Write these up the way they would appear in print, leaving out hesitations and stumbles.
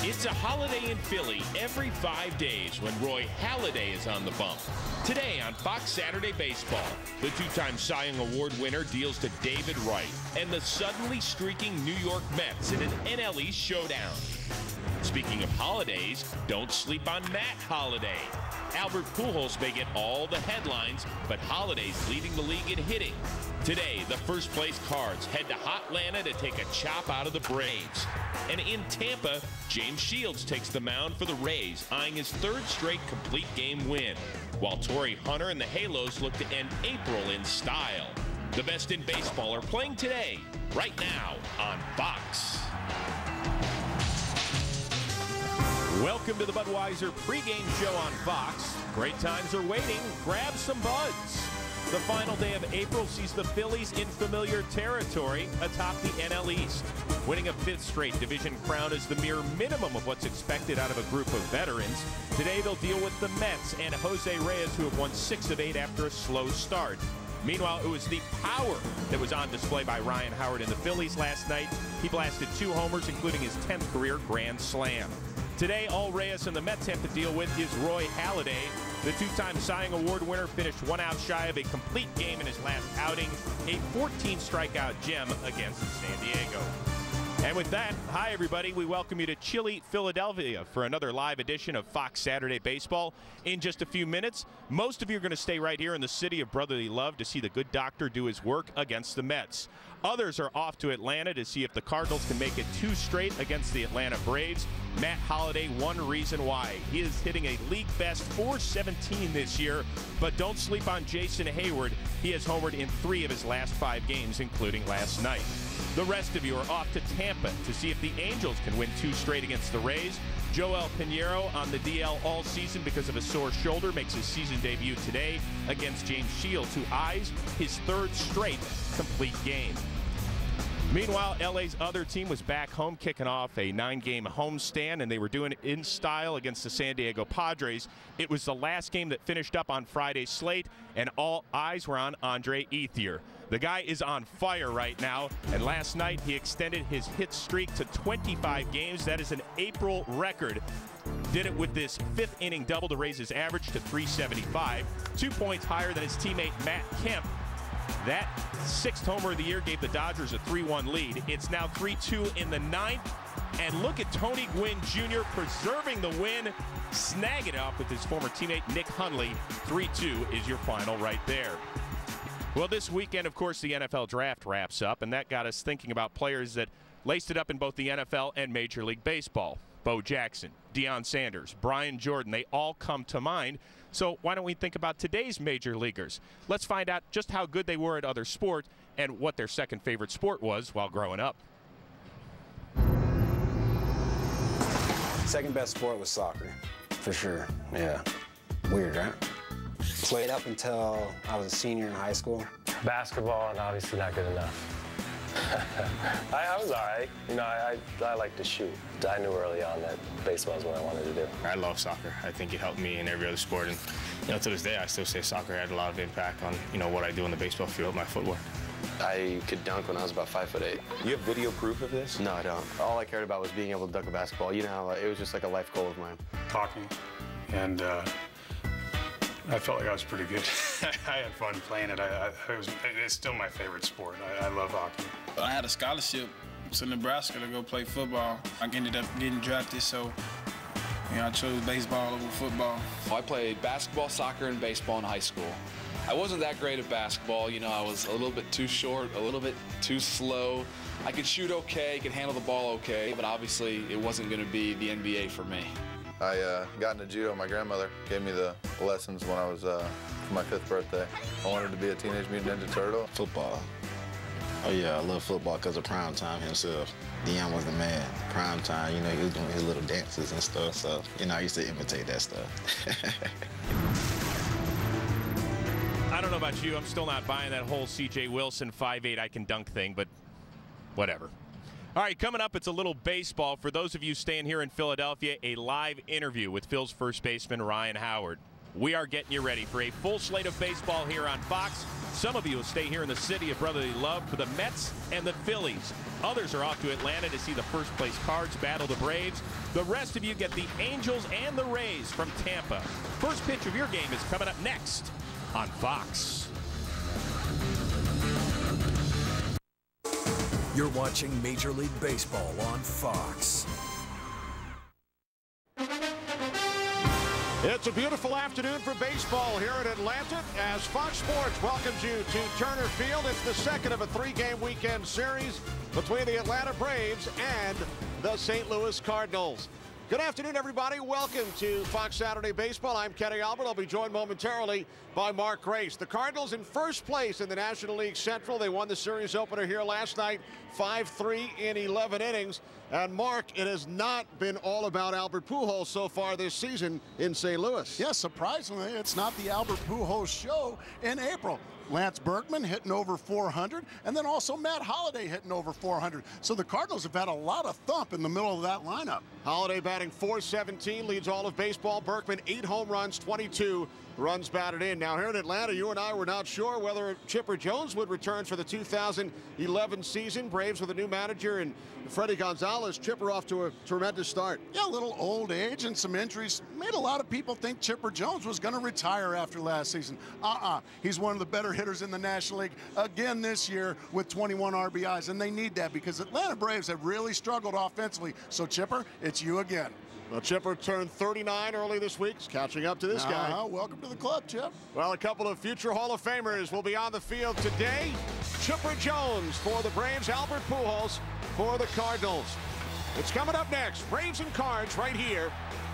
It's a holiday in Philly every 5 days when Roy Halladay is on the bump. Today on Fox Saturday Baseball, the two-time Cy Young Award winner deals to David Wright and the suddenly streaking New York Mets in an NL East showdown. Speaking of holidays, don't sleep on Matt Holliday. Albert Pujols may get all the headlines, but Holliday's leading the league in hitting. Today, the first-place Cards head to Hotlanta to take a chop out of the Braves. And in Tampa, James Shields takes the mound for the Rays, eyeing his third straight complete game win, while Torrey Hunter and the Halos look to end April in style. The best in baseball are playing today, right now, on Fox. Welcome to the Budweiser pregame show on Fox. Great times are waiting. Grab some buds. The final day of April sees the Phillies in familiar territory atop the NL East. Winning a fifth straight division crown is the mere minimum of what's expected out of a group of veterans. Today they'll deal with the Mets and Jose Reyes, who have won 6 of 8 after a slow start. Meanwhile, it was the power that was on display by Ryan Howard and the Phillies last night. He blasted 2 homers, including his 10th career grand slam. Today, all Reyes and the Mets have to deal with is Roy Halladay. The two-time Cy Young Award winner finished 1 out shy of a complete game in his last outing, a 14-strikeout gem against San Diego. And with that, hi everybody, we welcome you to chilly Philadelphia for another live edition of Fox Saturday Baseball. In just a few minutes, most of you are going to stay right here in the city of brotherly love to see the good doctor do his work against the Mets. Others are off to Atlanta to see if the Cardinals can make it 2 straight against the Atlanta Braves. Matt Holliday, one reason why. He is hitting a league best .417 this year, but don't sleep on Jason Hayward. He has homered in 3 of his last 5 games, including last night. The rest of you are off to Tampa to see if the Angels can win 2 straight against the Rays. Joel Pinheiro on the DL all season because of a sore shoulder makes his season debut today against James Shields, who eyes his 3rd straight complete game. Meanwhile, LA's other team was back home kicking off a 9-game homestand, and they were doing it in style against the San Diego Padres. It was the last game that finished up on Friday's slate, and all eyes were on Andre Ethier. The guy is on fire right now, and last night he extended his hit streak to 25 games. That is an April record. Did it with this 5th inning double to raise his average to 375, 2 points higher than his teammate Matt Kemp. That 6th homer of the year gave the Dodgers a 3-1 lead. It's now 3-2 in the 9th. And look at Tony Gwynn Jr. preserving the win, snagging it off with his former teammate Nick Hundley. 3-2 is your final right there. Well, this weekend, of course, the NFL Draft wraps up, and that got us thinking about players that laced it up in both the NFL and Major League Baseball. Bo Jackson, Deion Sanders, Brian Jordan, they all come to mind. So why don't we think about today's major leaguers? Let's find out just how good they were at other sports and what their second favorite sport was while growing up. Second best sport was soccer, for sure. Yeah. Weird, right? Played up until I was a senior in high school. Basketball, and obviously not good enough. I was all right. You know, I like to shoot. I knew early on that baseball is what I wanted to do. I love soccer. I think it helped me in every other sport. And, you know, to this day, I still say soccer had a lot of impact on, you know, what I do on the baseball field, my footwork. I could dunk when I was about 5'8". You have video proof of this? No, I don't. All I cared about was being able to dunk a basketball. You know how it was just like a life goal of mine. Hockey, and I felt like I was pretty good. I had fun playing it. It's still my favorite sport. I love hockey. I had a scholarship to Nebraska to go play football. I ended up getting drafted, so you know, I chose baseball over football. I played basketball, soccer, and baseball in high school. I wasn't that great at basketball. You know, I was a little bit too short, a little bit too slow. I could shoot okay, could handle the ball okay, but obviously it wasn't going to be the NBA for me. I got into judo. My grandmother gave me the lessons when I was for my 5th birthday. I wanted to be a Teenage Mutant Ninja Turtle. Football. Oh yeah, I love football because of Prime Time himself. Deion was the man. Prime Time, you know, he was doing his little dances and stuff, so, you know, I used to imitate that stuff. I don't know about you, I'm still not buying that whole C.J. Wilson 5'8" I can dunk thing, but whatever. All right, coming up, it's a little baseball. For those of you staying here in Philadelphia, a live interview with Phil's first baseman, Ryan Howard. We are getting you ready for a full slate of baseball here on Fox. Some of you will stay here in the city of brotherly love for the Mets and the Phillies. Others are off to Atlanta to see the first-place Cards battle the Braves. The rest of you get the Angels and the Rays from Tampa. First pitch of your game is coming up next on Fox. You're watching Major League Baseball on Fox. It's a beautiful afternoon for baseball here in Atlanta as Fox Sports welcomes you to Turner Field. It's the second of a three-game weekend series between the Atlanta Braves and the St. Louis Cardinals. Good afternoon, everybody. Welcome to Fox Saturday Baseball. I'm Kenny Albert. I'll be joined momentarily by Mark Grace. The Cardinals in first place in the National League Central. They won the series opener here last night, 5-3 in 11 innings. And Mark, it has not been all about Albert Pujols so far this season in St. Louis. Yes, surprisingly, it's not the Albert Pujols show in April. Lance Berkman hitting over 400, and then also Matt Holliday hitting over 400. So the Cardinals have had a lot of thump in the middle of that lineup. Holliday batting .417, leads all of baseball. Berkman 8 home runs, 22 runs batted in. Now here in Atlanta, you and I were not sure whether Chipper Jones would return for the 2011 season. Braves with a new manager and Freddie Gonzalez. Chipper off to a tremendous start. Yeah, a little old age and some injuries made a lot of people think Chipper Jones was going to retire after last season. He's one of the better hitters in the National League again this year with 21 RBIs, and they need that because Atlanta Braves have really struggled offensively. So Chipper, it's you again. Well, Chipper turned 39 early this week. He's catching up to this guy. Welcome to the club, Chip. Well, a couple of future Hall of Famers will be on the field today. Chipper Jones for the Braves, Albert Pujols for the Cardinals. It's coming up next. Braves and Cards right here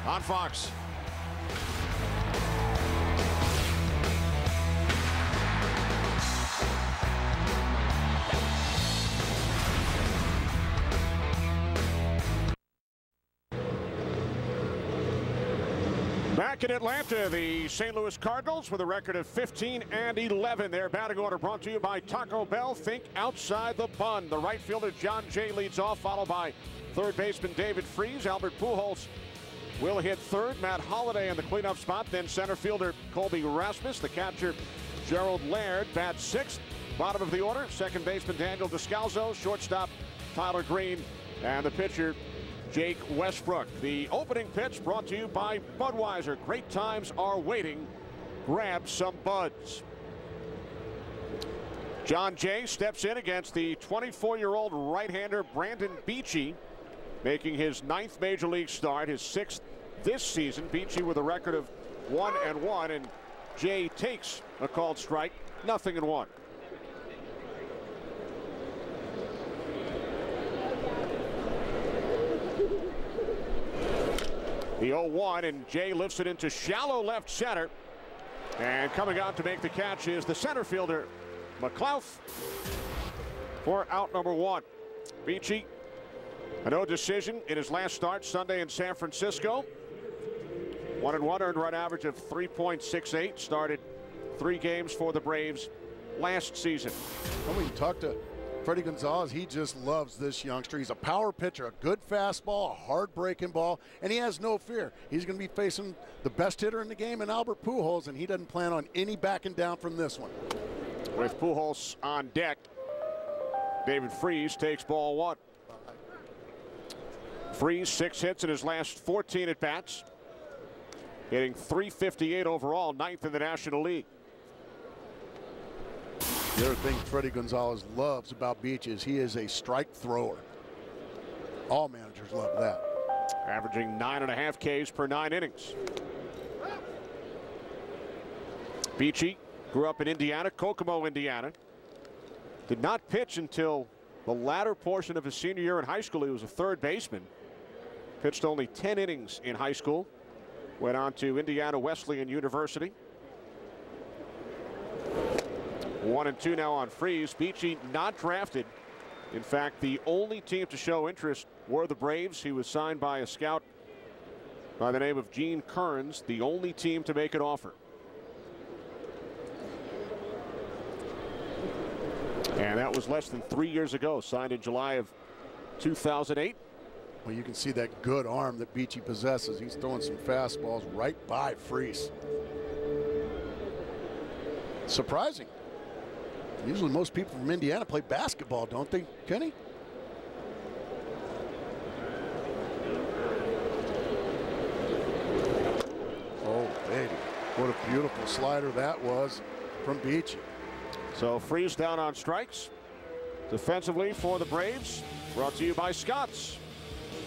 on Fox. Back in Atlanta, the St. Louis Cardinals with a record of 15-11. Their batting order brought to you by Taco Bell. Think outside the bun. The right fielder John Jay leads off, followed by third baseman David Freese. Albert Pujols will hit third. Matt Holliday in the cleanup spot. Then center fielder Colby Rasmus. The catcher Gerald Laird bats sixth. Bottom of the order, second baseman Daniel Descalzo. Shortstop Tyler Green. And the pitcher Jake Westbrook. The opening pitch brought to you by Budweiser. Great times are waiting. Grab some buds. John Jay steps in against the 24-year-old right-hander Brandon Beachy, making his 9th major league start, his 6th this season. Beachy with a record of 1-1, and Jay takes a called strike, 0-1. The 0-1, and Jay lifts it into shallow left center. And coming out to make the catch is the center fielder, McLeod, for out number 1. Beachy, a no decision in his last start Sunday in San Francisco. 1-1, earned run average of 3.68. Started 3 games for the Braves last season. When we talked to Freddie Gonzalez, he just loves this youngster. He's a power pitcher, a good fastball, a hard-breaking ball, and he has no fear. He's going to be facing the best hitter in the game in Albert Pujols, and he doesn't plan on any backing down from this one. With Pujols on deck, David Freese takes ball 1. Freese 6 hits in his last 14 at-bats, hitting .358 overall, 9th in the National League. The other thing Freddie Gonzalez loves about Beach is he is a strike thrower. All managers love that. Averaging 9.5 Ks per 9 innings. Beachy grew up in Indiana, Kokomo, Indiana. Did not pitch until the latter portion of his senior year in high school. He was a third baseman. Pitched only 10 innings in high school. Went on to Indiana Wesleyan University. 1-2 now on Freese. Beachy not drafted. In fact, the only team to show interest were the Braves. He was signed by a scout by the name of Gene Kearns, the only team to make an offer. And that was less than 3 years ago, signed in July of 2008. Well, you can see that good arm that Beachy possesses. He's throwing some fastballs right by Freese. Surprising. Usually most people from Indiana play basketball, don't they, Kenny? Oh, baby. What a beautiful slider that was from Beachy. So Freeze down on strikes. Defensively for the Braves, brought to you by Scott's.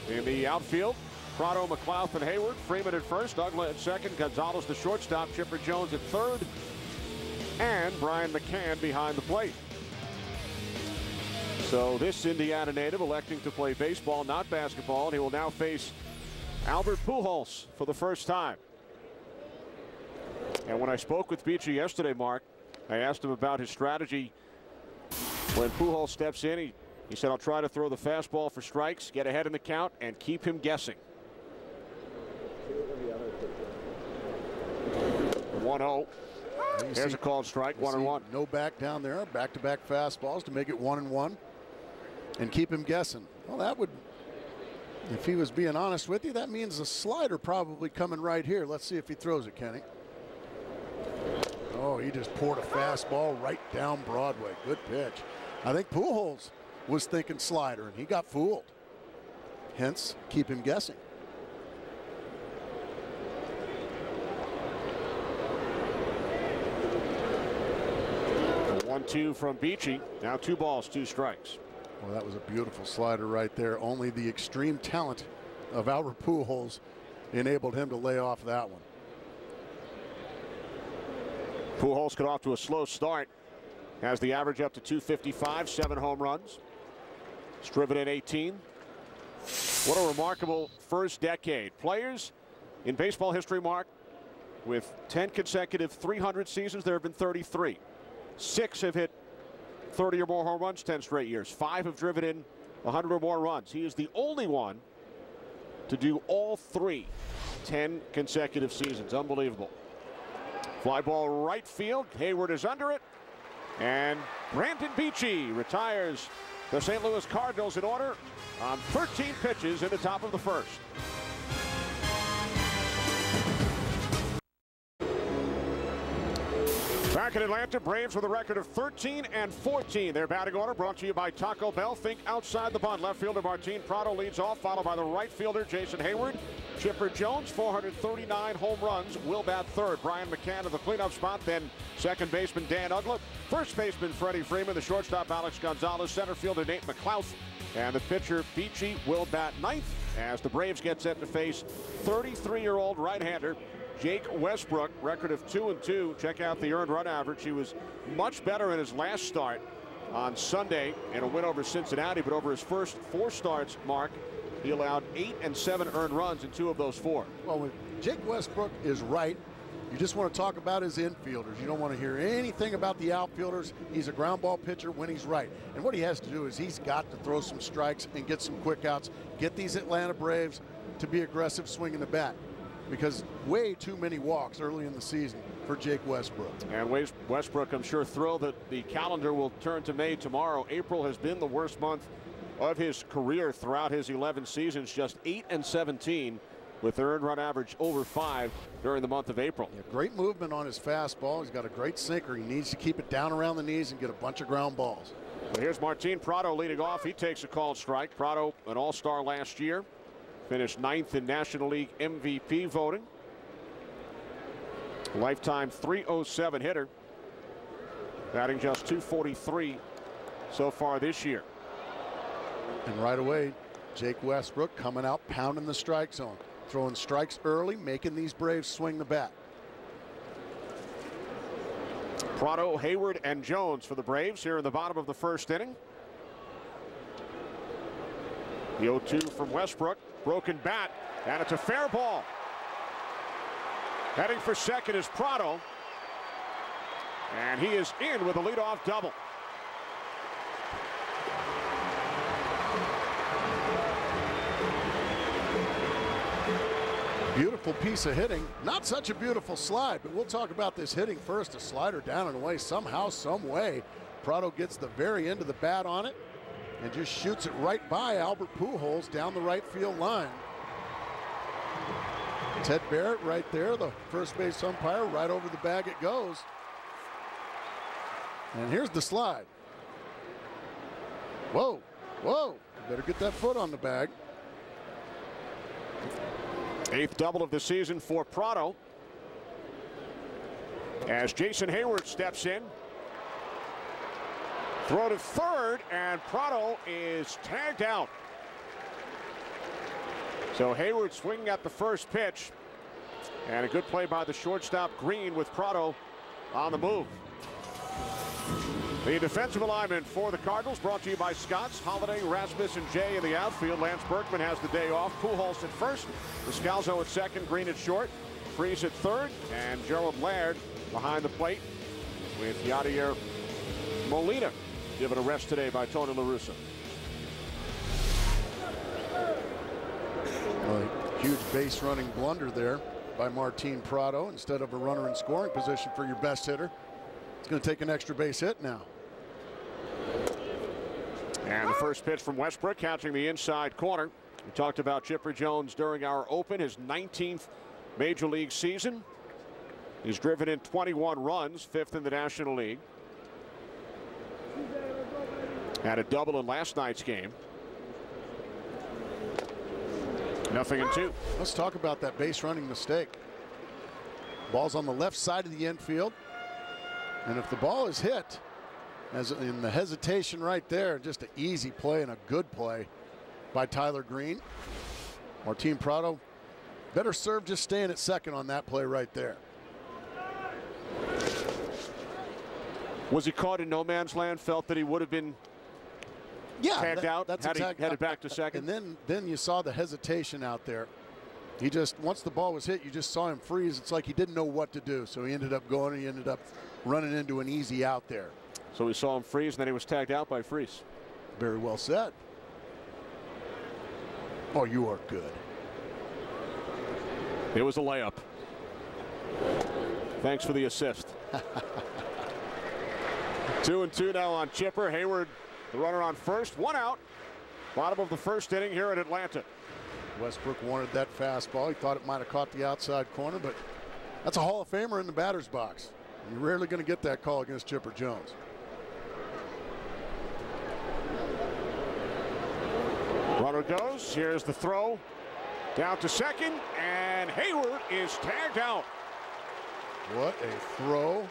In the outfield, Prado, McLeod, and Hayward. Freeman at first, Ugla at second, Gonzalez the shortstop, Chipper Jones at third, and Brian McCann behind the plate. So this Indiana native electing to play baseball, not basketball, and he will now face Albert Pujols for the first time. And when I spoke with Beachy yesterday, Mark, I asked him about his strategy when Pujols steps in. He said, I'll try to throw the fastball for strikes, get ahead in the count, and keep him guessing. 1-0. There's a called strike, 1-1. No back down there, back-to-back fastballs to make it 1-1 and keep him guessing. Well, that would, if he was being honest with you, that means a slider probably coming right here. Let's see if he throws it, Kenny. Oh, he just poured a fastball right down Broadway. Good pitch. I think Pujols was thinking slider, and he got fooled. Hence, keep him guessing. A 1-2 from Beachy. Now 2 balls, 2 strikes. Well, that was a beautiful slider right there. Only the extreme talent of Albert Pujols enabled him to lay off that one. Pujols got off to a slow start. Has the average up to 255, 7 home runs. He's driven in 18. What a remarkable first decade. Players in baseball history, Mark, with 10 consecutive 300 seasons, there have been 33. 6 have hit 30 or more home runs 10 straight years. 5 have driven in 100 or more runs. He is the only one to do all 3 10 consecutive seasons. Unbelievable. Fly ball right field. Hayward is under it. And Brandon Beachy retires the St. Louis Cardinals in order on 13 pitches in the top of the first. Back in Atlanta, Braves with a record of 13-14. Their batting order brought to you by Taco Bell. Think outside the bunt. Left fielder Martin Prado leads off, followed by the right fielder Jason Hayward. Chipper Jones, 439 home runs, will bat third. Brian McCann in the cleanup spot, then second baseman Dan Ugla. First baseman Freddie Freeman, the shortstop Alex Gonzalez, center fielder Nate McLeod, and the pitcher Beachy will bat ninth as the Braves get set to face 33-year-old right-hander Jake Westbrook. Record of 2-2. Check out the earned run average. He was much better in his last start on Sunday in a win over Cincinnati, but over his first 4 starts, Mark, he allowed 8 and 7 earned runs in 2 of those 4. Well, when Jake Westbrook is right, you just want to talk about his infielders. You don't want to hear anything about the outfielders. He's a ground ball pitcher when he's right. And what he has to do is he's got to throw some strikes and get some quick outs, get these Atlanta Braves to be aggressive swinging the bat, because way too many walks early in the season for Jake Westbrook. And Westbrook, I'm sure, thrilled that the calendar will turn to May tomorrow. April has been the worst month of his career throughout his 11 seasons, just 8 and 17 with earned run average over 5 during the month of April. Yeah, great movement on his fastball. He's got a great sinker. He needs to keep it down around the knees and get a bunch of ground balls. Well, here's Martin Prado leading off. He takes a called strike. Prado, an all-star last year, finished 9th in National League MVP voting. Lifetime .307 hitter, batting just .243 so far this year. And right away, Jake Westbrook coming out, pounding the strike zone, throwing strikes early, making these Braves swing the bat. Prado, Hayward, and Jones for the Braves here in the bottom of the first inning. The 0-2 from Westbrook, broken bat, and it's a fair ball. Heading for second is Prado, and he is in with a leadoff double. Beautiful piece of hitting. Not such a beautiful slide, but we'll talk about this hitting first. A slider down and away somehow, some way. Prado gets the very end of the bat on it and just shoots it right by Albert Pujols down the right field line. Ted Barrett right there, the first base umpire, right over the bag it goes. And here's the slide. Whoa, whoa. Better get that foot on the bag. 8th double of the season for Prado. As Jason Hayward steps in. Throw to third, and Prado is tagged out. So Hayward swinging at the first pitch. And a good play by the shortstop Green with Prado on the move. The defensive alignment for the Cardinals brought to you by Scott's. Holiday, Rasmus, and Jay in the outfield. Lance Berkman has the day off. Pujols at first. Descalzo at second. Green at short. Freese at third. And Gerald Laird behind the plate with Yadier Molina given a rest today by Tony La Russa. A huge base running blunder there by Martin Prado. Instead of a runner in scoring position for your best hitter, it's going to take an extra base hit now. And the first pitch from Westbrook catching the inside corner. We talked about Chipper Jones during our open, his 19th major league season. He's driven in 21 runs, 5th in the National League. Had a double in last night's game. 0-2. Let's talk about that base running mistake. Ball's on the left side of the infield. And if the ball is hit, as in the hesitation right there, just an easy play and a good play by Tyler Green. Martin Prado better serve just staying at second on that play right there. Was he caught in no man's land? Felt that he would have been tagged out? That's had he headed back to second? And then you saw the hesitation out there. He just, once the ball was hit, you just saw him freeze. It's like he didn't know what to do. So he ended up going and he ended up running into an easy out there. So we saw him freeze, and then he was tagged out by Freese. Very well said. Oh, you are good. It was a layup. Thanks for the assist. 2-2 now on Chipper. Hayward, the runner on first. 1 out. Bottom of the first inning here in Atlanta. Westbrook wanted that fastball. He thought it might have caught the outside corner, but that's a Hall of Famer in the batter's box. You're rarely going to get that call against Chipper Jones. Runner goes. Here's the throw. Down to second, and Hayward is tagged out. What a throw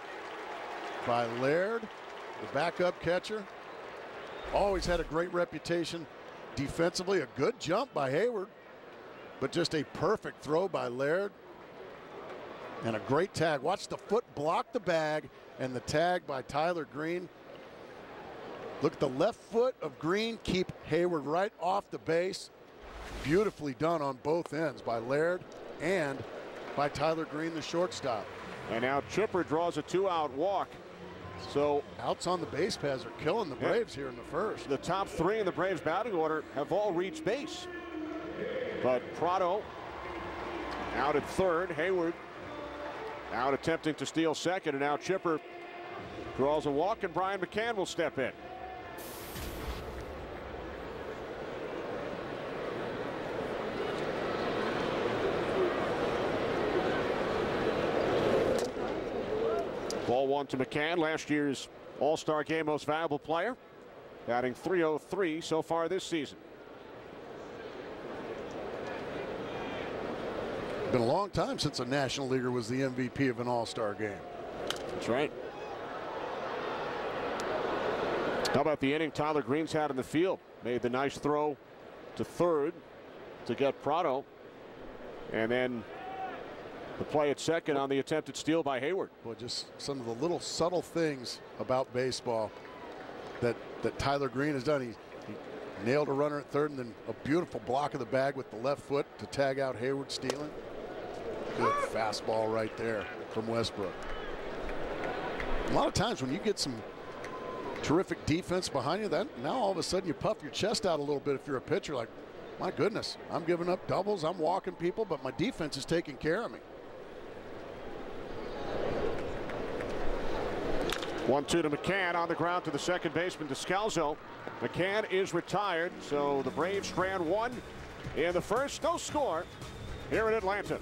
by Laird, the backup catcher. Always had a great reputation defensively. A good jump by Hayward, but just a perfect throw by Laird. And a great tag. Watch the foot block the bag, and the tag by Tyler Green. Look at the left foot of Green, keep Hayward right off the base. Beautifully done on both ends by Laird and by Tyler Green, the shortstop. And now Chipper draws a 2-out walk. So outs on the base paths are killing the Braves here in the first. The top 3 in the Braves batting order have all reached base. But Prado out at third. Hayward out attempting to steal second. And now Chipper draws a walk, and Brian McCann will step in. Ball 1 to McCann, last year's All-Star Game Most Valuable Player, batting .303 so far this season. Been a long time since a National Leaguer was the MVP of an All-Star game. That's right. How about the inning Tyler Green's had in the field? Made the nice throw to third to get Prado, and then the play at second on the attempted steal by Hayward. Well, just some of the little subtle things about baseball that Tyler Green has done. He nailed a runner at third, and then a beautiful block of the bag with the left foot to tag out Hayward stealing. Good fastball right there from Westbrook. A lot of times when you get some terrific defense behind you, that now all of a sudden you puff your chest out a little bit if you're a pitcher. Like, my goodness, I'm giving up doubles, I'm walking people, but my defense is taking care of me. 1-2 to McCann, on the ground to the second baseman Descalzo. McCann is retired, so the Braves strand 1 in the first. No score here in Atlanta.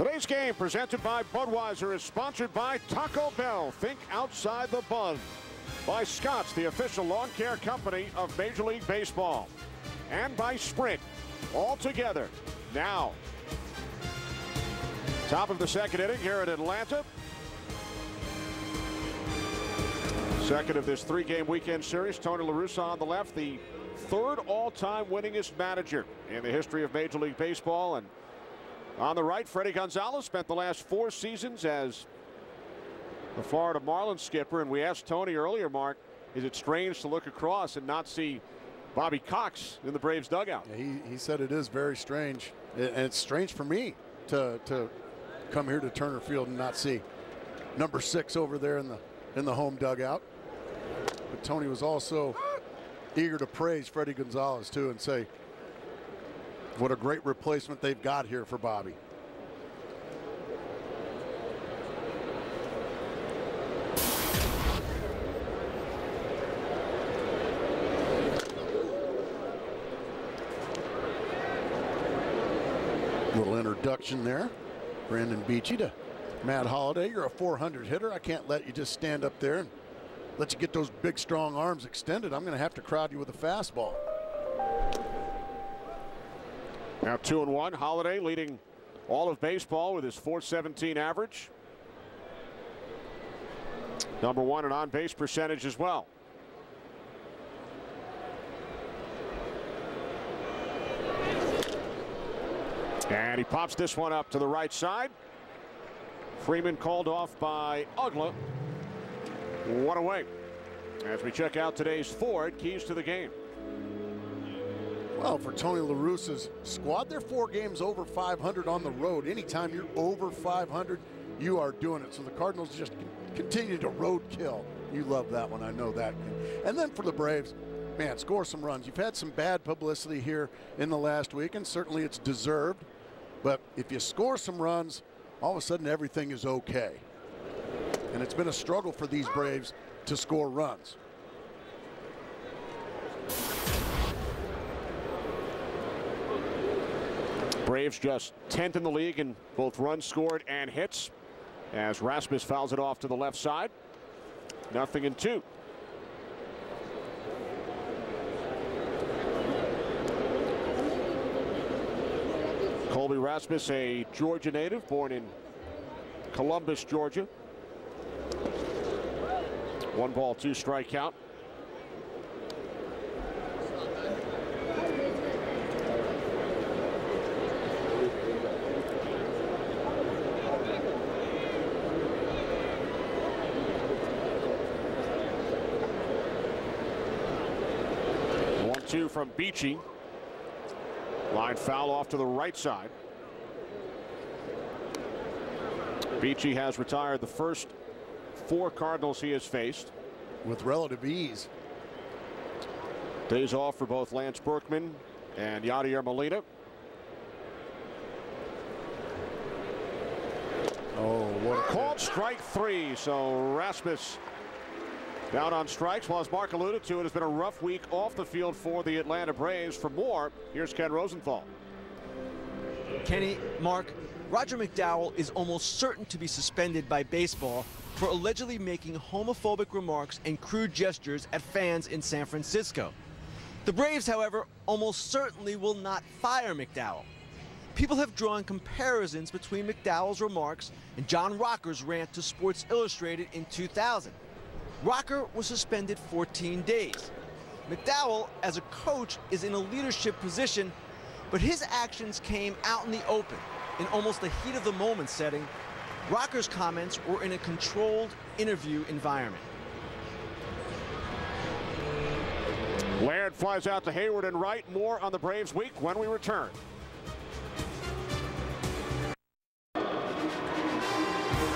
Today's game, presented by Budweiser, is sponsored by Taco Bell. Think outside the bun. By Scotts, the official lawn care company of Major League Baseball. And by Sprint. All together, now. Top of the second inning here in Atlanta. Second of this three-game weekend series. Tony La Russa on the left, the third all-time winningest manager in the history of Major League Baseball. And on the right, Freddie Gonzalez spent the last 4 seasons as the Florida Marlins skipper. And we asked Tony earlier, Mark, is it strange to look across and not see Bobby Cox in the Braves dugout? Yeah, he said it is very strange. And it's strange for me to come here to Turner Field and not see number 6 over there in the home dugout. But Tony was also eager to praise Freddie Gonzalez too and say what a great replacement they've got here for Bobby. Little introduction there. Brandon Beachy to Matt Holliday. You're a 400 hitter. I can't let you just stand up there and let you get those big, strong arms extended. I'm going to have to crowd you with a fastball. Now 2-1. Holliday leading all of baseball with his .417 average. Number 1 in on-base percentage as well. And he pops this one up to the right side. Freeman called off by Ugla. 1 away. As we check out today's Ford keys to the game. Well, for Tony La Russa's squad, they're 4 games over 500 on the road. Anytime you're over 500, you are doing it. So the Cardinals just continue to road kill. You love that one, I know that. And then for the Braves, man, score some runs. You've had some bad publicity here in the last week, and certainly it's deserved. But if you score some runs, all of a sudden everything is okay. And it's been a struggle for these Braves to score runs. Braves just 10th in the league in both runs scored and hits, as Rasmus fouls it off to the left side. 0-2. Colby Rasmus, a Georgia native, born in Columbus, Georgia. 1 ball, 2 strike count. Two from Beachy. Line foul off to the right side. Beachy has retired the first 4 Cardinals he has faced with relative ease. Days off for both Lance Berkman and Yadier Molina. Oh, what a called strike 3. So Rasmus down on strikes. Well, as Mark alluded to, it has been a rough week off the field for the Atlanta Braves. For more, here's Ken Rosenthal. Kenny, Mark, Roger McDowell is almost certain to be suspended by baseball for allegedly making homophobic remarks and crude gestures at fans in San Francisco. The Braves, however, almost certainly will not fire McDowell. People have drawn comparisons between McDowell's remarks and John Rocker's rant to Sports Illustrated in 2000. Rocker was suspended 14 days. McDowell, as a coach, is in a leadership position, but his actions came out in the open, in almost the heat of the moment setting. Rocker's comments were in a controlled interview environment. Laird flies out to Hayward and right. More on the Braves week when we return.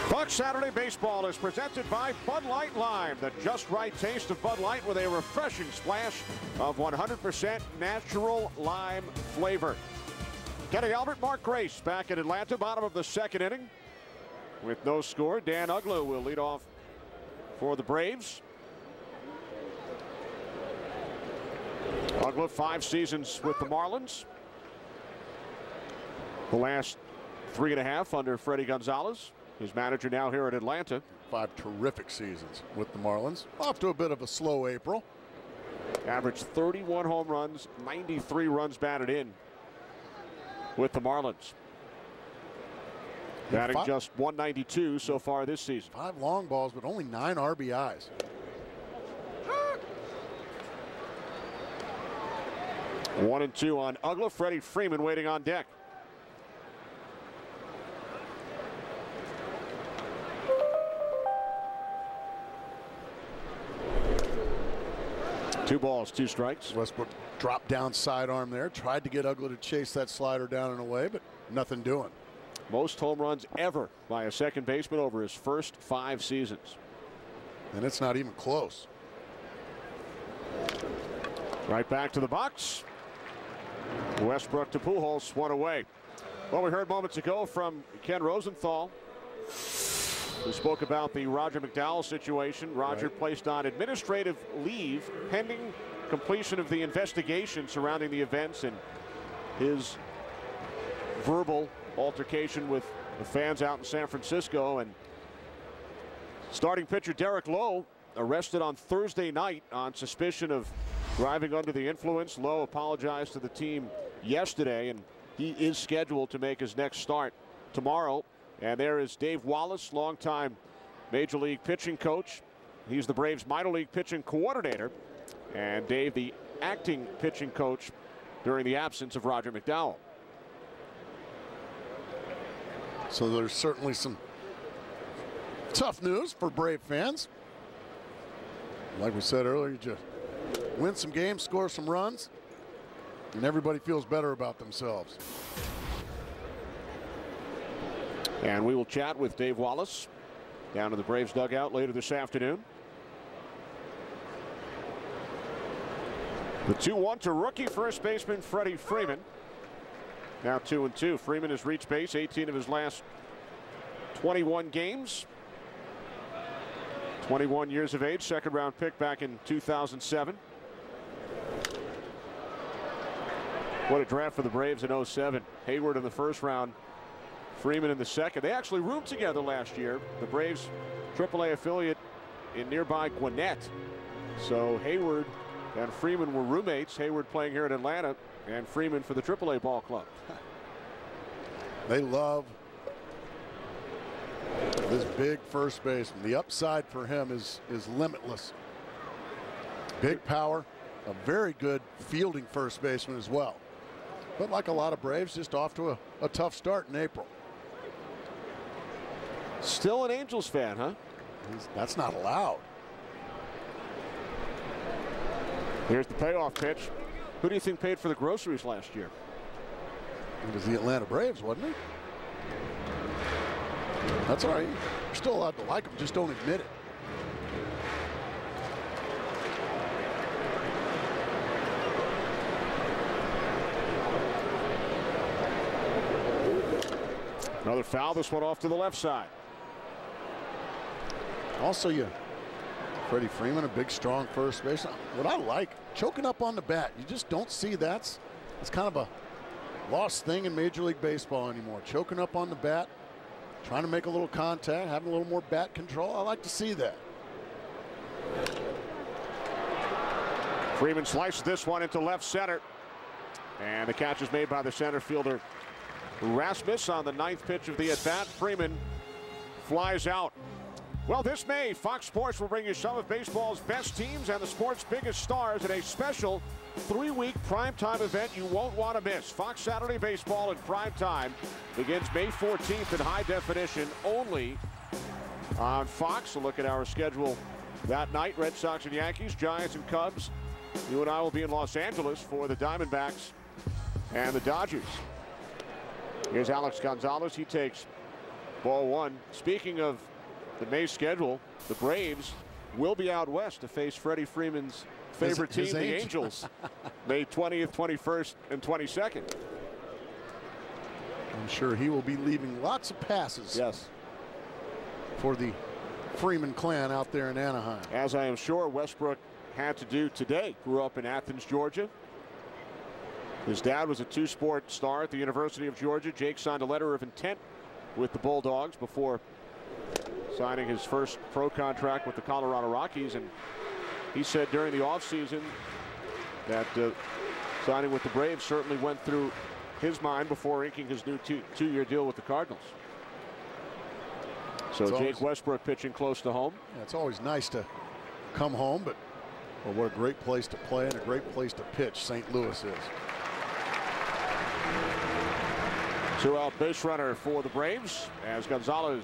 Fox Saturday Baseball is presented by Bud Light Lime, the just right taste of Bud Light with a refreshing splash of 100% natural lime flavor. Kenny Albert, Mark Grace back in Atlanta, bottom of the second inning. With no score, Dan Ugla will lead off for the Braves. Ugla, 5 seasons with the Marlins. The last 3.5 under Freddie Gonzalez, his manager now here at Atlanta. 5 terrific seasons with the Marlins. Off to a bit of a slow April. Averaged 31 home runs, 93 runs batted in with the Marlins. Batting just 192 so far this season. 5 long balls, but only 9 RBIs. One and two on Ugla. Freddie Freeman waiting on deck. Two balls, 2 strikes. Westbrook dropped down sidearm there. Tried to get Ugla to chase that slider down and away, but nothing doing. Most home runs ever by a second baseman over his first 5 seasons. And it's not even close. Right back to the box. Westbrook to Pujols, 1 away. Well, we heard moments ago from Ken Rosenthal, who spoke about the Roger McDowell situation. Roger placed on administrative leave pending completion of the investigation surrounding the events and his verbal altercation with the fans out in San Francisco. And starting pitcher Derek Lowe arrested on Thursday night on suspicion of driving under the influence. Lowe apologized to the team yesterday, and he is scheduled to make his next start tomorrow. And there is Dave Wallace, longtime Major League pitching coach. He's the Braves minor league pitching coordinator. And Dave, the acting pitching coach during the absence of Roger McDowell. So there's certainly some tough news for Brave fans. Like we said earlier, you just win some games, score some runs, and everybody feels better about themselves. And we will chat with Dave Wallace down in the Braves dugout later this afternoon. The 2-1 to rookie first baseman Freddie Freeman. Now 2-2. Freeman has reached base 18 of his last 21 games. 21 years of age, second round pick back in 2007. What a draft for the Braves in 07. Hayward in the first round, Freeman in the second. They actually roomed together last year. The Braves AAA affiliate in nearby Gwinnett. So Hayward and Freeman were roommates. Hayward playing here in Atlanta and Freeman for the AAA ball club. They love this big first baseman. The upside for him is limitless. Big power, a very good fielding first baseman as well. But like a lot of Braves, just off to a tough start in April. Still an Angels fan, huh? That's not allowed. Here's the payoff pitch. Who do you think paid for the groceries last year? It was the Atlanta Braves, wasn't it? That's all right. You're still allowed to like them, just don't admit it. Another foul. This one off to the left side. Also, Freddie Freeman, a big, strong first baseman. What I like, choking up on the bat. You just don't see that. It's kind of a lost thing in Major League Baseball anymore. Choking up on the bat, trying to make a little contact, having a little more bat control. I like to see that. Freeman slices this one into left center. And the catch is made by the center fielder Rasmus on the 9th pitch of the at-bat. Freeman flies out. Well, this May, Fox Sports will bring you some of baseball's best teams and the sport's biggest stars in a special 3-week primetime event you won't want to miss. Fox Saturday Baseball in prime time begins May 14th in high definition only on Fox. A look at our schedule that night. Red Sox and Yankees, Giants and Cubs. You and I will be in Los Angeles for the Diamondbacks and the Dodgers. Here's Alex Gonzalez. He takes ball 1. Speaking of the May schedule, the Braves will be out west to face Freddie Freeman's favorite team, the Angels, May 20th, 21st, and 22nd. I'm sure he will be leaving lots of passes. Yes. For the Freeman clan out there in Anaheim. As I am sure Westbrook had to do today. Grew up in Athens, Georgia. His dad was a two-sport star at the University of Georgia. Jake signed a letter of intent with the Bulldogs before signing his first pro contract with the Colorado Rockies. And he said during the offseason that signing with the Braves certainly went through his mind before inking his new two-year deal with the Cardinals. So Jake Westbrook pitching close to home. Yeah, it's always nice to come home, but well, what a great place to play and a great place to pitch St. Louis is. Two-out base runner for the Braves as Gonzalez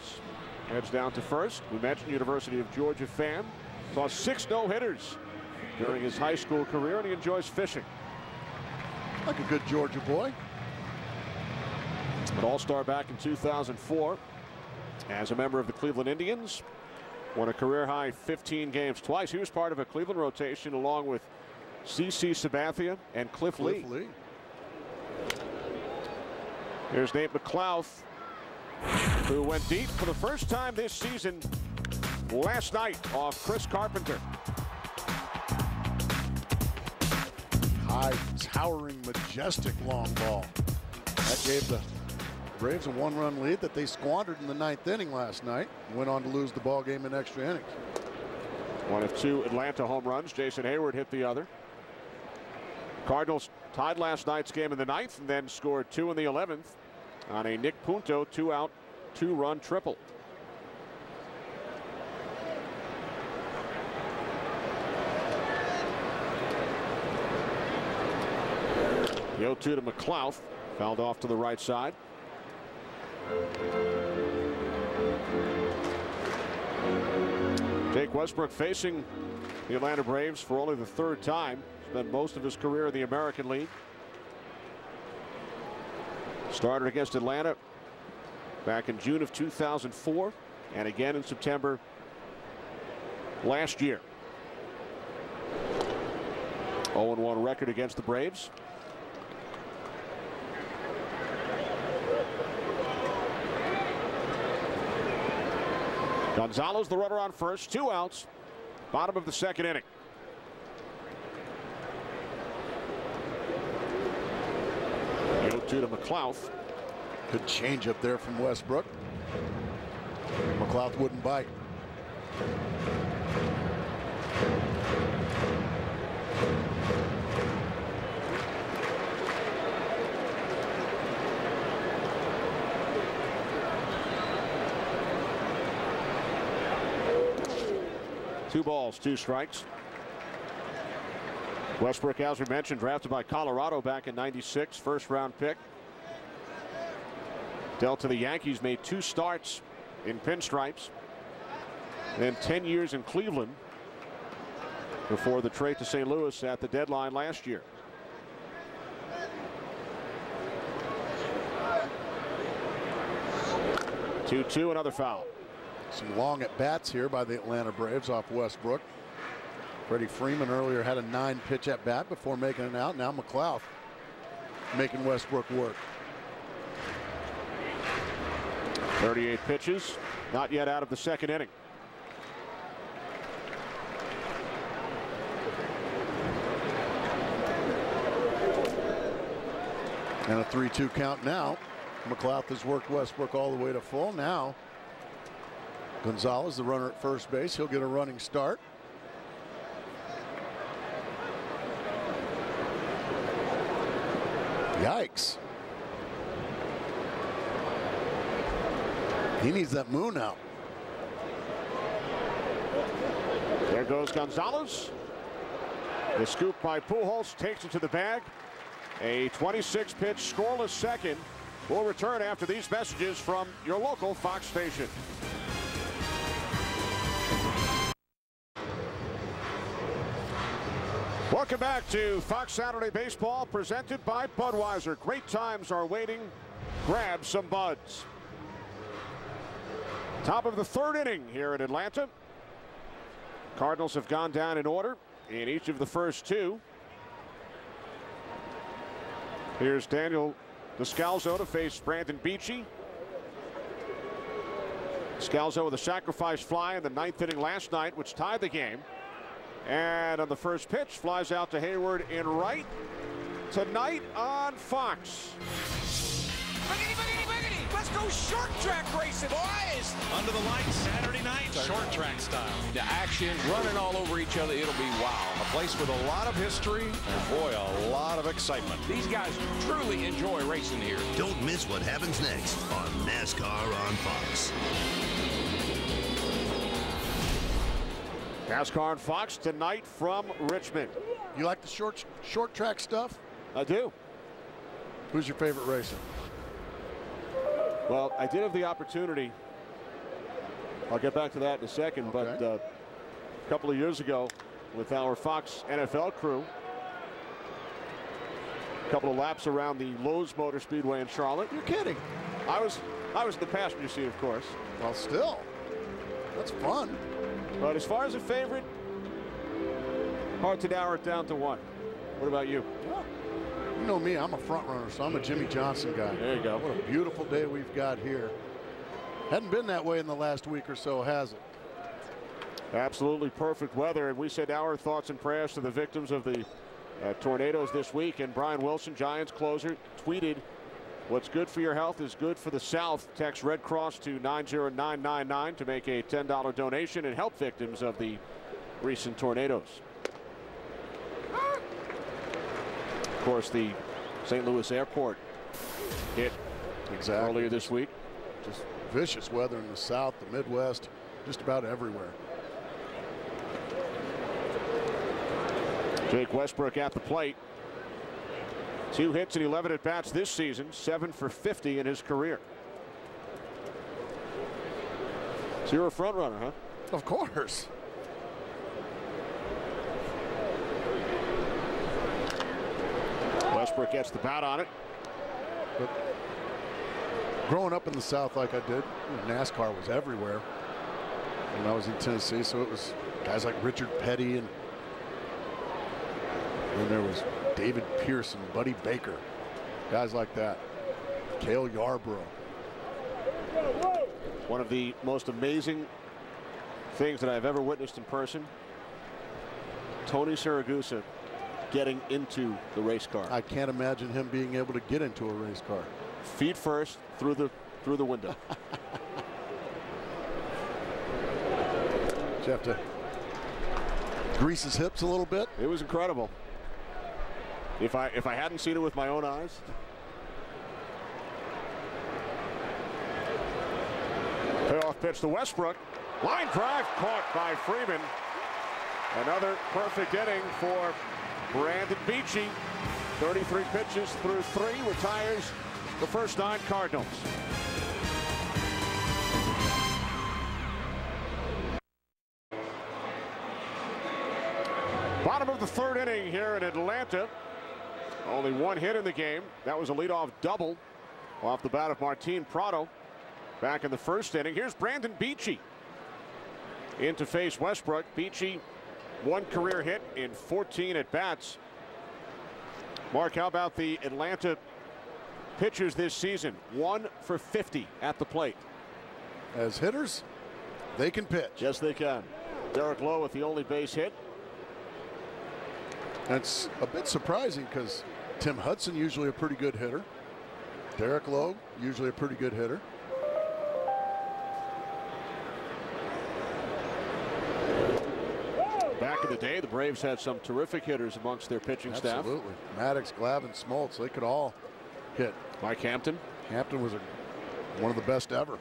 heads down to first. We mentioned University of Georgia fan. Saw 6 no-hitters during his high school career, and he enjoys fishing. Like a good Georgia boy. An all-star back in 2004 as a member of the Cleveland Indians. Won a career-high 15 games twice. He was part of a Cleveland rotation along with C.C. Sabathia and Cliff Lee. Here's Nate McLouth, who went deep for the first time this season last night off Chris Carpenter. High, towering, majestic long ball. That gave the Braves a 1-run lead that they squandered in the 9th inning last night. Went on to lose the ball game in extra innings. One of 2 Atlanta home runs. Jason Hayward hit the other. Cardinals tied last night's game in the 9th and then scored 2 in the 11th on a Nick Punto 2-out, 2-run triple. The 0-2 to McLouth, fouled off to the right side. Jake Westbrook facing the Atlanta Braves for only the 3rd time. Spent most of his career in the American League. Started against Atlanta back in June of 2004 and again in September last year. 0-1 record against the Braves. Gonzalez, the runner on first, 2 outs, bottom of the 2nd inning. The 0-2 to McLouth. Good change up there from Westbrook. McLouth wouldn't bite. Two balls, 2 strikes. Westbrook, as we mentioned, drafted by Colorado back in '96, 1st-round pick. Dealt to the Yankees, made 2 starts in pinstripes. Then 10 years in Cleveland before the trade to St. Louis at the deadline last year. Two, another foul. Some long at bats here by the Atlanta Braves off Westbrook. Freddie Freeman earlier had a 9-pitch at bat before making it out. Now McLouth making Westbrook work. 38 pitches, not yet out of the 2nd inning. And a 3-2 count now. McLouth has worked Westbrook all the way to full. Now Gonzalez, the runner at first base, he'll get a running start. Yikes. He needs that moon out. There goes Gonzalez. The scoop by Pujols takes it to the bag. A 26-pitch scoreless 2nd. We'll return after these messages from your local Fox station. Welcome back to Fox Saturday Baseball, presented by Budweiser. Great times are waiting. Grab some buds. Top of the 3rd inning here in Atlanta. Cardinals have gone down in order in each of the first 2. Here's Daniel Descalzo to face Brandon Beachy. Descalzo with a sacrifice fly in the 9th inning last night, which tied the game. And on the first pitch, flies out to Hayward in right. tonight on Fox. Boogity, boogity, boogity. Let's go short track racing, boys. Under the lights Saturday night, short track style. The action, running all over each other, it'll be wow. A place with a lot of history and, boy, a lot of excitement. These guys truly enjoy racing here. Don't miss what happens next on NASCAR on Fox. NASCAR on Fox tonight from Richmond. You like the short track stuff? I do. Who's your favorite racer? Well, I did have the opportunity. I'll get back to that in a second, but a couple of years ago with our Fox NFL crew, a couple of laps around the Lowe's Motor Speedway in Charlotte. You're kidding. I was in the passenger seat, of course. Well, still, that's fun. But as far as a favorite, hard to narrow it down to one. What about you? Well, you know me, I'm a front runner, so I'm a Jimmy Johnson guy. There you go. What a beautiful day we've got here. Hadn't been that way in the last week or so, has it? Absolutely perfect weather, and we send our thoughts and prayers to the victims of the tornadoes this week. And Brian Wilson, Giants closer, tweeted, "What's good for your health is good for the South." Text Red Cross to 90999 to make a $10 donation and help victims of the recent tornadoes. Of course, the St. Louis airport hit earlier this week. Just vicious weather in the South, the Midwest, just about everywhere. Jake Westbrook at the plate. 2 hits and 11 at-bats this season, 7 for 50 in his career. So you're a front runner, huh? Of course. Westbrook gets the bat on it. But growing up in the South like I did, NASCAR was everywhere. And I was in Tennessee, so it was guys like Richard Petty, and then there was David Pearson, Buddy Baker, guys like that. Cale Yarborough. One of the most amazing things that I've ever witnessed in person, Tony Siragusa getting into the race car. I can't imagine him being able to get into a race car. Feet first through the window. Did you have to grease his hips a little bit? It was incredible. If I hadn't seen it with my own eyes. Payoff pitch to Westbrook. Line drive caught by Freeman. Another perfect inning for Brandon Beachy. 33 pitches through 3, retires the first 9 Cardinals. Bottom of the 3rd inning here in Atlanta. Only 1 hit in the game. That was a leadoff double off the bat of Martin Prado back in the 1st inning. Here's Brandon Beachy in to face Westbrook. Beachy, 1 career hit in 14 at-bats. Mark, how about the Atlanta pitchers this season? 1 for 50 at the plate. As hitters, they can pitch. Yes, they can. Derek Lowe with the only base hit. That's a bit surprising because Tim Hudson, usually a pretty good hitter. Derek Lowe, usually a pretty good hitter. Back in the day, the Braves had some terrific hitters amongst their pitching staff. Absolutely. Maddox, Glavine, Smoltz, they could all hit. Mike Hampton. Hampton was one of the best ever.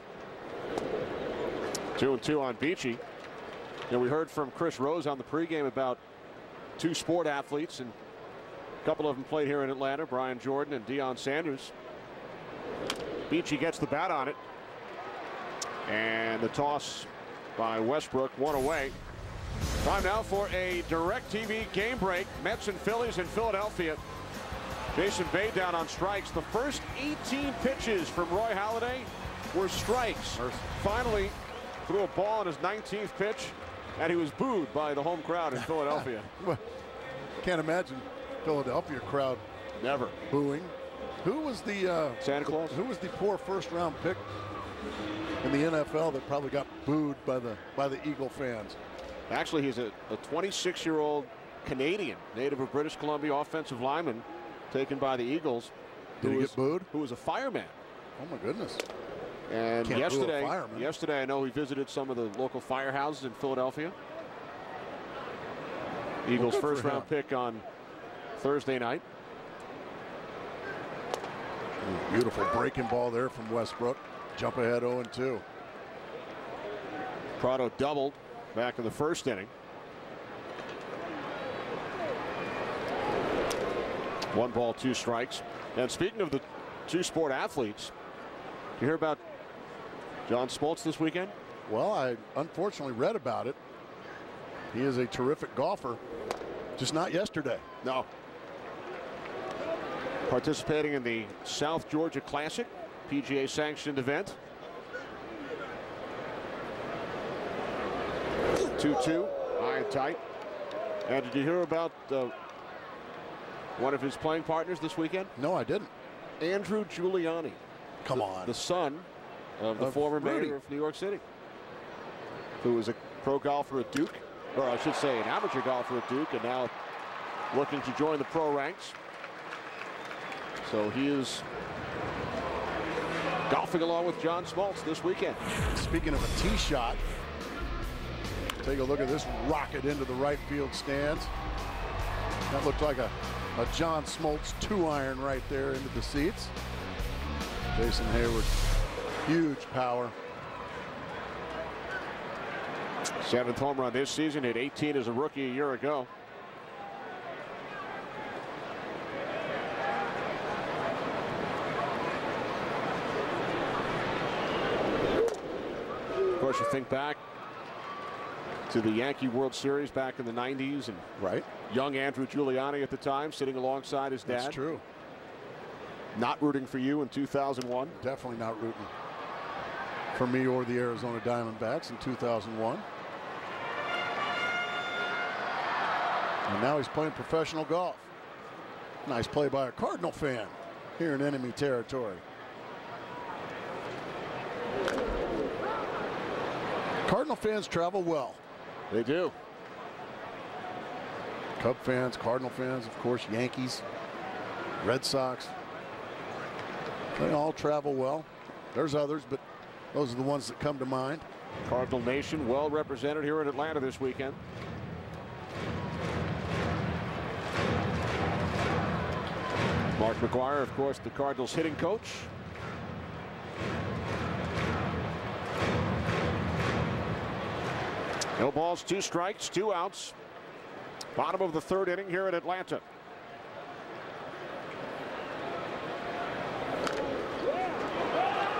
2-2 on Beachy. And we heard from Chris Rose on the pregame about 2 sport athletes, and a couple of them played here in Atlanta, Brian Jordan and Deion Sanders. Beachy gets the bat on it. And the toss by Westbrook, 1 away. Time now for a DirecTV game break. Mets and Phillies in Philadelphia. Jason Bay down on strikes. The first 18 pitches from Roy Halladay were strikes. Finally threw a ball on his 19th pitch, and he was booed by the home crowd in Philadelphia. Well, can't imagine Philadelphia crowd never booing. Who was the Santa Claus? Who was the poor first-round pick in the NFL that probably got booed by the Eagle fans? Actually, he's a 26-year-old Canadian, native of British Columbia offensive lineman. taken by the Eagles. Did he get booed? Who was a fireman. Oh, my goodness. And Can't boo a yesterday, fireman. I know he visited some of the local firehouses in Philadelphia. Eagles' good for first-round him. pick on Thursday night. Ooh, beautiful breaking ball there from Westbrook. Jump ahead 0-2. Prado doubled back in the first inning. 1 ball, 2 strikes. And speaking of the two-sport athletes, you hear about John Smoltz this weekend? Well, I unfortunately read about it. He is a terrific golfer, just not yesterday. No. Participating in the South Georgia Classic, PGA sanctioned event. 2-2, high and tight. And did you hear about one of his playing partners this weekend? No, I didn't. Andrew Giuliani. Come on. The son of the former Rudy. mayor of New York City, who was a pro golfer at Duke, or I should say an amateur golfer at Duke, and now looking to join the pro ranks. So he is golfing along with John Smoltz this weekend. Speaking of a tee shot, take a look at this rocket into the right field stands. That looked like a John Smoltz 2-iron right there into the seats. Jason Hayward, huge power. 7th home run this season, hit 18 as a rookie a year ago. Of course, you think back to the Yankee World Series back in the 90s, and young Andrew Giuliani at the time sitting alongside his dad. That's true. Not rooting for you in 2001. Definitely not rooting for me or the Arizona Diamondbacks in 2001. And now he's playing professional golf. Nice play by a Cardinal fan here in enemy territory. Cardinal fans travel well. They do. Cub fans, Cardinal fans, of course, Yankees, Red Sox. They all travel well. There's others, but those are the ones that come to mind. Cardinal Nation well represented here in Atlanta this weekend. Mark McGuire, of course, the Cardinals hitting coach. No balls, 2 strikes, 2 outs. Bottom of the 3rd inning here in Atlanta.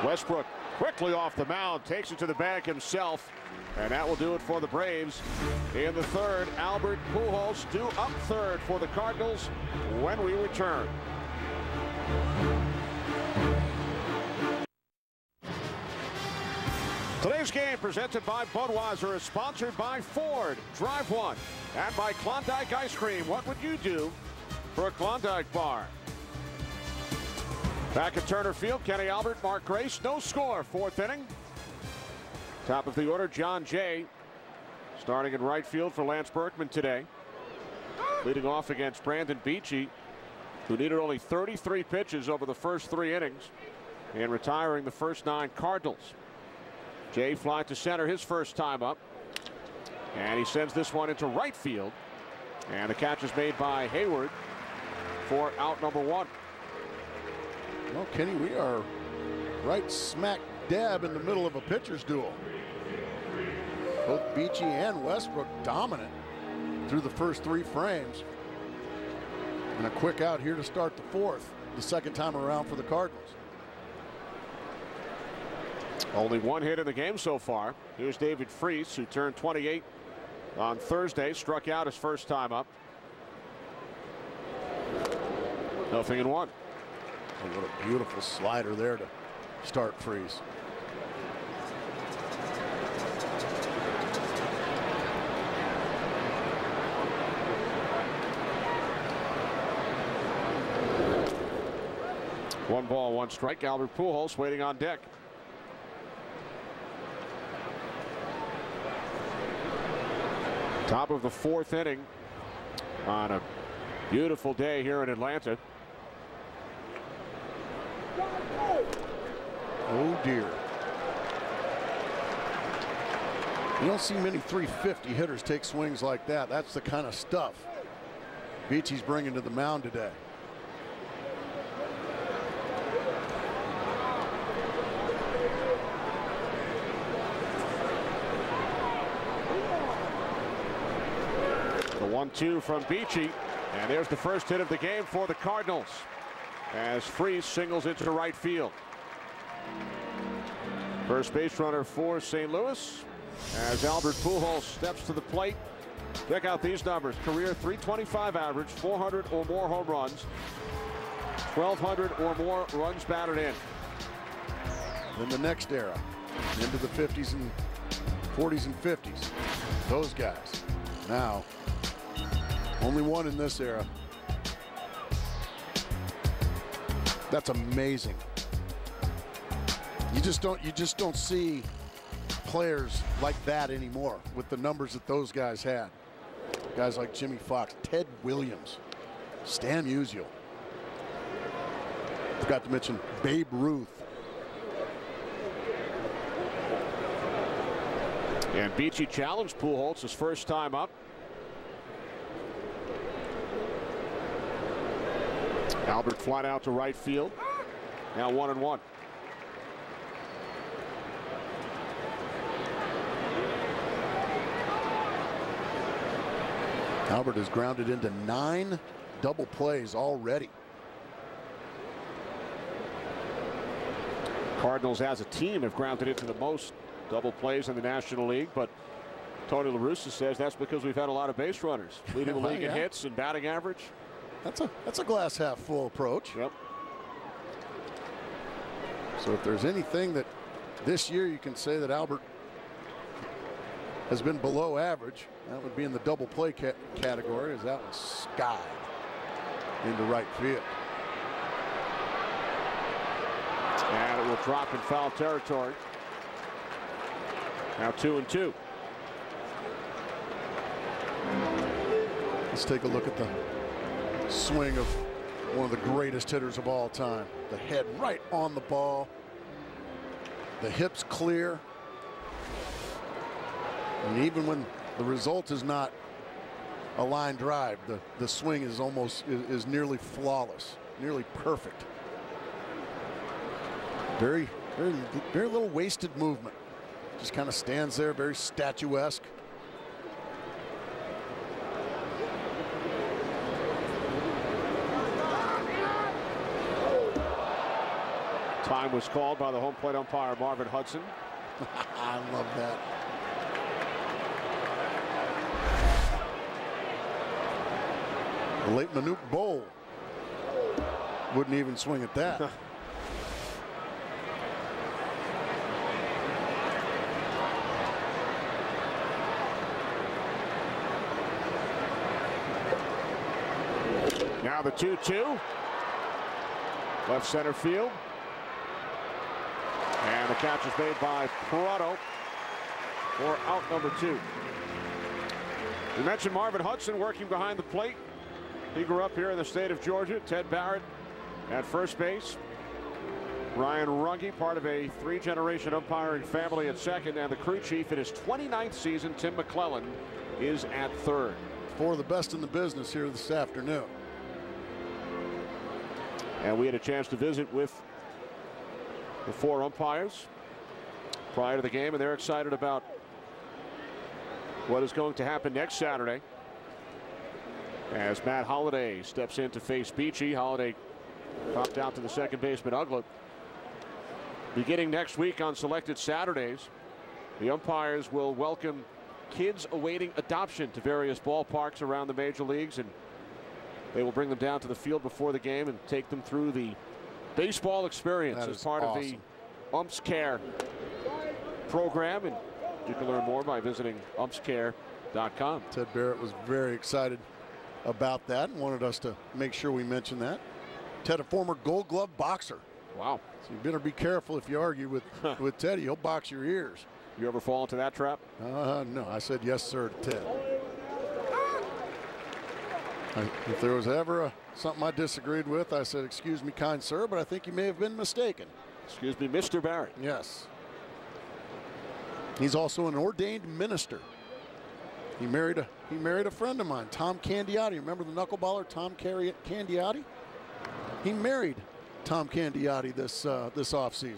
Westbrook quickly off the mound, takes it to the bag himself, and that will do it for the Braves. In the 3rd, Albert Pujols due up 3rd for the Cardinals when we return. Today's game presented by Budweiser is sponsored by Ford, Drive One, and by Klondike Ice Cream. What would you do for a Klondike bar? Back at Turner Field, Kenny Albert, Mark Grace, no score, 4th inning. Top of the order, John Jay, starting in right field for Lance Berkman today. Leading off against Brandon Beachy, who needed only 33 pitches over the first 3 innings, and retiring the first 9 Cardinals. Jay fly to center his first time up, and he sends this one into right field, and the catch is made by Hayward for out number 1. Well, Kenny, we are right smack dab in the middle of a pitcher's duel. Both Beachy and Westbrook dominant through the first 3 frames. And a quick out here to start the 4th, the 2nd time around for the Cardinals. Only 1 hit in the game so far. Here's David Freese, who turned 28 on Thursday, struck out his first time up. 0-1. Oh, what a beautiful slider there to start Freese. One ball, 1 strike. Albert Pujols waiting on deck. Top of the 4th inning on a beautiful day here in Atlanta. Oh dear. You don't see many 350 hitters take swings like that. That's the kind of stuff Beachy's bringing to the mound today. The 1-2 from Beachy, and there's the first hit of the game for the Cardinals as Freese singles into right field. First base runner for St. Louis as Albert Pujols steps to the plate. Check out these numbers: career .325 average, 400 or more home runs, 1,200 or more runs batted in. In the next era, into the 50s and 40s and 50s, those guys. Now, only one in this era. That's amazing. You just don't see players like that anymore with the numbers that those guys had. Guys like Jimmy Fox, Ted Williams, Stan Musial. Forgot to mention Babe Ruth. And Beachy challenged Pujols his first time up. Albert flat out to right field. Now 1-1. Albert has grounded into 9 double plays already. Cardinals as a team have grounded into the most double plays in the National League, but Tony La Russa says that's because we've had a lot of base runners, leading the league in hits and batting average. That's a glass half full approach. Yep. So if there's anything that this year you can say that Albert has been below average, that would be in the double play category, as that one skied into right field. And it will drop in foul territory. Now 2-2. Let's take a look at the swing of one of the greatest hitters of all time. The head right on the ball. The hips clear. And even when the result is not a line drive, the swing is is nearly flawless, nearly perfect. Very little wasted movement. Just kind of stands there, very statuesque. Time was called by the home plate umpire Marvin Hudson. I love that. The late Manute Bol wouldn't even swing at that. Now the 2-2. Left center field. And the catch is made by Prado for out number 2. We mentioned Marvin Hudson working behind the plate. He grew up here in the state of Georgia. Ted Barrett at first base. Ryan Runge, part of a 3-generation umpiring family at second. And the crew chief in his 29th season, Tim McClellan, is at third. 4 of the best in the business here this afternoon. And we had a chance to visit with the 4 umpires prior to the game, and they're excited about what is going to happen next Saturday as Matt Holliday steps in to face Beachy. Holliday popped out to the second baseman Uggla. Beginning next week on selected Saturdays, the umpires will welcome kids awaiting adoption to various ballparks around the major leagues, and they will bring them down to the field before the game and take them through the baseball experience as part of the Umps Care program. And you can learn more by visiting umpscare.com. Ted Barrett was very excited about that and wanted us to make sure we mention that. Ted, a former Gold Glove boxer. Wow. So you better be careful if you argue with Teddy. He'll box your ears. You ever fall into that trap? No, I said yes, sir, to Ted. If there was ever something I disagreed with, I said, "Excuse me, kind sir, but I think you may have been mistaken." Excuse me, Mr. Barrett. Yes. He's also an ordained minister. He married a friend of mine, Tom Candiotti. Remember the knuckleballer Tom Candiotti? He married Tom Candiotti this offseason.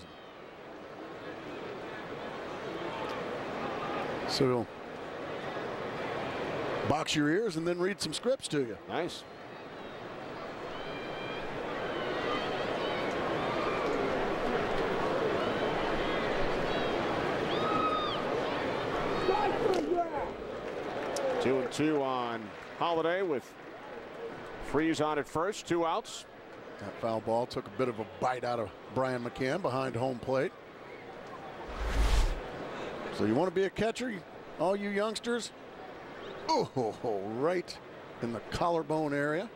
So he'll box your ears and then read some scripts to you. Nice. Two and two on Holiday with Freeze on at first, 2 outs. That foul ball took a bit of a bite out of Brian McCann behind home plate. So you want to be a catcher, all you youngsters? Oh, right in the collarbone area.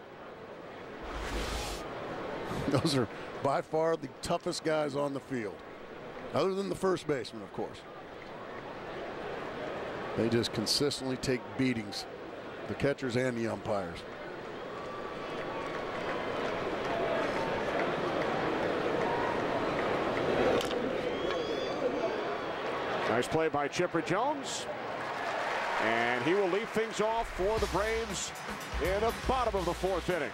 Those are by far the toughest guys on the field, other than the first baseman, of course. They just consistently take beatings, the catchers and the umpires. Nice play by Chipper Jones. And he will lead things off for the Braves in the bottom of the 4th inning.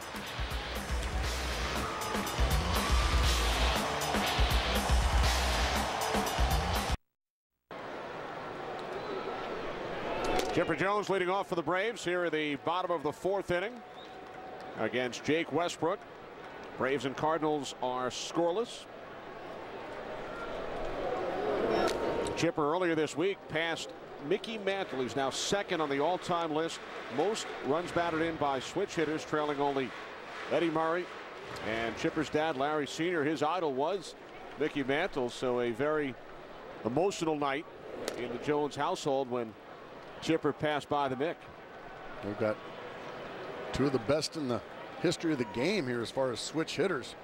Chipper Jones leading off for the Braves here in the bottom of the 4th inning against Jake Westbrook. Braves and Cardinals are scoreless. Chipper earlier this week passed Mickey Mantle, who's now 2nd on the all-time list. Most runs batted in by switch hitters, trailing only Eddie Murray. And Chipper's dad, Larry Sr., his idol was Mickey Mantle. So a very emotional night in the Jones household when Chipper passed by the Mick. We've got 2 of the best in the history of the game here as far as switch hitters.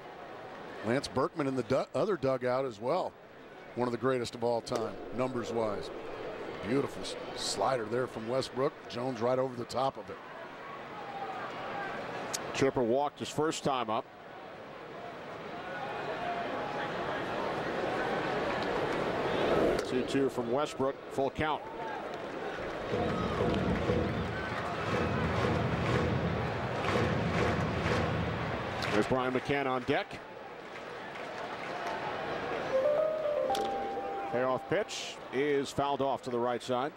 Lance Berkman in the other dugout as well. One of the greatest of all time, numbers-wise. Beautiful slider there from Westbrook. Jones right over the top of it. Chipper walked his first time up. Two from Westbrook, full count. There's Brian McCann on deck. Payoff pitch is fouled off to the right side.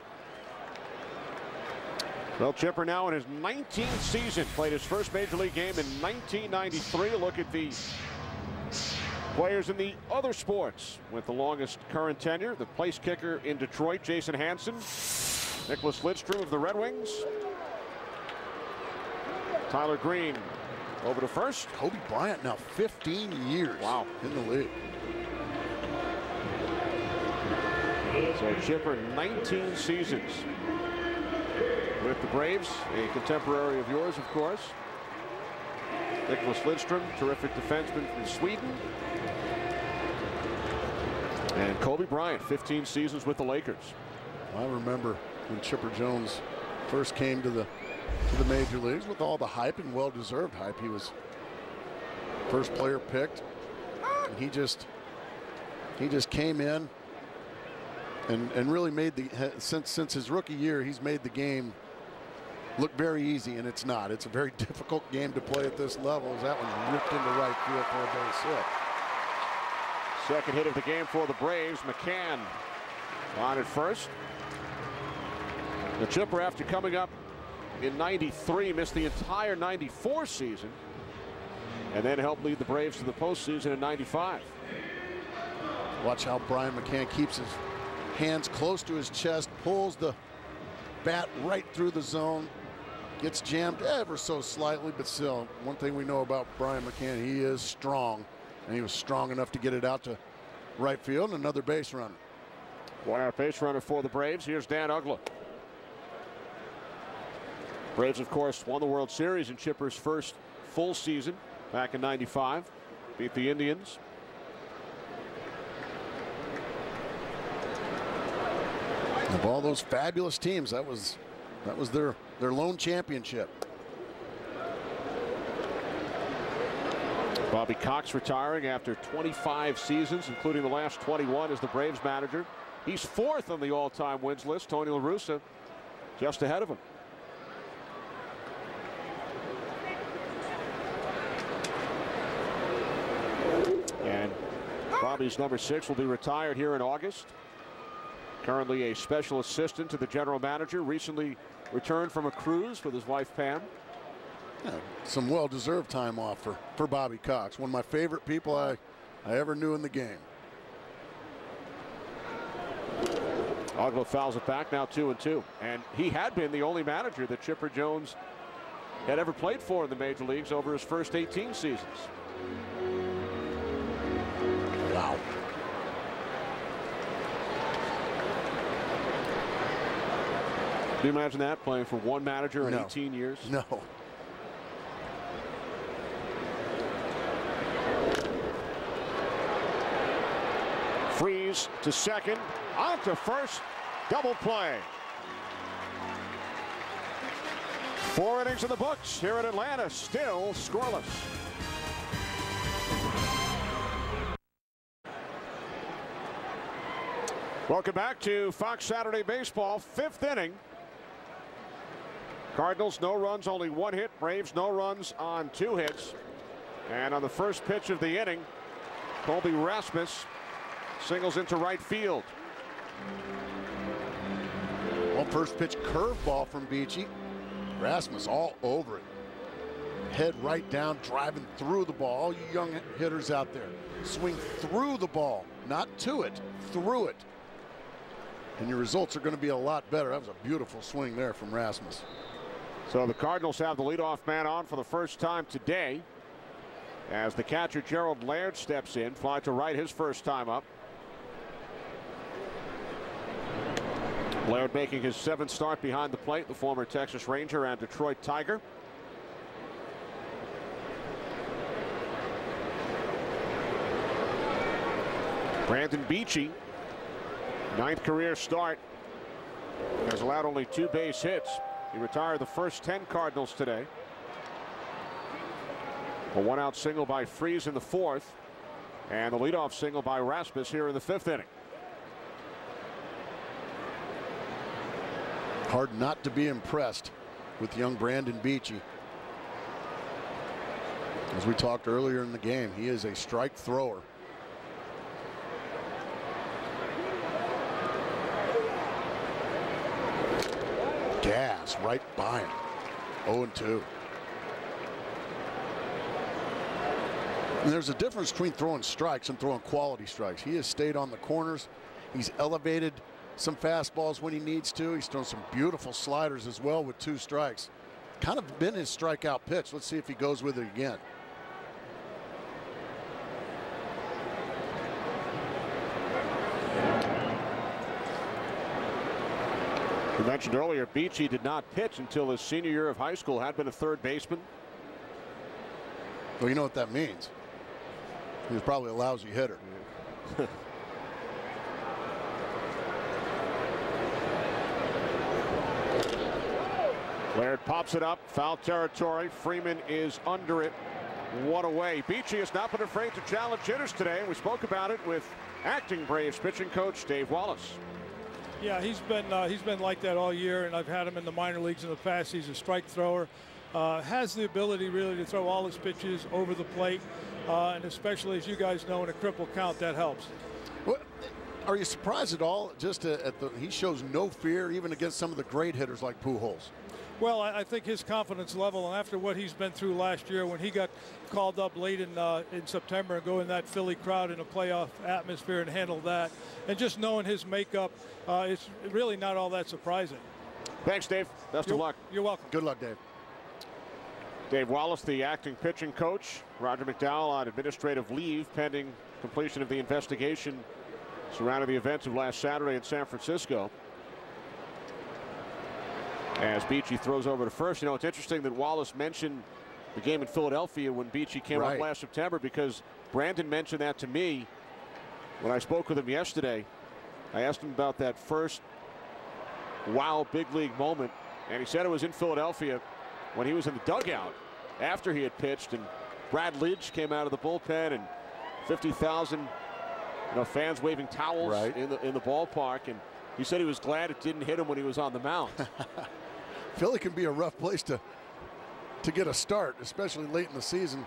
Well, Chipper now in his 19th season, played his first major league game in 1993. Look at the players in the other sports with the longest current tenure. The place kicker in Detroit, Jason Hansen. Nicholas Lidstrom of the Red Wings. Tyler Green over to first. Kobe Bryant now 15 years in the league. So Chipper 19 seasons with the Braves, a contemporary of yours, of course. Nicholas Lidstrom, terrific defenseman from Sweden. And Kobe Bryant, 15 seasons with the Lakers. I remember when Chipper Jones first came to the major leagues with all the hype, and well-deserved hype. He was first player picked, and he just came in and really made since his rookie year, he's made the game look very easy, and it's not. It's a very difficult game to play at this level, as that one's ripped into right field for a base hit. Second hit of the game for the Braves. McCann on at first. The Chipper, after coming up in '93, missed the entire '94 season, and then helped lead the Braves to the postseason in '95. Watch how Brian McCann keeps his hands close to his chest, pulls the bat right through the zone, gets jammed ever so slightly, but still, one thing we know about Brian McCann, he is strong, and he was strong enough to get it out to right field. And another base runner. One out base runner for the Braves. Here's Dan Uggla. Braves, of course, won the World Series in Chipper's first full season back in '95. Beat the Indians. Of all those fabulous teams, that was their lone championship. Bobby Cox retiring after 25 seasons, including the last 21 as the Braves manager. He's 4th on the all-time wins list. Tony La Russa just ahead of him. And Bobby's number 6 will be retired here in August. Currently a special assistant to the general manager. Recently returned from a cruise with his wife Pam. Yeah, some well-deserved time off for Bobby Cox. One of my favorite people I ever knew in the game. Oglo fouls it back, now 2-2. And he had been the only manager that Chipper Jones had ever played for in the major leagues over his first 18 seasons. Wow. Can you imagine that, playing for one manager in 18 years? No. Freeze to second, on to first, double play. 4 innings in the books here in Atlanta, still scoreless. Welcome back to Fox Saturday Baseball, 5th inning. Cardinals no runs, only 1 hit. Braves no runs on 2 hits. And on the first pitch of the inning, Colby Rasmus singles into right field. Well, first pitch curveball from Beachy. Rasmus all over it. Head right down, driving through the ball. All you young hitters out there, swing through the ball, not to it, through it. And your results are going to be a lot better. That was a beautiful swing there from Rasmus. So the Cardinals have the leadoff man on for the first time today, as the catcher Gerald Laird steps in, fly to right his first time up. Laird making his 7th start behind the plate, the former Texas Ranger and Detroit Tiger. Brandon Beachy, 9th career start, has allowed only 2 base hits. He retired the first 10 Cardinals today. A 1-out single by Freeze in the 4th, and the leadoff single by Rasmus here in the 5th inning. Hard not to be impressed with young Brandon Beachy. As we talked earlier in the game, he is a strike thrower. Gas right by him. 0-2. And there's a difference between throwing strikes and throwing quality strikes. He has stayed on the corners. He's elevated some fastballs when he needs to. He's thrown some beautiful sliders as well with 2 strikes. Kind of been his strikeout pitch. Let's see if he goes with it again. You mentioned earlier, Beachy did not pitch until his senior year of high school, had been a 3rd baseman. Well, you know what that means. He was probably a lousy hitter. Laird pops it up, foul territory. Freeman is under it, 1 away. Beachy has not been afraid to challenge hitters today, and we spoke about it with acting Braves pitching coach Dave Wallace. Yeah, he's been like that all year, and I've had him in the minor leagues in the past. He's a strike thrower, has the ability really to throw all his pitches over the plate, and especially, as you guys know, in a triple count, that helps. Well, are you surprised at all? Just he shows no fear even against some of the great hitters like Pujols. Well, I think his confidence level, and after what he's been through last year when he got called up late in September and go in that Philly crowd in a playoff atmosphere and handle that, and just knowing his makeup, it's really not all that surprising. Thanks, Dave. Best of luck. You're welcome. Good luck, Dave. Dave Wallace, the acting pitching coach. Roger McDowell on administrative leave pending completion of the investigation surrounding the events of last Saturday in San Francisco. As Beachy throws over to first. You know, it's interesting that Wallace mentioned the game in Philadelphia when Beachy came up last September, because Brandon mentioned that to me when I spoke with him yesterday. I asked him about that first wow big league moment, and he said it was in Philadelphia when he was in the dugout after he had pitched, and Brad Lidge came out of the bullpen, and 50,000 fans waving towels in the ballpark, and he said he was glad it didn't hit him when he was on the mound. Philly can be a rough place to get a start, especially late in the season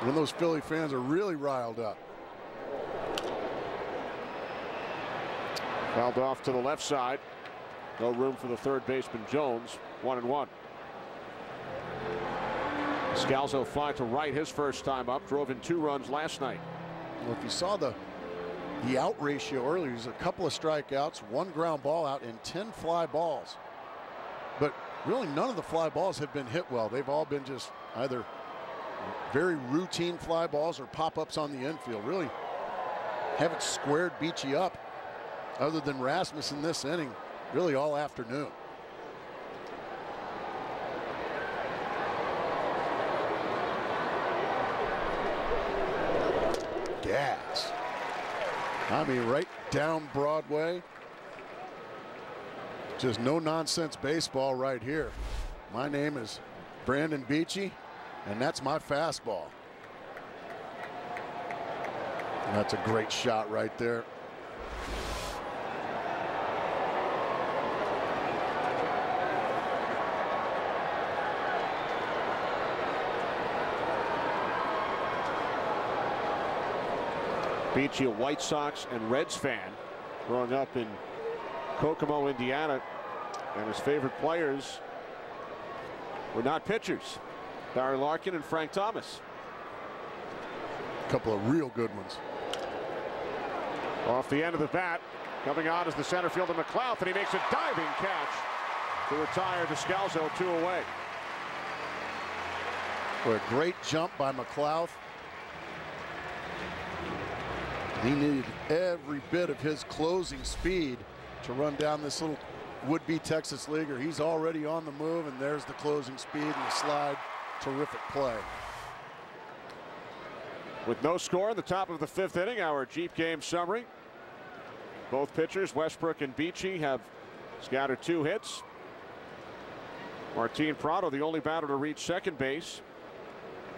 when those Philly fans are really riled up. Fouled off to the left side. No room for the third baseman Jones. 1-1. Scalzo fly to right his first time up. Drove in 2 runs last night. Well, if you saw the out ratio earlier, there's a couple of strikeouts, 1 ground ball out, and 10 fly balls. But really none of the fly balls have been hit well. They've all been just either very routine fly balls or pop-ups on the infield. Really haven't squared Beachy up other than Rasmus in this inning really all afternoon. Gas. I mean, right down Broadway. Just no nonsense baseball right here. My name is Brandon Beachy, and that's my fastball. And that's a great shot right there. Beachy, a White Sox and Reds fan, growing up in Kokomo, Indiana, and his favorite players were not pitchers. Barry Larkin and Frank Thomas. A couple of real good ones. Off the end of the bat, coming on is the center fielder McLeod, and he makes a diving catch to retire Descalzo 2 away. For a great jump by McLeod. He needed every bit of his closing speed to run down this little would-be Texas leaguer. He's already on the move, and there's the closing speed and the slide. Terrific play. With no score in the top of the 5th inning, our Jeep game summary. Both pitchers, Westbrook and Beachy, have scattered 2 hits. Martin Prado, the only batter to reach second base,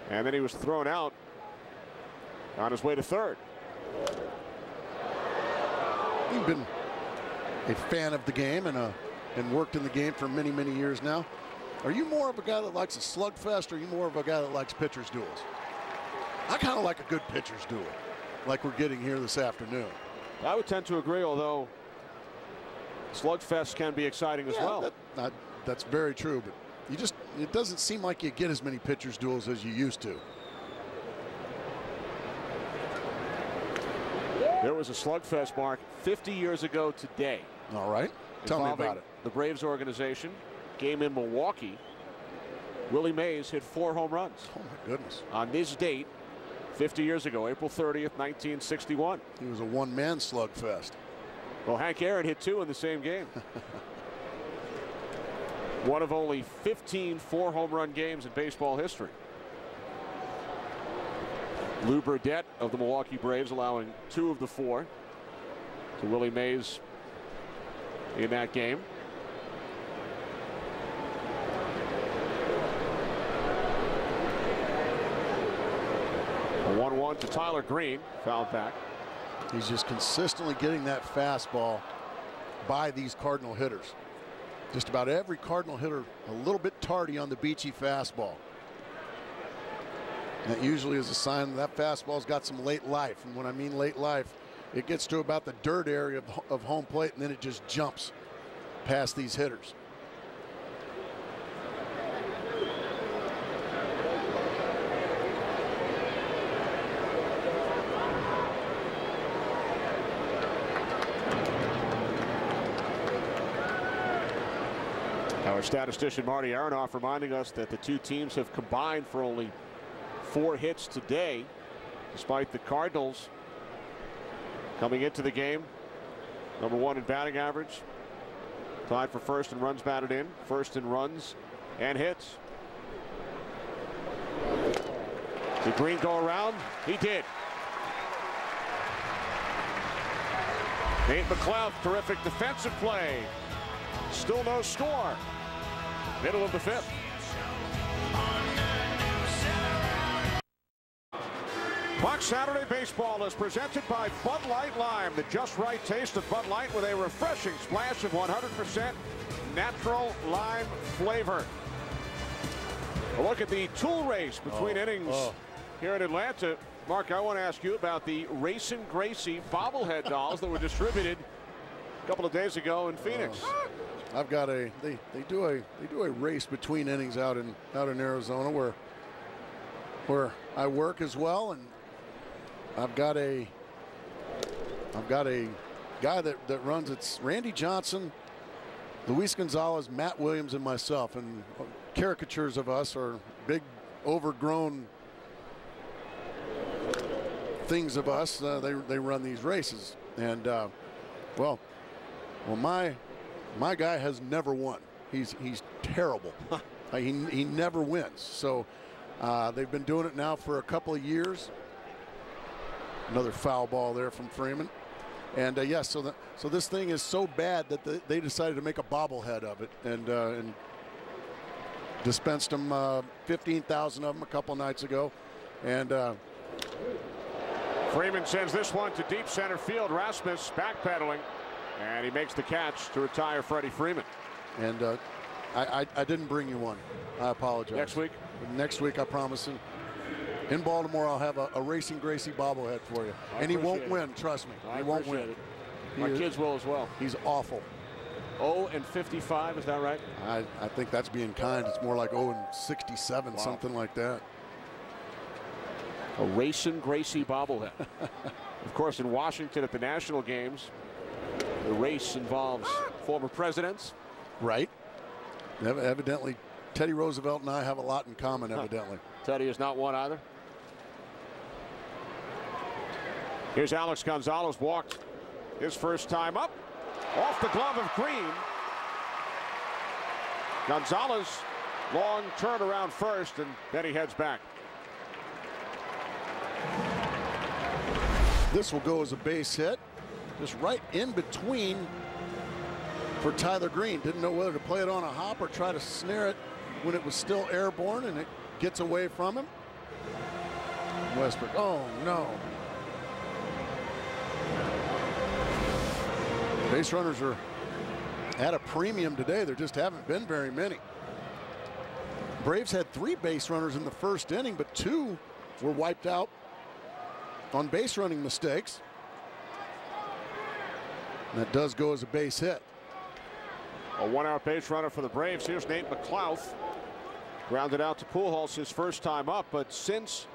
and then he was thrown out on his way to third. You've been a fan of the game and worked in the game for many, many years now. Are you more of a guy that likes a slugfest, or are you more of a guy that likes pitchers' duels? I kind of like a good pitcher's duel, like we're getting here this afternoon. I would tend to agree, although slugfest can be exciting as well. That's very true, but it doesn't seem like you get as many pitchers' duels as you used to. There was a slugfest, Mark, 50 years ago today. All right. Tell me about it. The Braves organization. Game in Milwaukee. Willie Mays hit 4 home runs. Oh, my goodness. On this date, 50 years ago, April 30th, 1961. He was a one-man slugfest. Well, Hank Aaron hit 2 in the same game. One of only 15 4-home run games in baseball history. Lou Burdette of the Milwaukee Braves allowing 2 of the 4 to Willie Mays in that game. A 1-1 to Tyler Green, fouled back. He's just consistently getting that fastball by these Cardinal hitters. Just about every Cardinal hitter a little bit tardy on the Beachy fastball. And that usually is a sign that fastball's got some late life. And when I mean late life, it gets to about the dirt area of home plate, and then it just jumps past these hitters. Our statistician Marty Aronoff reminding us that the 2 teams have combined for only 4 hits today, despite the Cardinals coming into the game #1 in batting average, tied for first in runs batted in, first in runs and hits. Did Green go around? He did. Nate McLeod, terrific defensive play. Still no score. Middle of the 5th. Fox Saturday Baseball is presented by Bud Light Lime, the just right taste of Bud Light with a refreshing splash of 100% natural lime flavor. A look at the tool race between innings here in Atlanta. Mark, I want to ask you about the Racing Gracie bobblehead dolls that were distributed a couple of days ago in Phoenix. I've got they do a race between innings out in Arizona where I work as well, and I've got a guy that runs. It's Randy Johnson, Luis Gonzalez, Matt Williams, and myself, and caricatures of us are big overgrown things of us. They run these races, and well my guy has never won. He's terrible. He never wins. So they've been doing it now for a couple of years. Another foul ball there from Freeman. And yes, so this thing is so bad that they decided to make a bobblehead of it, and dispensed them 15,000 of them a couple nights ago. And Freeman sends this one to deep center field. Rasmus backpedaling, and he makes the catch to retire Freddie Freeman. And I didn't bring you one. I apologize. Next week? Next week, I promise. In Baltimore, I'll have a Racing Gracie bobblehead for you. And he won't win, trust me. He won't win. It. My kids will as well. He's awful. 0-55, is that right? I think that's being kind. It's more like 0-67, something like that. A Racing Gracie bobblehead. Of course, in Washington at the national games, the race involves former presidents. Right. Evidently, Teddy Roosevelt and I have a lot in common, evidently. Teddy is not one either. Here's Alex Gonzalez, walked his first time up. Off the glove of Green. Gonzalez, long turnaround first, and then he heads back. This will go as a base hit, just right in between for Tyler Green. Didn't know whether to play it on a hop or try to snare it when it was still airborne, and it gets away from him. Westbrook, oh no. Base runners are at a premium today. There just haven't been very many. Braves had 3 base runners in the first inning, but 2 were wiped out on base running mistakes. And that does go as a base hit. A 1-out base runner for the Braves. Here's Nate McLouth. Grounded out to Pujols his first time up, but since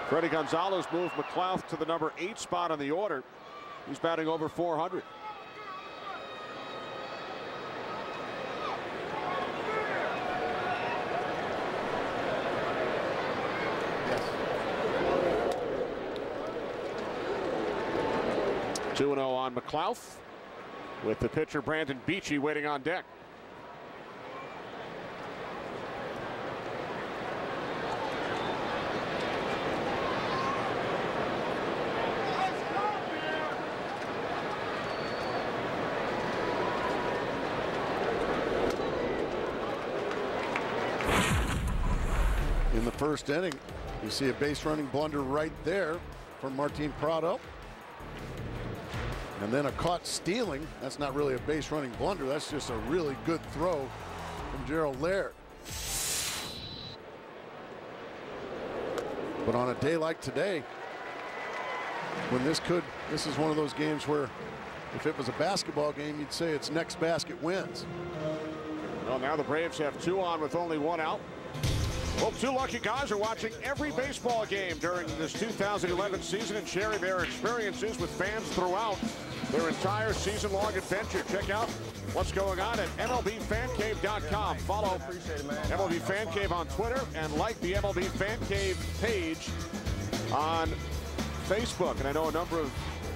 Freddie Gonzalez moved McLouth to the number 8 spot on the order, he's batting over 400. Yes. 2-0 on McLouth, with the pitcher Brandon Beachy waiting on deck. In the first inning, you see a base running blunder right there from Martin Prado. And then a caught stealing. That's not really a base running blunder. That's just a really good throw from Gerald Laird. But on a day like today, when this is one of those games where if it was a basketball game, you'd say it's next basket wins. Well, now the Braves have 2 on with only 1 out. Well, 2 lucky guys are watching every baseball game during this 2011 season and sharing their experiences with fans throughout their entire season-long adventure. Check out what's going on at MLBFanCave.com. Follow MLB Fan Cave on Twitter and like the MLB Fan Cave page on Facebook. And I know a number of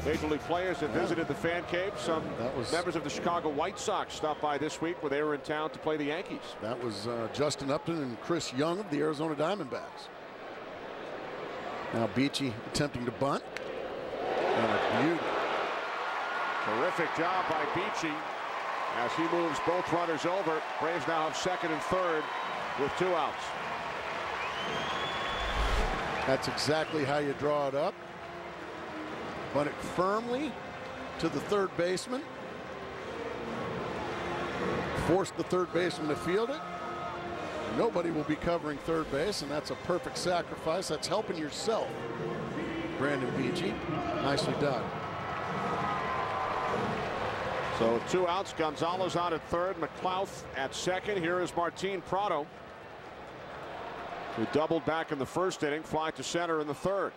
Major League players have visited the Fan Cave. Some members of the Chicago White Sox stopped by this week where they were in town to play the Yankees. That was Justin Upton and Chris Young of the Arizona Diamondbacks. Now Beachy attempting to bunt. And a beauty. Terrific job by Beachy as he moves both runners over. Braves now have second and third with 2 outs. That's exactly how you draw it up. Bunt it firmly to the third baseman. Force the third baseman to field it. Nobody will be covering third base, and that's a perfect sacrifice. That's helping yourself, Brandon Beachy. Nicely done. So 2 outs. Gonzalez out at third, McLouth at second. Here is Martin Prado, who doubled back in the first inning, fly to center in the third.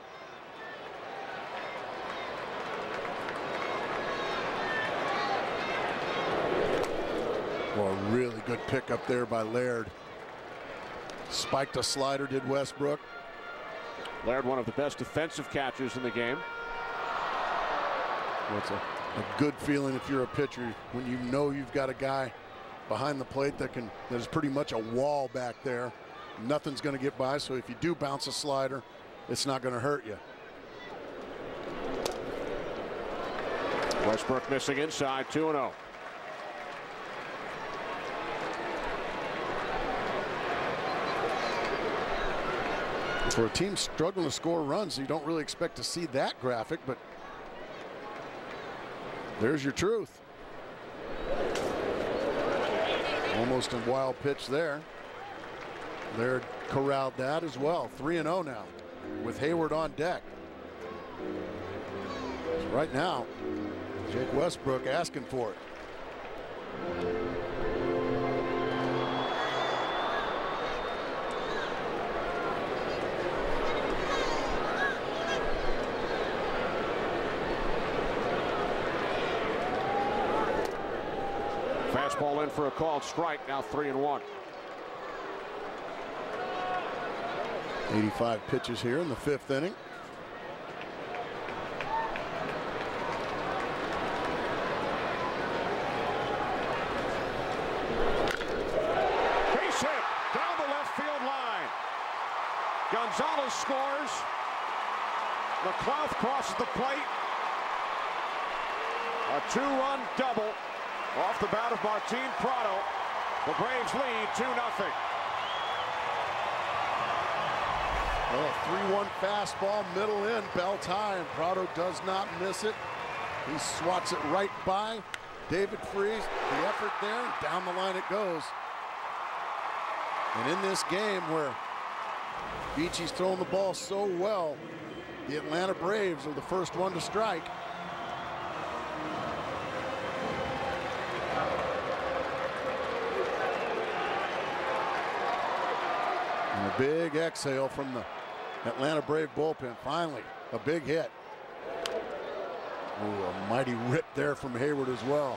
Well, a really good pickup there by Laird. Spiked a slider, did Westbrook. Laird, one of the best defensive catchers in the game. Well, it's a good feeling if you're a pitcher when you know you've got a guy behind the plate that is pretty much a wall back there. Nothing's going to get by, so if you do bounce a slider, it's not going to hurt you. Westbrook missing inside, 2-0. For a team struggling to score runs, you don't really expect to see that graphic, but there's your truth. Almost a wild pitch there. Laird corralled that as well. 3-0 now with Hayward on deck. So right now, Jake Westbrook asking for it. Fastball in for a called strike, now 3-1. 85 pitches here in the 5th inning. Base hit down the left field line. Gonzalez scores. McLouth crosses the plate. A 2-run double off the bat of Martin Prado. The Braves lead 2-0. Well, a 3-1 fastball, middle in, belt high, and Prado does not miss it. He swats it right by David Freese. The effort there, and down the line it goes. And in this game where Beachy's throwing the ball so well, the Atlanta Braves are the first one to strike. And a big exhale from the Atlanta Brave bullpen. Finally, a big hit. Ooh, a mighty rip there from Hayward as well.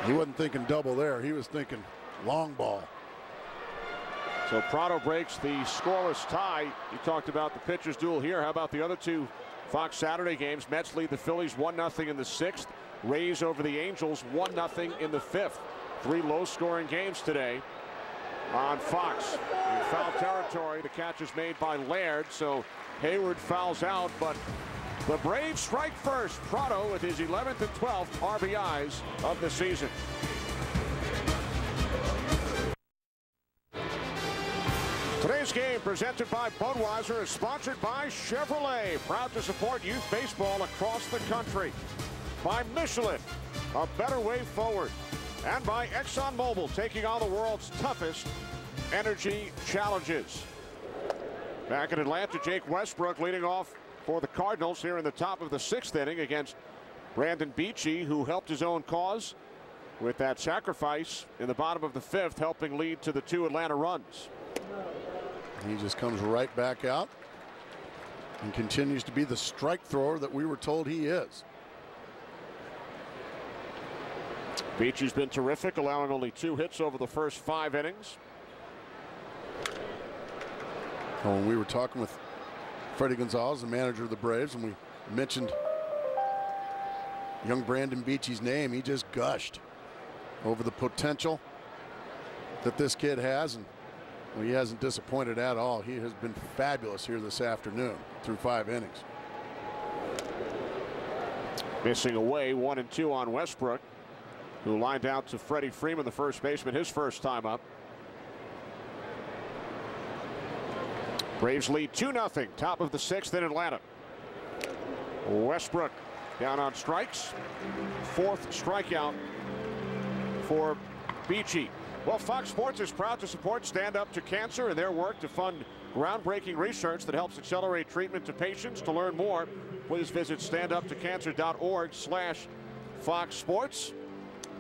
He wasn't thinking double there. He was thinking long ball. So Prado breaks the scoreless tie. You talked about the pitchers duel here. How about the other two Fox Saturday games? Mets lead the Phillies 1-0 in the 6th. Rays over the Angels 1-0 in the 5th. 3 low-scoring games today on Fox. In foul territory, the catch is made by Laird, so Hayward fouls out, but the Braves strike first. Prado with his 11th and 12th RBIs of the season. Today's game presented by Budweiser is sponsored by Chevrolet, proud to support youth baseball across the country. By Michelin, a better way forward. And by ExxonMobil, taking on the world's toughest energy challenges. Back in Atlanta, Jake Westbrook leading off for the Cardinals here in the top of the 6th inning against Brandon Beachy, who helped his own cause with that sacrifice in the bottom of the 5th, helping lead to the 2 Atlanta runs. He just comes right back out and continues to be the strike thrower that we were told he is. Beachy's been terrific, allowing only 2 hits over the first 5 innings. Well, when we were talking with Freddie Gonzalez, the manager of the Braves, and we mentioned young Brandon Beachy's name, he just gushed over the potential that this kid has, and well, he hasn't disappointed at all. He has been fabulous here this afternoon through 5 innings. Missing away 1 and 2 on Westbrook, who lined out to Freddie Freeman, the first baseman, his first time up. Braves lead 2-0, top of the 6th in Atlanta. Westbrook down on strikes. 4th strikeout for Beachy. Well, Fox Sports is proud to support Stand Up to Cancer and their work to fund groundbreaking research that helps accelerate treatment to patients. To learn more, please visit standuptocancer.org/Fox Sports.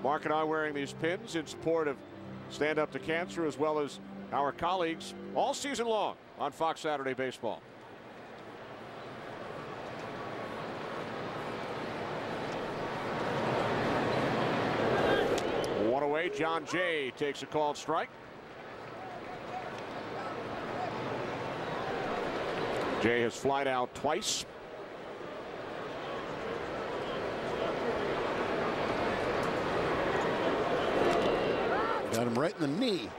Mark and I wearing these pins in support of Stand Up to Cancer, as well as our colleagues all season long on Fox Saturday Baseball. One away, John Jay takes a called strike. Jay has flied out twice. Got him right in the knee.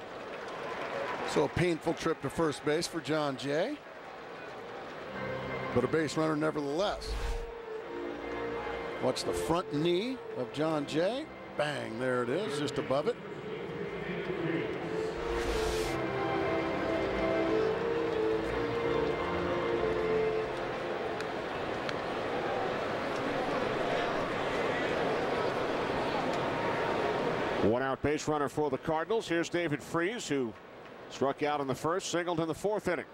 So a painful trip to first base for John Jay, but a base runner nevertheless. Watch the front knee of John Jay. Bang, there it is, just above it. One out base runner for the Cardinals. Here's David Freese, who struck out in the first, singled in the 4th inning.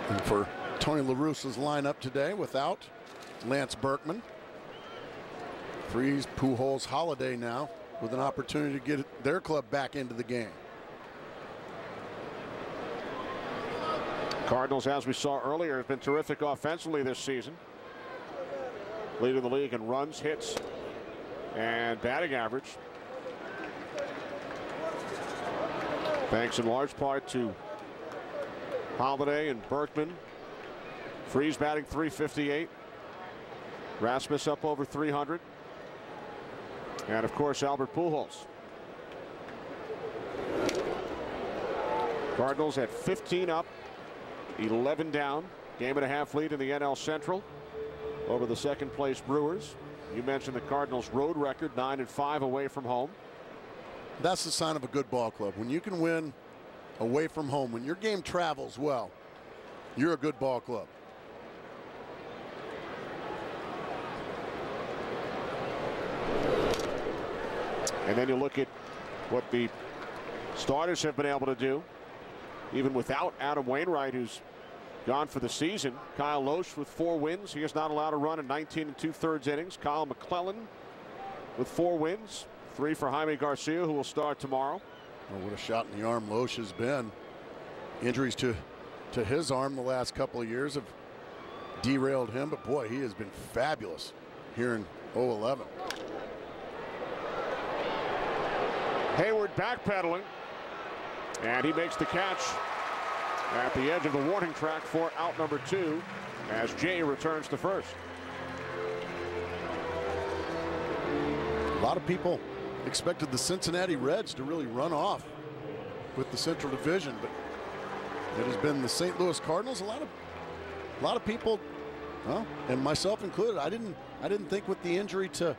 And for Tony La Russa's lineup today, without Lance Berkman, Freese, Pujols, Holiday now with an opportunity to get their club back into the game. Cardinals, as we saw earlier, have been terrific offensively this season. Leading the league in runs, hits, and batting average. Thanks in large part to Holiday and Berkman. Freese batting .358. Rasmus up over 300. And of course, Albert Pujols. Cardinals at 15 up, 11 down. Game-and-a-half lead in the NL Central over the second-place Brewers. You mentioned the Cardinals' road record, 9-5 away from home. That's the sign of a good ball club. When you can win away from home, when your game travels well, you're a good ball club. And then you look at what the starters have been able to do, even without Adam Wainwright, who's gone for the season. Kyle Loesch with 4 wins. He is not allowed to run in 19 2/3 innings. Kyle McClellan with 4 wins. 3 for Jaime Garcia, who will start tomorrow. Oh, what a shot in the arm Loesch has been. Injuries to his arm the last couple of years have derailed him, but boy, he has been fabulous here in 0-11. Hayward backpedaling, and he makes the catch at the edge of the warning track for out number 2 as Jay returns to first. A lot of people expected the Cincinnati Reds to really run off with the Central Division, but it has been the St. Louis Cardinals. A lot of people, well, and myself included, I didn't think with the injury to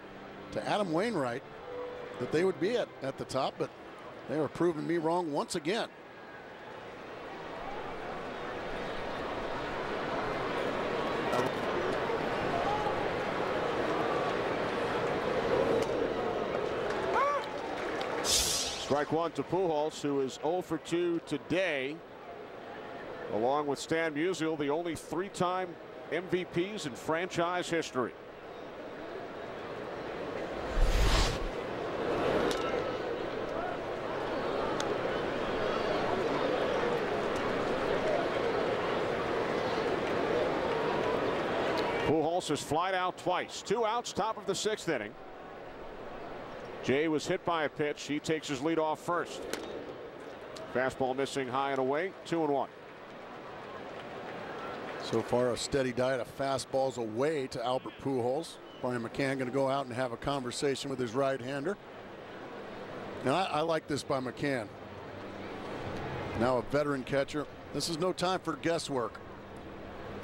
Adam Wainwright that they would be at the top, but they were proving me wrong once again. Strike 1 to Pujols, who is 0 for 2 today, along with Stan Musial, the only 3-time MVPs in franchise history. Pujols has flied out twice. 2 outs, top of the 6th inning. Jay was hit by a pitch. He takes his lead off first. Fastball missing high and away. 2-1. So far, a steady diet of fastballs away to Albert Pujols. Brian McCann going to go out and have a conversation with his right-hander. Now, I like this by McCann. Now a veteran catcher. This is no time for guesswork.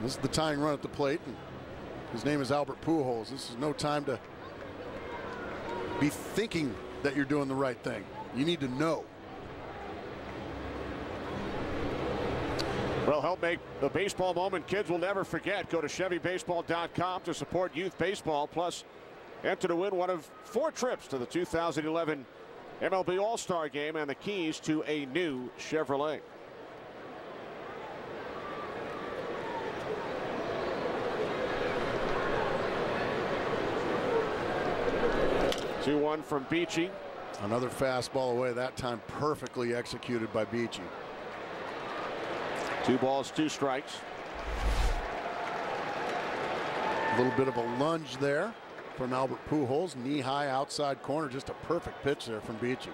This is the tying run at the plate, and his name is Albert Pujols. This is no time to be thinking that you're doing the right thing. You need to know. Well, help make the baseball moment kids will never forget. Go to ChevyBaseball.com to support youth baseball. Plus, enter to win one of 4 trips to the 2011 MLB All-Star Game and the keys to a new Chevrolet. 2-1 from Beachy. Another fastball away, that time perfectly executed by Beachy. 2 balls, 2 strikes. A little bit of a lunge there from Albert Pujols, knee-high outside corner, just a perfect pitch there from Beachy.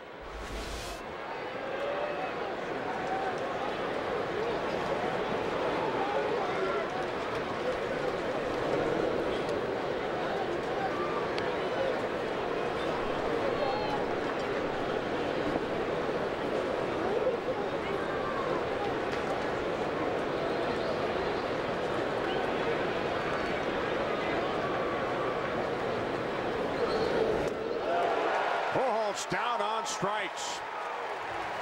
Down on strikes.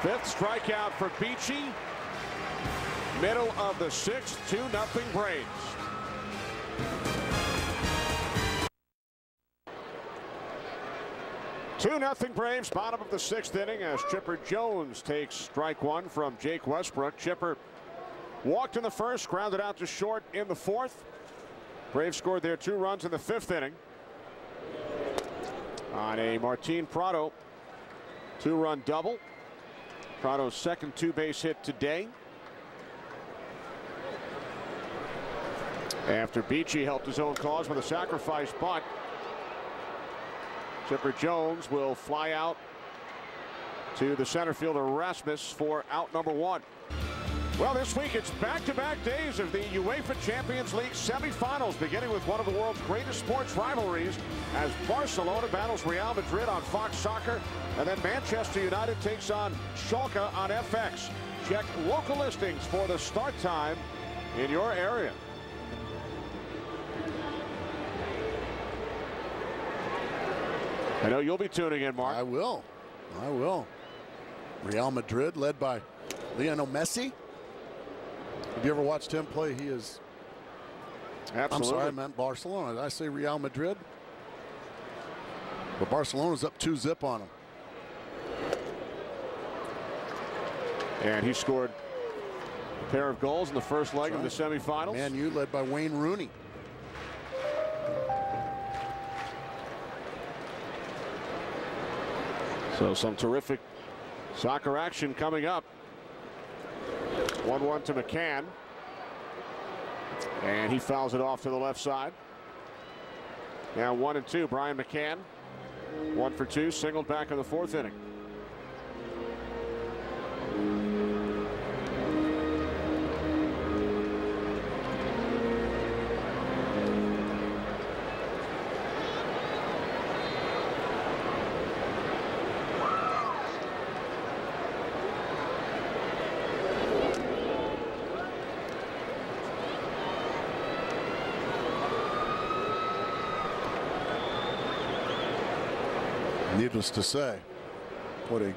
5th strikeout for Beachy. Middle of the 6th, 2-0 Braves. Two nothing Braves, bottom of the 6th inning as Chipper Jones takes strike 1 from Jake Westbrook. Chipper walked in the 1st, grounded out to short in the 4th. Braves scored their 2 runs in the 5th inning on a Martin Prado 2-run double. Prado's 2nd 2-base hit today. After Beachy helped his own cause with a sacrifice bunt, Chipper Jones will fly out to the center fielder Rasmus for out number 1. Well, this week it's back-to-back days of the UEFA Champions League semifinals, beginning with one of the world's greatest sports rivalries as Barcelona battles Real Madrid on Fox Soccer, and then Manchester United takes on Schalke on FX. Check local listings for the start time in your area. I know you'll be tuning in, Mark. I will. Real Madrid led by Lionel Messi. Have you ever watched him play? He is. Absolutely. I'm sorry, I meant Barcelona. Did I say Real Madrid? But Barcelona's up 2-0 on him. And he scored a pair of goals in the first leg of the semifinals. Man U led by Wayne Rooney. So some terrific soccer action coming up. 1-1 to McCann. And he fouls it off to the left side. Now 1-2, Brian McCann. 1 for 2, singled back in the 4th inning. Needless to say, what a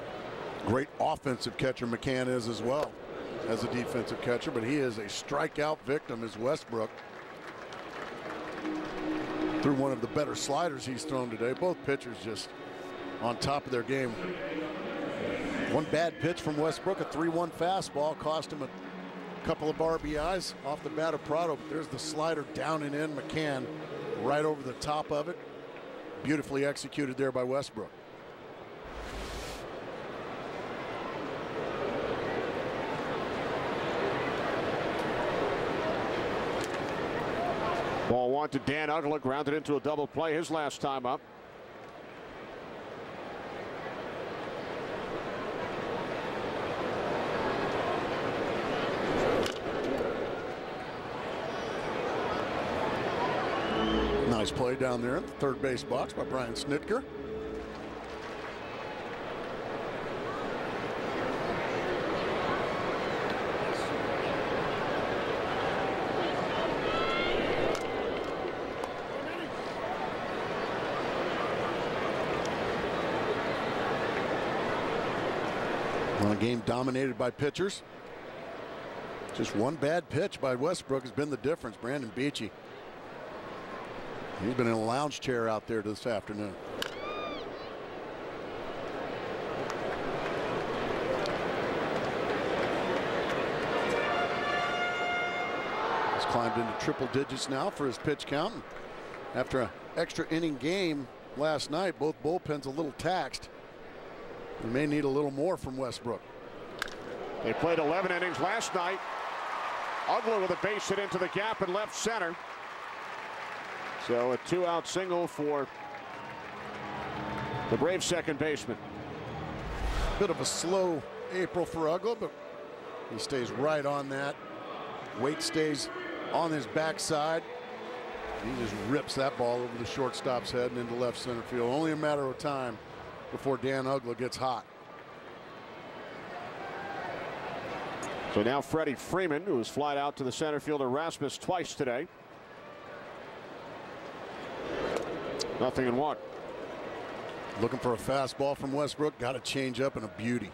great offensive catcher McCann is as well as a defensive catcher, but he is a strikeout victim as Westbrook threw one of the better sliders he's thrown today. Both pitchers just on top of their game. One bad pitch from Westbrook, a 3-1 fastball, cost him a couple of RBIs off the bat of Prado, but there's the slider down and in. McCann right over the top of it. Beautifully executed there by Westbrook. Ball 1 to Dan Uggla, grounded into a double play his last time up. Nice play down there in the third base box by Brian Snitker. On a game dominated by pitchers. Just one bad pitch by Westbrook has been the difference. Brandon Beachy. He's been in a lounge chair out there this afternoon. He's climbed into triple digits now for his pitch count. After an extra inning game last night, both bullpens a little taxed. We may need a little more from Westbrook. They played 11 innings last night. Ugla with a base hit into the gap in left center. So a 2-out single for the Braves second baseman. Bit of a slow April for Ugla, but he stays right on that. Weight stays on his backside. He just rips that ball over the shortstop's head and into left center field. Only a matter of time before Dan Ugla gets hot. So now Freddie Freeman, who was flied out to the center fielder Rasmus twice today. 0-1. Looking for a fastball from Westbrook. Got a change up and a beauty.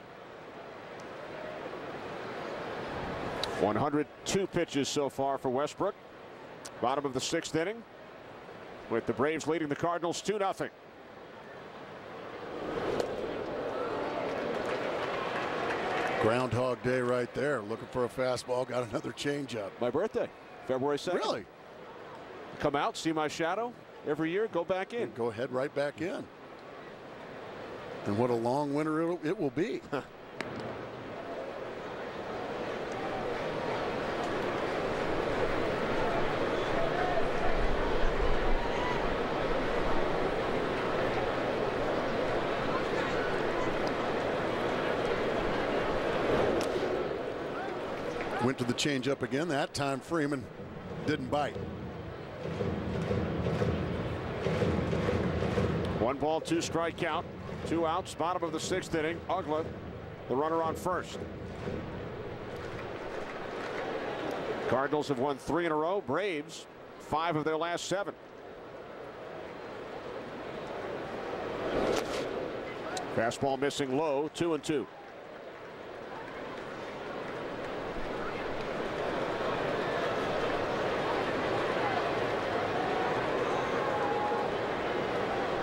102 pitches so far for Westbrook. Bottom of the 6th inning, with the Braves leading the Cardinals 2-0. Groundhog Day right there. Looking for a fastball. Got another changeup. My birthday, February 2nd. Really? Come out, see my shadow every year, go back in. Go ahead right back in. And what a long winter it will be. Went to the changeup again. That time Freeman didn't bite. 1 ball, 2 strike count. 2 outs. Bottom of the 6th inning. Ugla, the runner on first. Cardinals have won 3 in a row. Braves 5 of their last 7. Fastball missing low. 2-2.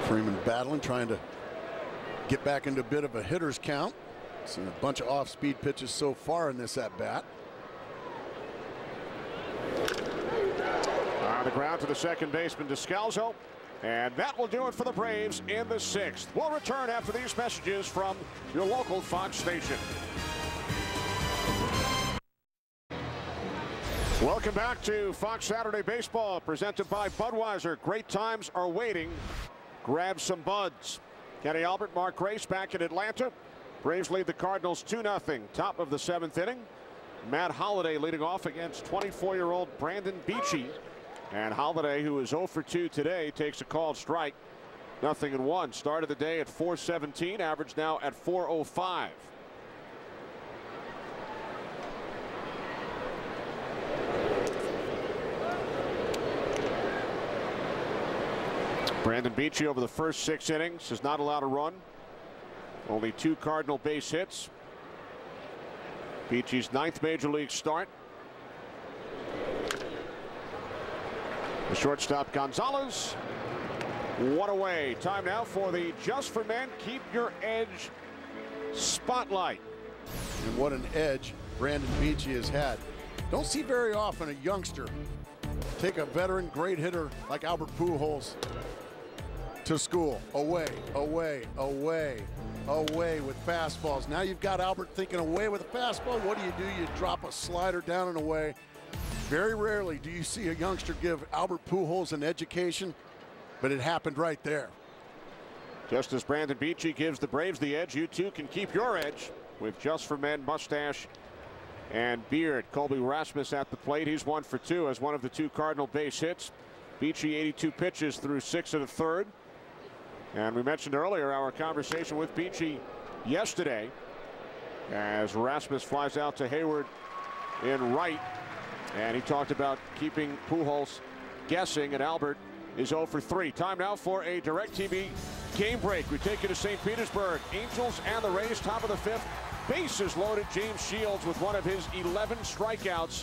Freeman battling, trying to get back into a bit of a hitter's count. Seen a bunch of off-speed pitches so far in this at-bat. On the ground to the second baseman, Descalzo. And that will do it for the Braves in the 6th. We'll return after these messages from your local Fox station. Welcome back to Fox Saturday Baseball, presented by Budweiser. Great times are waiting. Grab some buds. Kenny Albert, Mark Grace back in Atlanta. Braves lead the Cardinals 2-0. Top of the 7th inning. Matt Holliday leading off against 24-year-old Brandon Beachy. And Holliday, who is 0 for 2 today, takes a called strike. 0-1. Started the day at .417. Average now at .405. Brandon Beachy over the first 6 innings has not allowed a run. Only 2 Cardinal base hits. Beachy's 9th major league start. The shortstop Gonzalez. 1 away. Time now for the Just for Men Keep Your Edge spotlight. And what an edge Brandon Beachy has had. Don't see very often a youngster take a veteran great hitter like Albert Pujols to school. Away, away, away, away with fastballs. Now you've got Albert thinking away with a fastball. What do? You drop a slider down and away. Very rarely do you see a youngster give Albert Pujols an education, but it happened right there. Just as Brandon Beachy gives the Braves the edge, you too can keep your edge with Just for Men mustache and beard. Colby Rasmus at the plate. He's 1 for 2 as one of the 2 Cardinal base hits. Beachy 82 pitches through 6 1/3. And we mentioned earlier our conversation with Beachy yesterday as Rasmus flies out to Hayward in right. And he talked about keeping Pujols guessing, and Albert is 0 for 3. Time now for a DirecTV game break. We take you to St. Petersburg. Angels and the Rays, top of the 5th. bases loaded. James Shields with one of his 11 strikeouts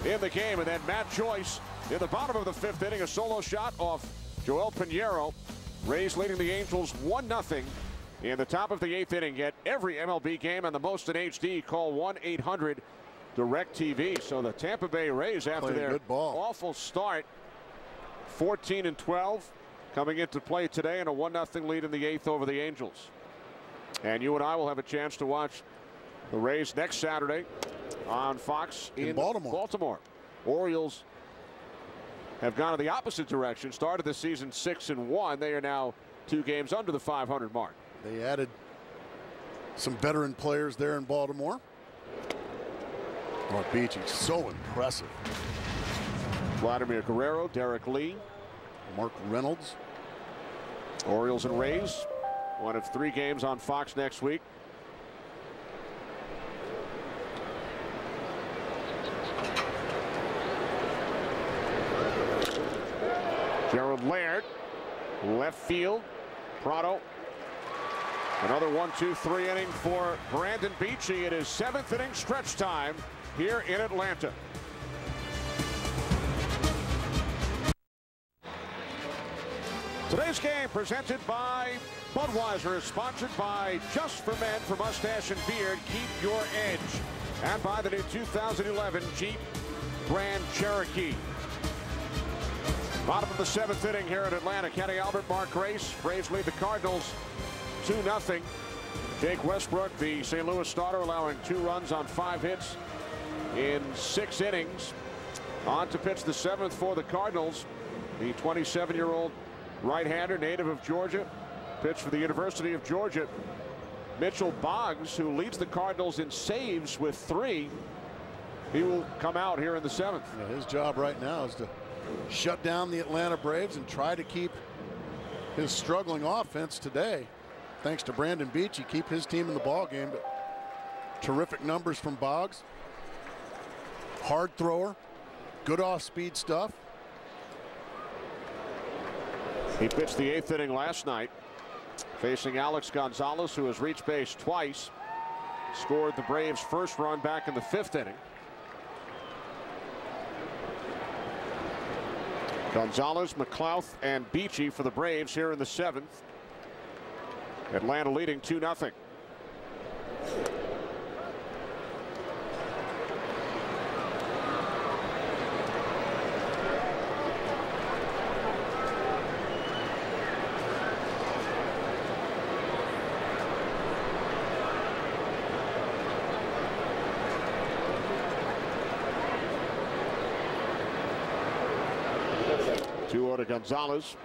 in the game. And then Matt Joyce in the bottom of the 5th inning, a solo shot off Joel Pinheiro. Rays leading the Angels 1-0 in the top of the 8th inning. Get every MLB game and the most in HD. Call 1-800-DIRECTV. So the Tampa Bay Rays, after their awful start, 14-12, coming into play today in a 1-0 lead in the 8th over the Angels. And you and I will have a chance to watch the Rays next Saturday on Fox in Baltimore. Orioles have gone in the opposite direction. Started the season 6-1. They are now 2 games under the 500 mark. They added some veteran players there in Baltimore. Oh, Beachy, so impressive. Vladimir Guerrero, Derek Lee, Mark Reynolds. Orioles and Rays, one of 3 games on Fox next week. Gerald Laird, left field. Prado. Another 1-2-3 inning for Brandon Beachy. It is 7th inning stretch time here in Atlanta. Today's game presented by Budweiser is sponsored by Just for Men for Mustache and Beard. Keep your edge. And by the new 2011 Jeep Grand Cherokee. Bottom of the 7th inning here in Atlanta. Kenny Albert, Mark Grace. Braves lead the Cardinals 2-0. Jake Westbrook, the St. Louis starter, allowing 2 runs on 5 hits in 6 innings. On to pitch the 7th for the Cardinals. The 27-year-old right-hander, native of Georgia, pitched for the University of Georgia. Mitchell Boggs, who leads the Cardinals in saves with 3. He will come out here in the 7th. Yeah, his job right now is to shut down the Atlanta Braves and try to keep his struggling offense today, thanks to Brandon Beachy, keep his team in the ball game. But terrific numbers from Boggs. Hard thrower, good off-speed stuff. He pitched the 8th inning last night, facing Alex Gonzalez, who has reached base twice. Scored the Braves' first run back in the 5th inning. Gonzalez, McLouth, and Beachy for the Braves here in the 7th. Atlanta leading 2-0. To Gonzalez.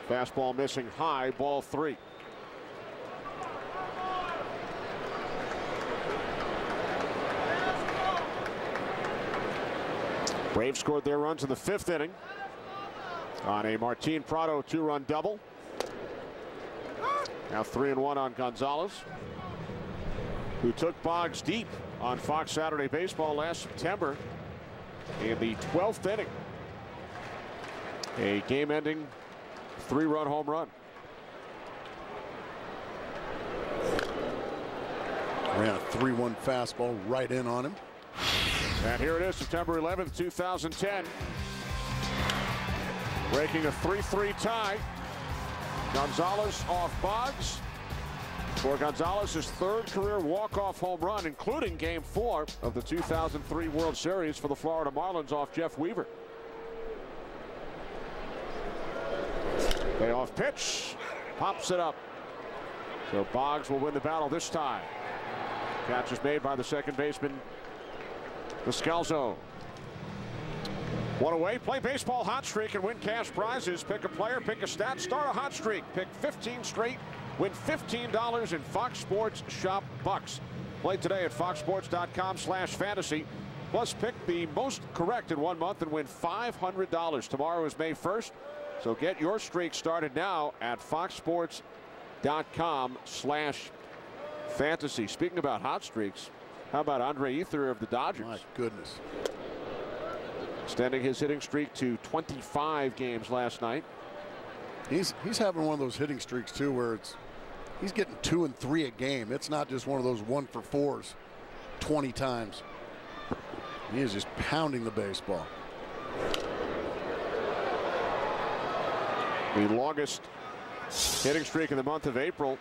Fastball missing high, ball 3. Braves scored their runs in the 5th inning on a Martin Prado 2-run double. Now 3-1 on Gonzalez, who took Boggs deep on Fox Saturday Baseball last September in the 12th inning. A game-ending 3-run home run. Ran a 3-1 fastball right in on him. And here it is, September 11th, 2010. Breaking a 3-3 tie. Gonzalez off Boggs. For Gonzalez, his 3rd career walk-off home run, including Game 4 of the 2003 World Series for the Florida Marlins off Jeff Weaver. Payoff pitch, pops it up. So Boggs will win the battle this time. Catch is made by the second baseman, Descalzo. One away. Play baseball hot streak and win cash prizes. Pick a player, pick a stat, start a hot streak. Pick 15 straight, win $15 in Fox Sports Shop Bucks. Play today at foxsports.com/fantasy. Plus, pick the most correct in 1 month and win $500. Tomorrow is May 1st. So get your streak started now at foxsports.com/fantasy. Speaking about hot streaks, how about Andre Ether of the Dodgers? My goodness. Extending his hitting streak to 25 games last night. He's having one of those hitting streaks too where it's He's getting 2 and 3 a game. It's not just one of those 1-for-4s 20 times. He is just pounding the baseball. The longest hitting streak in the month of April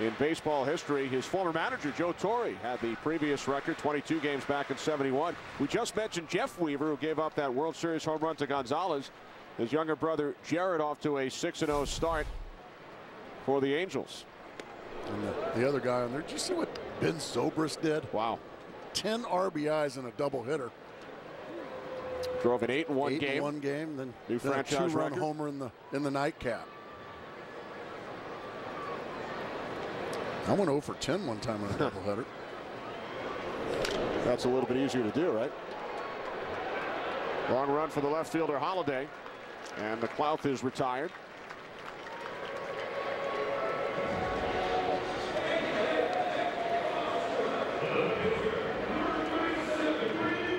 in baseball history. His former manager, Joe Torre, had the previous record, 22 games back in '71. We just mentioned Jeff Weaver, who gave up that World Series home run to Gonzalez. His younger brother, Jared, off to a 6-0 start for the Angels. And the other guy on there, did you see what Ben Zobrist did? Wow. 10 RBIs and a doubleheader. Drove an 8-1 game. 8-1 game, then new franchise a 2-run record. homer in the nightcap. I went 0 for 10 one time on a doubleheader. That's a little bit easier to do, right? Long run for the left fielder, Holiday, and McLeod is retired.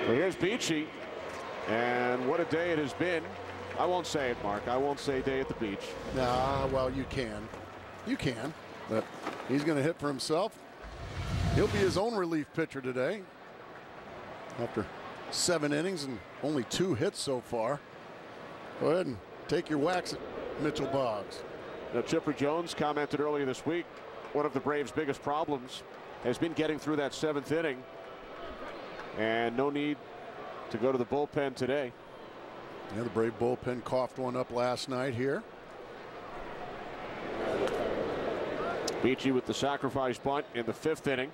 Well, here's Beachy, and what a day it has been. I won't say it, Mark. I won't say day at the beach. Nah, well, you can. You can. But he's going to hit for himself. He'll be his own relief pitcher today. After 7 innings and only 2 hits so far. Go ahead and take your whacks at Mitchell Boggs. Now, Chipper Jones commented earlier this week, one of the Braves' biggest problems has been getting through that 7th inning. And no need to go to the bullpen today. Yeah, the Brave bullpen coughed one up last night here. Beachy with the sacrifice bunt in the 5th inning.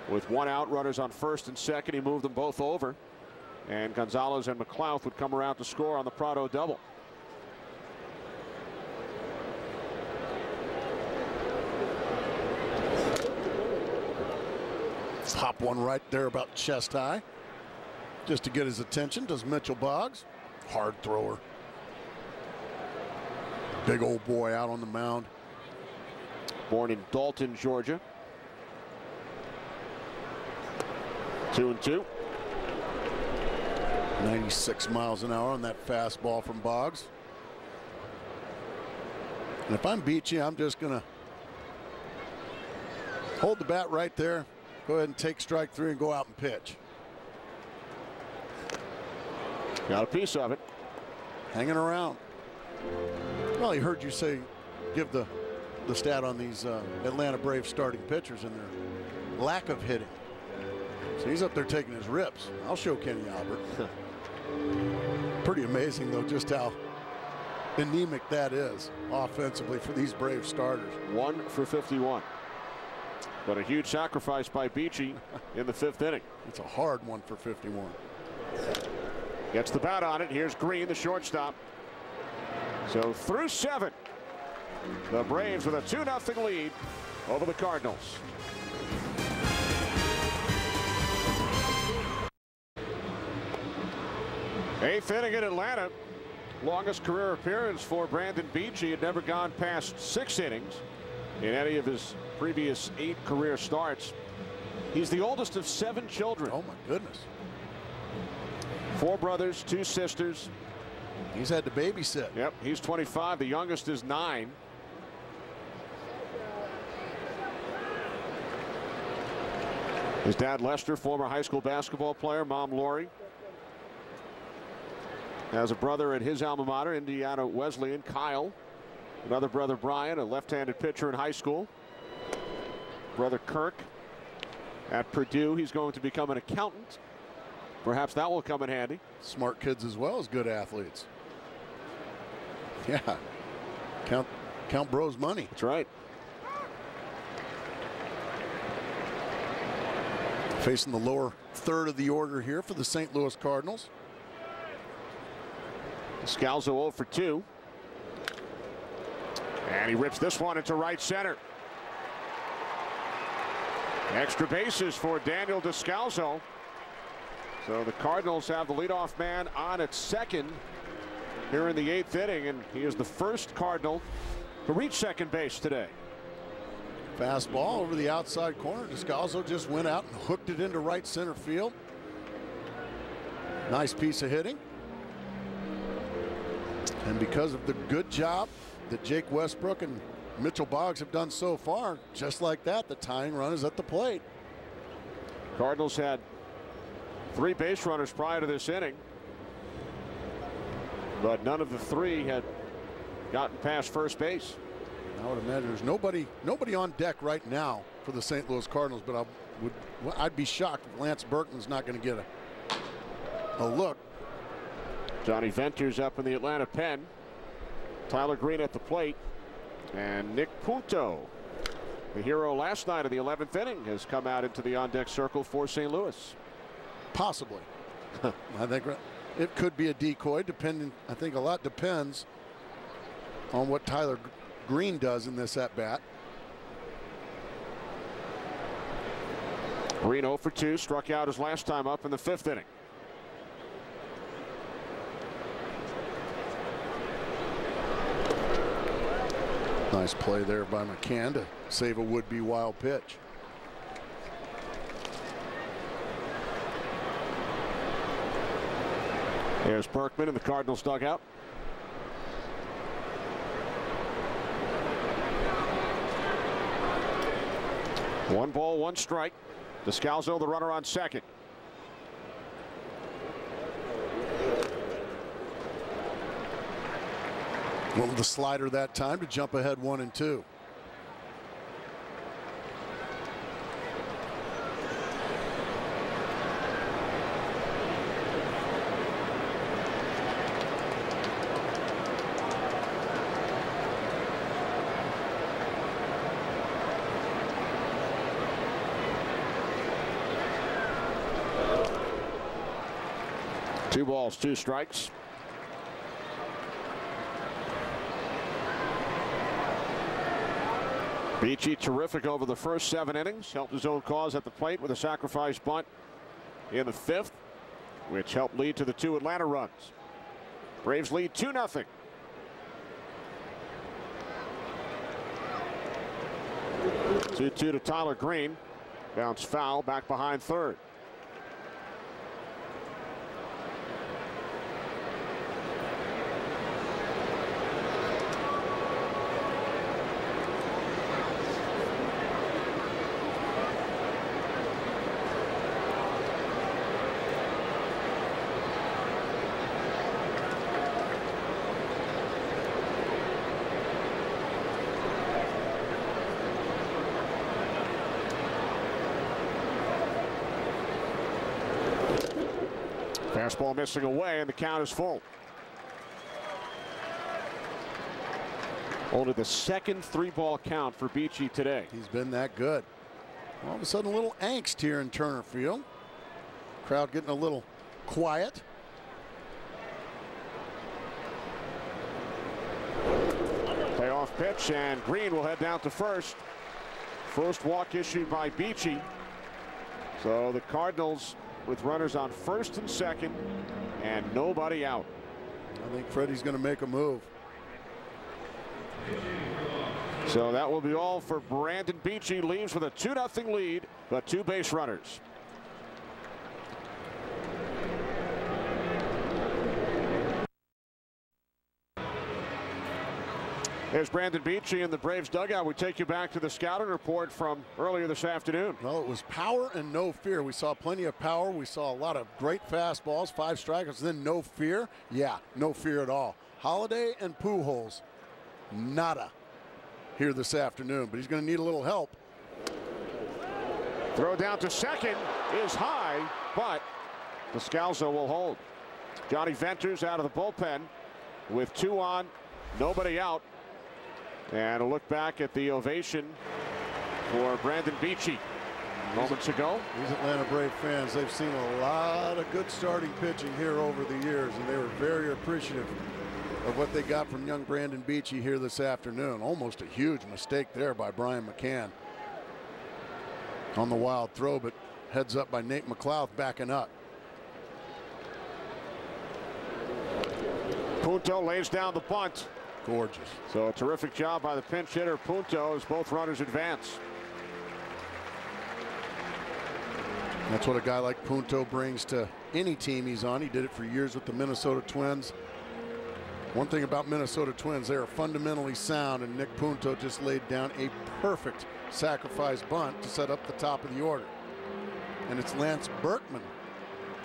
With 1 out, runners on 1st and 2nd. He moved them both over. And Gonzalez and McLeod would come around to score on the Prado double. Pop one right there about chest high. Just to get his attention, does Mitchell Boggs. Hard thrower. Big old boy out on the mound. Born in Dalton, Georgia. 2-2. 96 miles an hour on that fastball from Boggs. And if I'm Beachy, I'm just going to hold the bat right there. Go ahead and take strike 3 and go out and pitch. Got a piece of it. Hanging around. Well, he heard you say, give the stat on these Atlanta Braves starting pitchers and their lack of hitting. So he's up there taking his rips. I'll show Kenny Albert. Pretty amazing, though, just how anemic that is offensively for these Braves starters. 1 for 51. But a huge sacrifice by Beachy in the 5th inning. It's a hard 1 for 51. Gets the bat on it. Here's Green, the shortstop. So through 7, the Braves with a 2-0 lead over the Cardinals. Eighth inning in Atlanta. Longest career appearance for Brandon Beachy. Had never gone past 6 innings in any of his previous 8 career starts. He's the oldest of 7 children. Oh, my goodness. 4 brothers, 2 sisters. He's had to babysit. Yep, he's 25. The youngest is 9. His dad, Lester, former high school basketball player. Mom, Lori. Has a brother at his alma mater, Indiana Wesleyan, Kyle. Another brother, Brian, a left-handed pitcher in high school. Brother Kirk at Purdue. He's going to become an accountant. Perhaps that will come in handy. Smart kids as well as good athletes. Yeah. Count bros money. That's right. Facing the lower third of the order here for the St. Louis Cardinals. Scalzo 0 for 2. And he rips this one into right center. Extra bases for Daniel Descalso. So the Cardinals have the leadoff man on at second here in the 8th inning, and he is the first Cardinal to reach second base today. Fastball over the outside corner. Descalso just went out and hooked it into right center field. Nice piece of hitting. And because of the good job that Jake Westbrook and Mitchell Boggs have done so far, just like that, the tying run is at the plate. Cardinals had 3 base runners prior to this inning, but none of the 3 had gotten past first base. I would imagine there's nobody on deck right now for the St. Louis Cardinals, but I'd be shocked if Lance Berkman's not going to get a look. Johnny Venters up in the Atlanta pen. Tyler Green at the plate. And Nick Punto, the hero last night of the 11th inning, has come out into the on-deck circle for St. Louis. Possibly. I think it could be a decoy, depending. I think a lot depends on what Tyler Green does in this at-bat. Green 0 for 2, struck out his last time up in the 5th inning. Nice play there by McCann to save a would-be wild pitch. There's Berkman in the Cardinals dugout. One ball, 1 strike. Descalzo, the runner on second. Went with the slider that time to jump ahead 1 and 2. Two balls, 2 strikes. Beachy terrific over the first 7 innings. Helped his own cause at the plate with a sacrifice bunt in the 5th, which helped lead to the 2 Atlanta runs. Braves lead 2-0. Two to Tyler Green. Bounce foul back behind third. Fastball missing away, and the count is full. Only the second 3-ball count for Beachy today. He's been that good. All of a sudden, a little angst here in Turner Field. Crowd getting a little quiet. Payoff pitch, and Green will head down to first. First walk issued by Beachy. So the Cardinals with runners on first and second and nobody out. I think Freddie's going to make a move. So that will be all for Brandon Beachy. Leaves with a 2-0 lead, but 2 base runners. There's Brandon Beachy in the Braves dugout. We take you back to the scouting report from earlier this afternoon. Well, it was power and no fear. We saw plenty of power. We saw a lot of great fastballs, 5 strikers, then no fear. Yeah, no fear at all. Holiday and Pujols, nada here this afternoon, but he's going to need a little help. Throw down to second is high, but Descalzo will hold. Johnny Venters out of the bullpen with 2 on, nobody out. And a look back at the ovation for Brandon Beachy moments ago. These Atlanta Brave fans, they've seen a lot of good starting pitching here over the years, and they were very appreciative of what they got from young Brandon Beachy here this afternoon. Almost a huge mistake there by Brian McCann on the wild throw, but heads up by Nate McLeod backing up. Punto lays down the bunt. Gorgeous. So a terrific job by the pinch hitter Punto as both runners advance. That's what a guy like Punto brings to any team he's on. He did it for years with the Minnesota Twins. One thing about Minnesota Twins, they are fundamentally sound, and Nick Punto just laid down a perfect sacrifice bunt to set up the top of the order. And it's Lance Berkman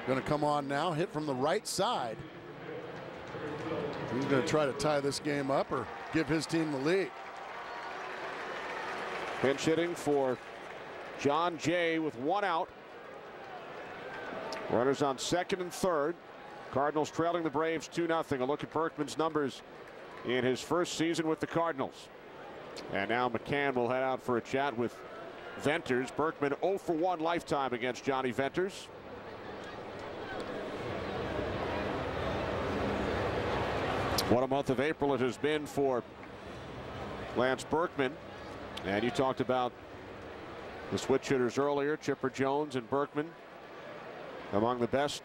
going to come on now, hit from the right side. He's going to try to tie this game up or give his team the lead. Pinch hitting for John Jay with 1 out. Runners on second and third. Cardinals trailing the Braves 2-0. A look at Berkman's numbers in his first season with the Cardinals. And now McCann will head out for a chat with Venters. Berkman 0 for 1 lifetime against Johnny Venters. What a month of April it has been for Lance Berkman. And you talked about the switch hitters earlier, Chipper Jones and Berkman, among the best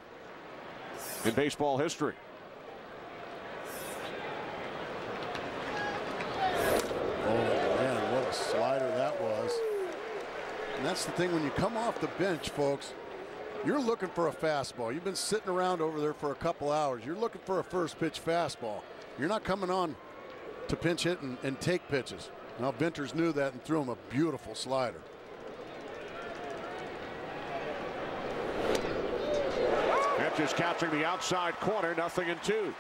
in baseball history. Oh man, what a slider that was. And that's the thing, when you come off the bench, folks, you're looking for a fastball. You've been sitting around over there for a couple hours. You're looking for a first pitch fastball. You're not coming on to pinch hit and take pitches. Now Venters knew that and threw him a beautiful slider. Venters catching the outside corner, 0-2.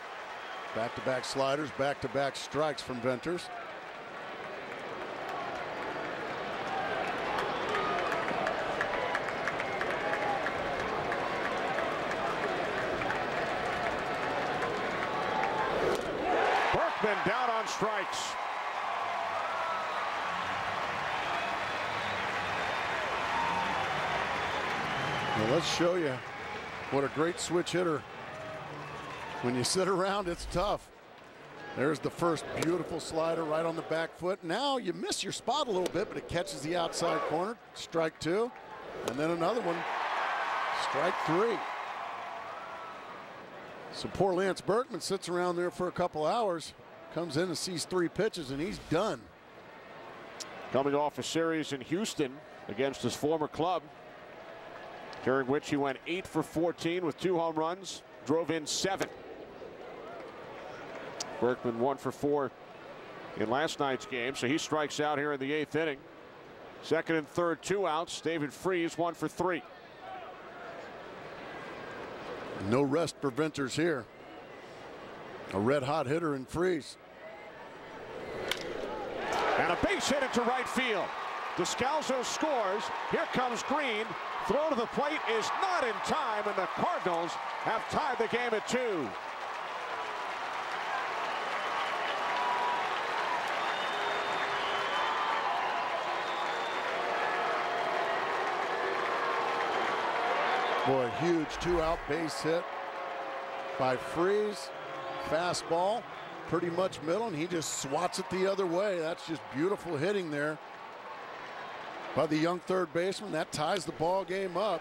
Back-to-back sliders, back-to-back strikes from Venters. Berkman down on strikes. Well, let's show you what a great switch hitter. When you sit around, it's tough. There's the first beautiful slider right on the back foot. Now you miss your spot a little bit, but it catches the outside corner. Strike 2. And then another one. Strike 3. So poor Lance Berkman sits around there for a couple hours, comes in and sees 3 pitches, and he's done. Coming off a series in Houston against his former club, during which he went 8 for 14 with 2 home runs, drove in 7. Berkman 1 for 4 in last night's game, so he strikes out here in the 8th inning. Second and third, 2 outs. David Freese 1 for 3. No rest for Venters here. A red hot hitter in Freese. And a base hit into right field. Descalzo scores. Here comes Green. Throw to the plate is not in time, and the Cardinals have tied the game at 2. Boy, huge 2-out base hit by Freese. Fastball, pretty much middle, and he just swats it the other way. That's just beautiful hitting there by the young third baseman. That ties the ball game up.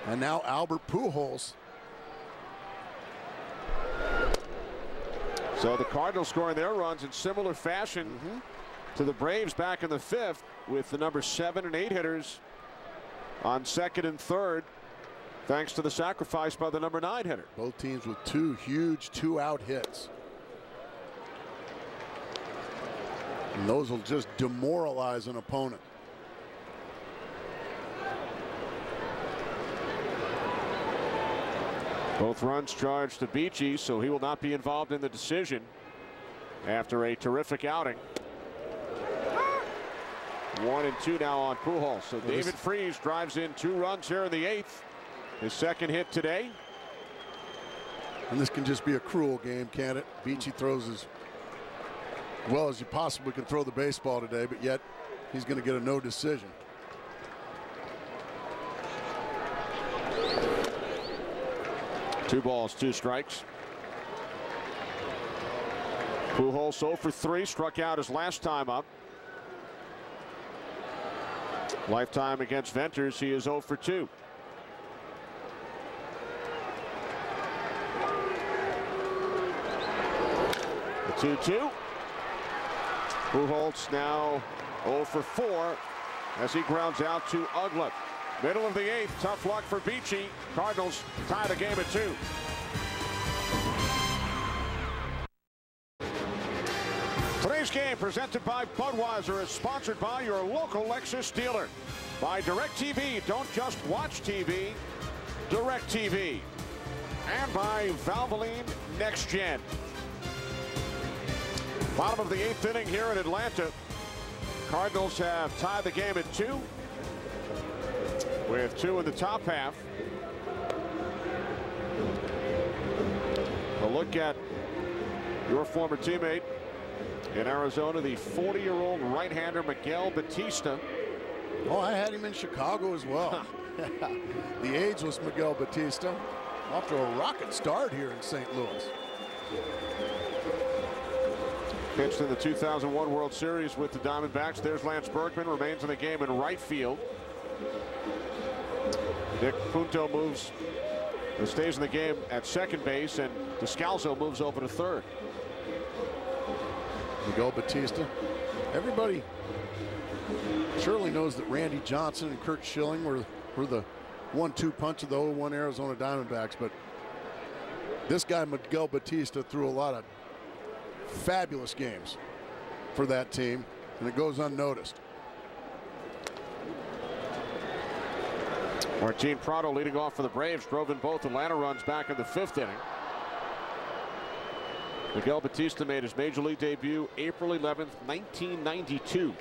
And now Albert Pujols. So the Cardinals scoring their runs in similar fashion to the Braves back in the 5th, with the number 7 and 8 hitters on second and third, thanks to the sacrifice by the number 9 hitter. Both teams with 2 huge 2-out hits. And those will just demoralize an opponent. Both runs charged to Beachy, so he will not be involved in the decision after a terrific outing. 1 and 2 now on Pujols. So David Freese drives in 2 runs here in the 8th. His second hit today. And this can just be a cruel game, can't it? Beachy throws as well as you possibly can throw the baseball today, but yet he's going to get a no decision. Two balls, 2 strikes. Pujols 0 for 3, struck out his last time up. Lifetime against Venters, he is 0 for 2. The 2-2. Pujols now 0 for 4 as he grounds out to Uggla. Middle of the 8th. Tough luck for Beachy. Cardinals tie the game at 2. Today's game, presented by Budweiser, is sponsored by your local Lexus dealer. By DirecTV, don't just watch TV, DirecTV. And by Valvoline Next Gen. Bottom of the 8th inning here in Atlanta. Cardinals have tied the game at 2, with 2 in the top half. A look at your former teammate in Arizona, the 40-year-old right-hander Miguel Batista. Oh, I had him in Chicago as well. The ageless Miguel Batista, off to a rocket start here in St. Louis. Pitched in the 2001 World Series with the Diamondbacks. There's Lance Berkman, remains in the game in right field. Nick Punto stays in the game at second base, and Descalso moves over to third. Miguel Batista. Everybody surely knows that Randy Johnson and Kurt Schilling were the 1-2 punch of the 0-1 Arizona Diamondbacks, but this guy Miguel Batista threw a lot of fabulous games for that team, and it goes unnoticed. Martin Prado leading off for the Braves, drove in both Atlanta runs back in the 5th inning. Miguel Batista made his major league debut April 11th, 1992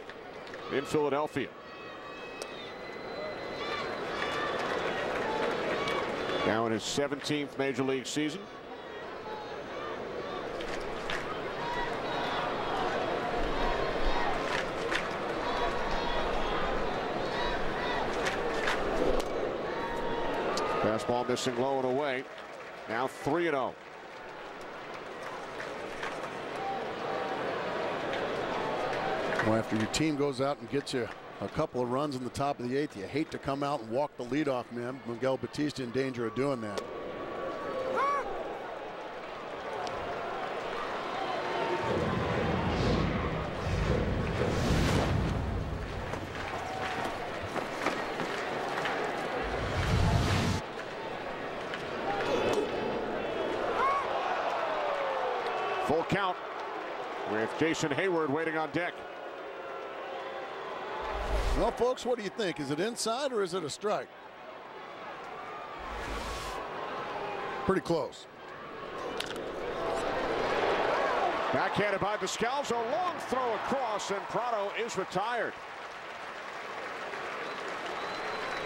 in Philadelphia. Now in his 17th major league season. Fastball missing low and away. Now 3-0. Well, after your team goes out and gets you a couple of runs in the top of the 8th, you hate to come out and walk the leadoff man. Miguel Batista in danger of doing that. Full count with Jason Hayward waiting on deck. Well, folks, what do you think? Is it inside or is it a strike? Pretty close. Backhanded by Descalso, long throw across, and Prado is retired.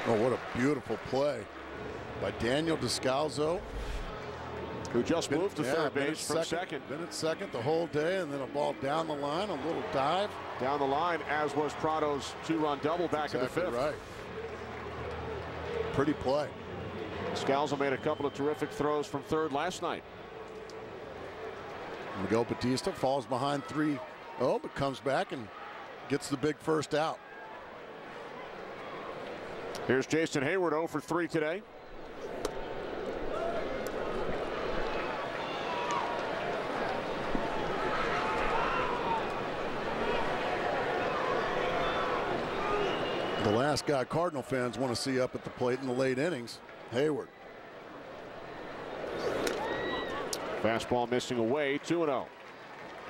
Oh, what a beautiful play by Daniel Descalso, who just moved to third base from second. Been at second the whole day, and then a ball down the line, a little dive. Down the line, as was Prado's 2-run double back in the 5th. Right. Pretty play. Descalso made a couple of terrific throws from third last night. Miguel Batista falls behind 3-0, but comes back and gets the big first out. Here's Jason Hayward, 0 for 3 today. The last guy Cardinal fans want to see up at the plate in the late innings, Hayward. Fastball missing away, 2-0.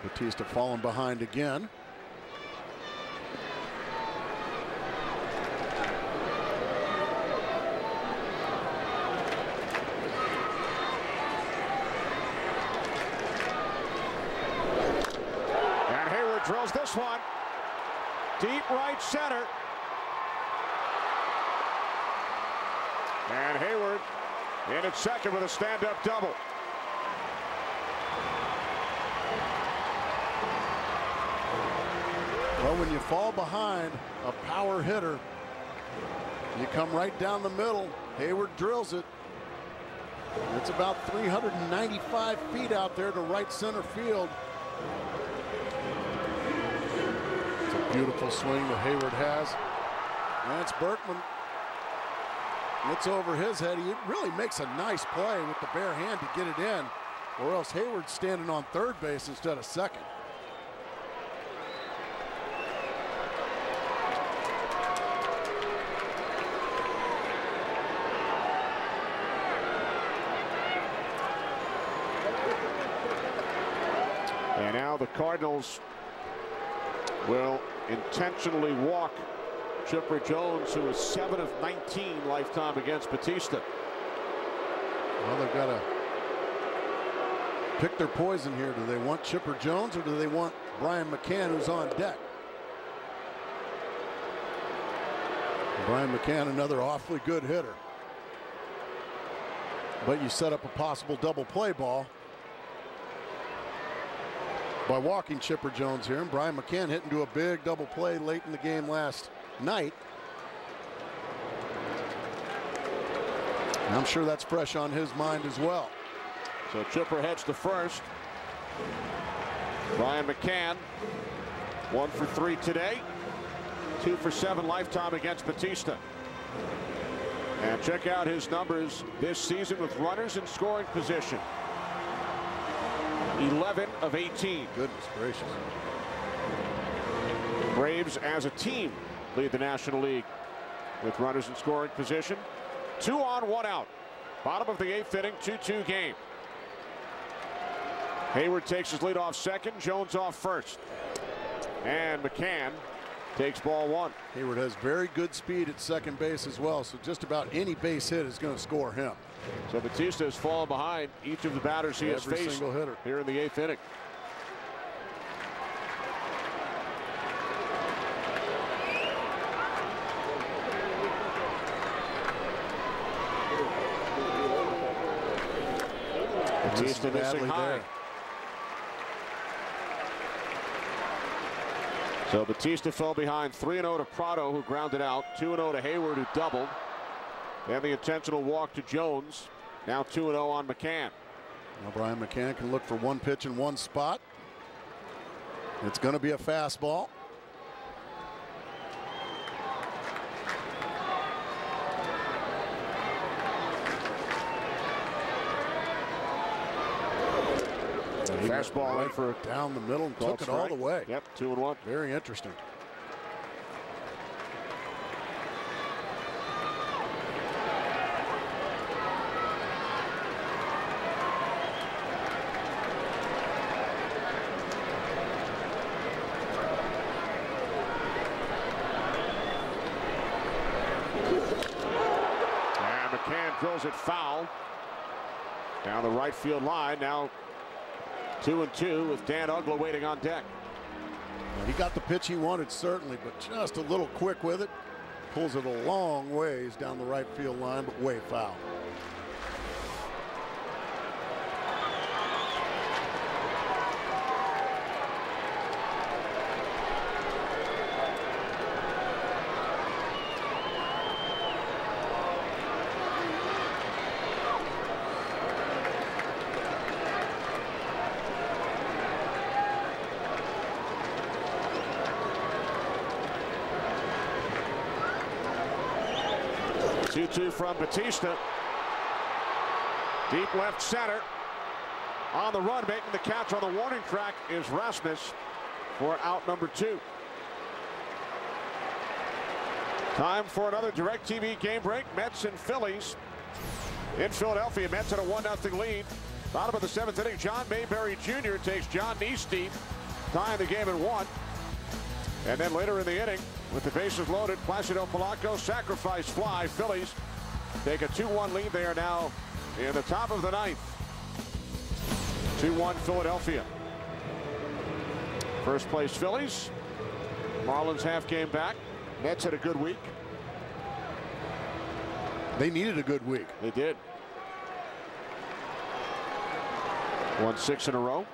Batista falling behind again. And Hayward drills this one. Deep right center. And Hayward in at second with a stand-up double. Well, when you fall behind a power hitter, you come right down the middle. Hayward drills it. It's about 395 feet out there to right center field. It's a beautiful swing that Hayward has. Lance Berkman. It's over his head. He really makes a nice play with the bare hand to get it in, or else Hayward's standing on third base instead of second. And now the Cardinals will intentionally walk Chipper Jones, who is 7 of 19 lifetime against Batista. Well, they've got to pick their poison here. Do they want Chipper Jones or do they want Brian McCann, who's on deck? Brian McCann, another awfully good hitter. But you set up a possible double play ball by walking Chipper Jones here. And Brian McCann hit into a big double play late in the game last night. And I'm sure that's fresh on his mind as well. So Chipper heads to first. Brian McCann, 1 for 3 today, 2 for 7 lifetime against Batista. And check out his numbers this season with runners in scoring position. 11 of 18. Goodness gracious. Braves as a team lead the National League with runners in scoring position. 2 on, 1 out. Bottom of the 8th inning, 2-2 game. Hayward takes his lead off second, Jones off first. And McCann takes ball 1. Hayward has very good speed at second base as well, so just about any base hit is going to score him. So Batista has fallen behind each of the batters he has faced single hitter here in the 8th inning. Batista missing high. So Batista fell behind 3-0 to Prado, who grounded out, 2-0 to Hayward, who doubled. Then the intentional walk to Jones. Now 2-0 on McCann. Now Brian McCann can look for one pitch in one spot. It's going to be a fastball. Fastball right for down the middle and took it all the way. Yep, 2-1. Very interesting. And McCann drills it foul down the right field line. Now 2-2 with Dan Uggla waiting on deck. He got the pitch he wanted, certainly, but just a little quick with it. Pulls it a long ways down the right field line, but way foul. From Batista. Deep left center. On the run, making the catch on the warning track is Rasmus for out number 2. Time for another DirecTV game break. Mets and Phillies in Philadelphia. Mets at a 1-0 lead. Bottom of the 7th inning, John Mayberry Jr. takes John Neesty, tying the game at 1. And then later in the inning, with the bases loaded, Placido Polanco sacrifice fly. Phillies take a 2-1 lead. They are now in the top of the 9th. 2-1 Philadelphia. First place Phillies. Marlins half game back. Mets had a good week. They needed a good week. They did. Won 6 in a row.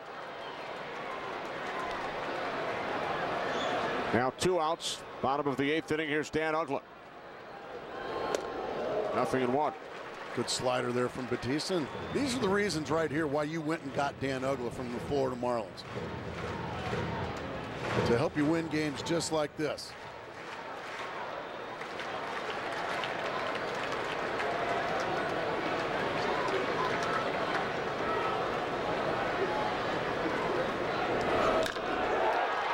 Now 2 outs. Bottom of the 8th inning. Here's Dan Uggla. 0-1. Good slider there from Batista. And these are the reasons right here why you went and got Dan Uggla from the Florida Marlins. To help you win games just like this.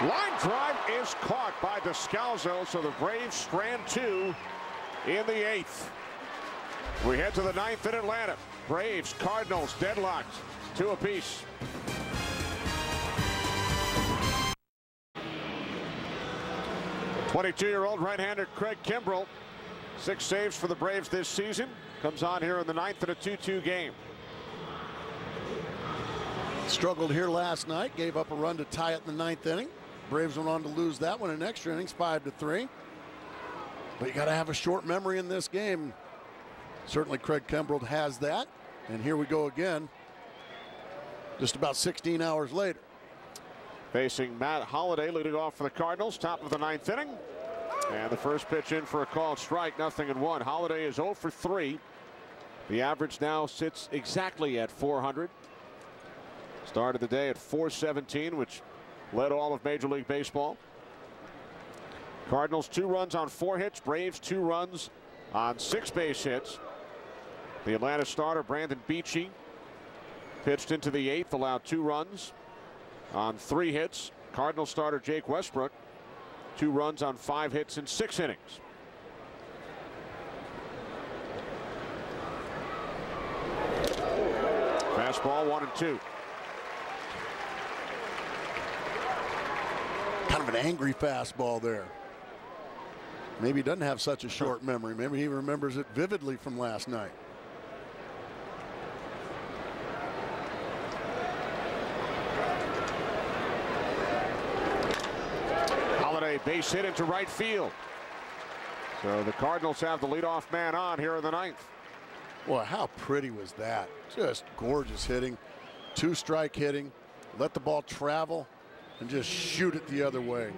Line drive is caught by Descalzo, so the Braves strand 2 in the 8th. We head to the 9th in Atlanta. Braves, Cardinals deadlocked, 2 apiece. 22-year-old right-hander Craig Kimbrell, 6 saves for the Braves this season. Comes on here in the 9th in a 2-2 game. Struggled here last night, gave up a run to tie it in the 9th inning. Braves went on to lose that one in extra innings, 5-3. But you got to have a short memory in this game. Certainly Craig Kimbrell has that. And here we go again, just about 16 hours later. Facing Matt Holliday, leading off for the Cardinals, top of the 9th inning. And the first pitch in for a called strike, 0-1. Holliday is 0 for 3. The average now sits exactly at 400. Started the day at 417, which led all of Major League Baseball. Cardinals 2 runs on 4 hits. Braves 2 runs on 6 base hits. The Atlanta starter Brandon Beachy pitched into the 8th, allowed 2 runs on 3 hits. Cardinal starter Jake Westbrook, 2 runs on 5 hits in 6 innings. Fastball 1-2. Kind of an angry fastball there. Maybe he doesn't have such a short memory. Maybe he remembers it vividly from last night. Holliday base hit into right field. So the Cardinals have the leadoff man on here in the 9th. Well, how pretty was that? Just gorgeous hitting. 2-strike hitting. Let the ball travel and just shoot it the other way.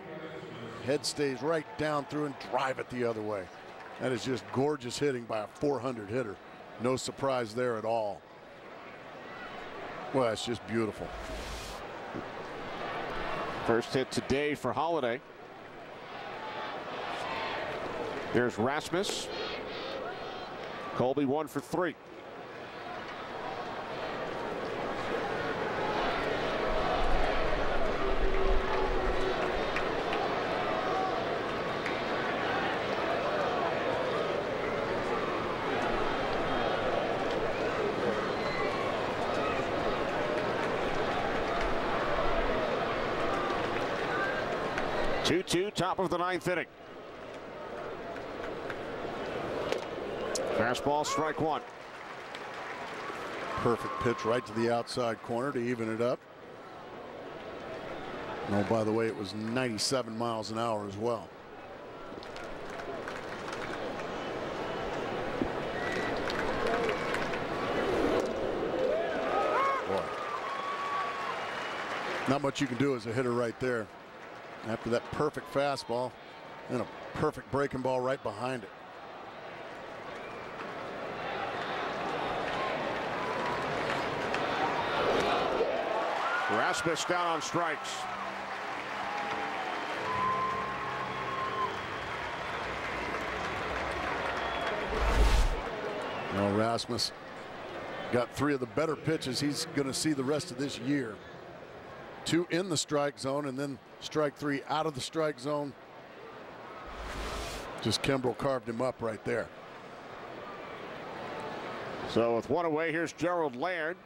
Head stays right down through and drive it the other way. That is just gorgeous hitting by a 400 hitter. No surprise there at all. Well, it's just beautiful. First hit today for Holliday. There's Rasmus. Colby 1 for 3. Top of the 9th inning. Fastball, strike 1. Perfect pitch right to the outside corner to even it up. Oh, by the way, it was 97 miles an hour as well. Boy. Not much you can do as a hitter right there. After that perfect fastball and a perfect breaking ball right behind it. Rasmus down on strikes. Well, Rasmus got 3 of the better pitches he's going to see the rest of this year. 2 in the strike zone and then strike 3 out of the strike zone. Just Kimbrell carved him up right there. So with 1 away, here's Gerald Laird.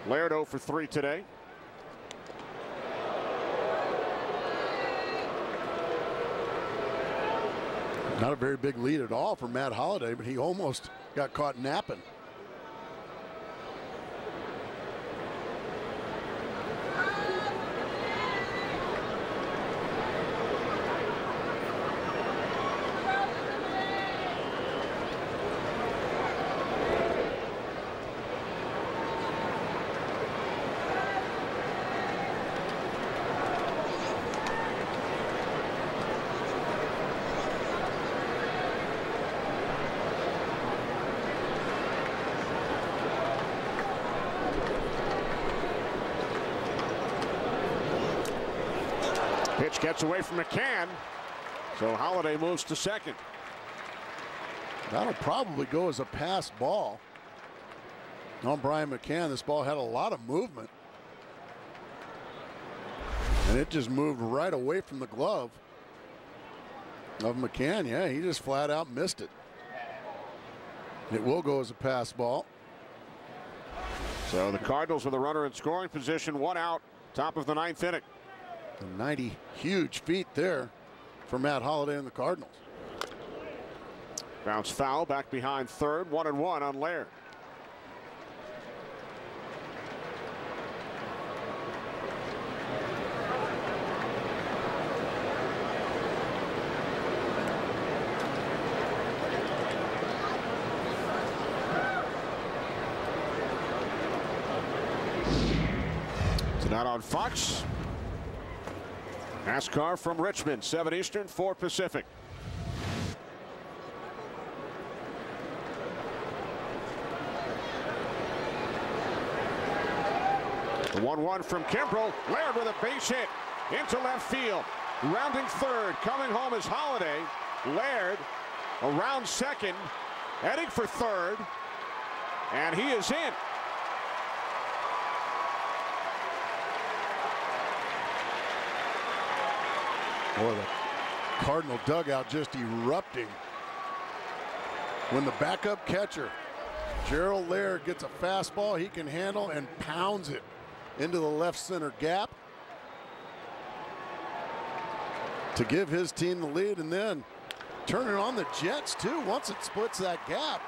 Laird 0 for 3 today. Not a very big lead at all for Matt Holliday, but he almost got caught napping. Pitch gets away from McCann, so Holliday moves to second. That'll probably go as a pass ball on Brian McCann. This ball had a lot of movement, and it just moved right away from the glove of McCann. Yeah, he just flat out missed it. It will go as a pass ball. So the Cardinals with a runner in scoring position, 1 out, top of the 9th inning. The 90 huge feet there for Matt Holliday and the Cardinals. Bounce foul back behind third. 1-1 on Laird. Tonight on Fox, NASCAR from Richmond, 7 Eastern, 4 Pacific. The 1-1 from Kimbrel. Laird with a base hit into left field. Rounding third, coming home is Holliday. Laird around second, heading for third, and he is in. Boy, the Cardinal dugout just erupting when the backup catcher, Gerald Laird, gets a fastball he can handle and pounds it into the left center gap to give his team the lead, and then turning on the Jets too once it splits that gap.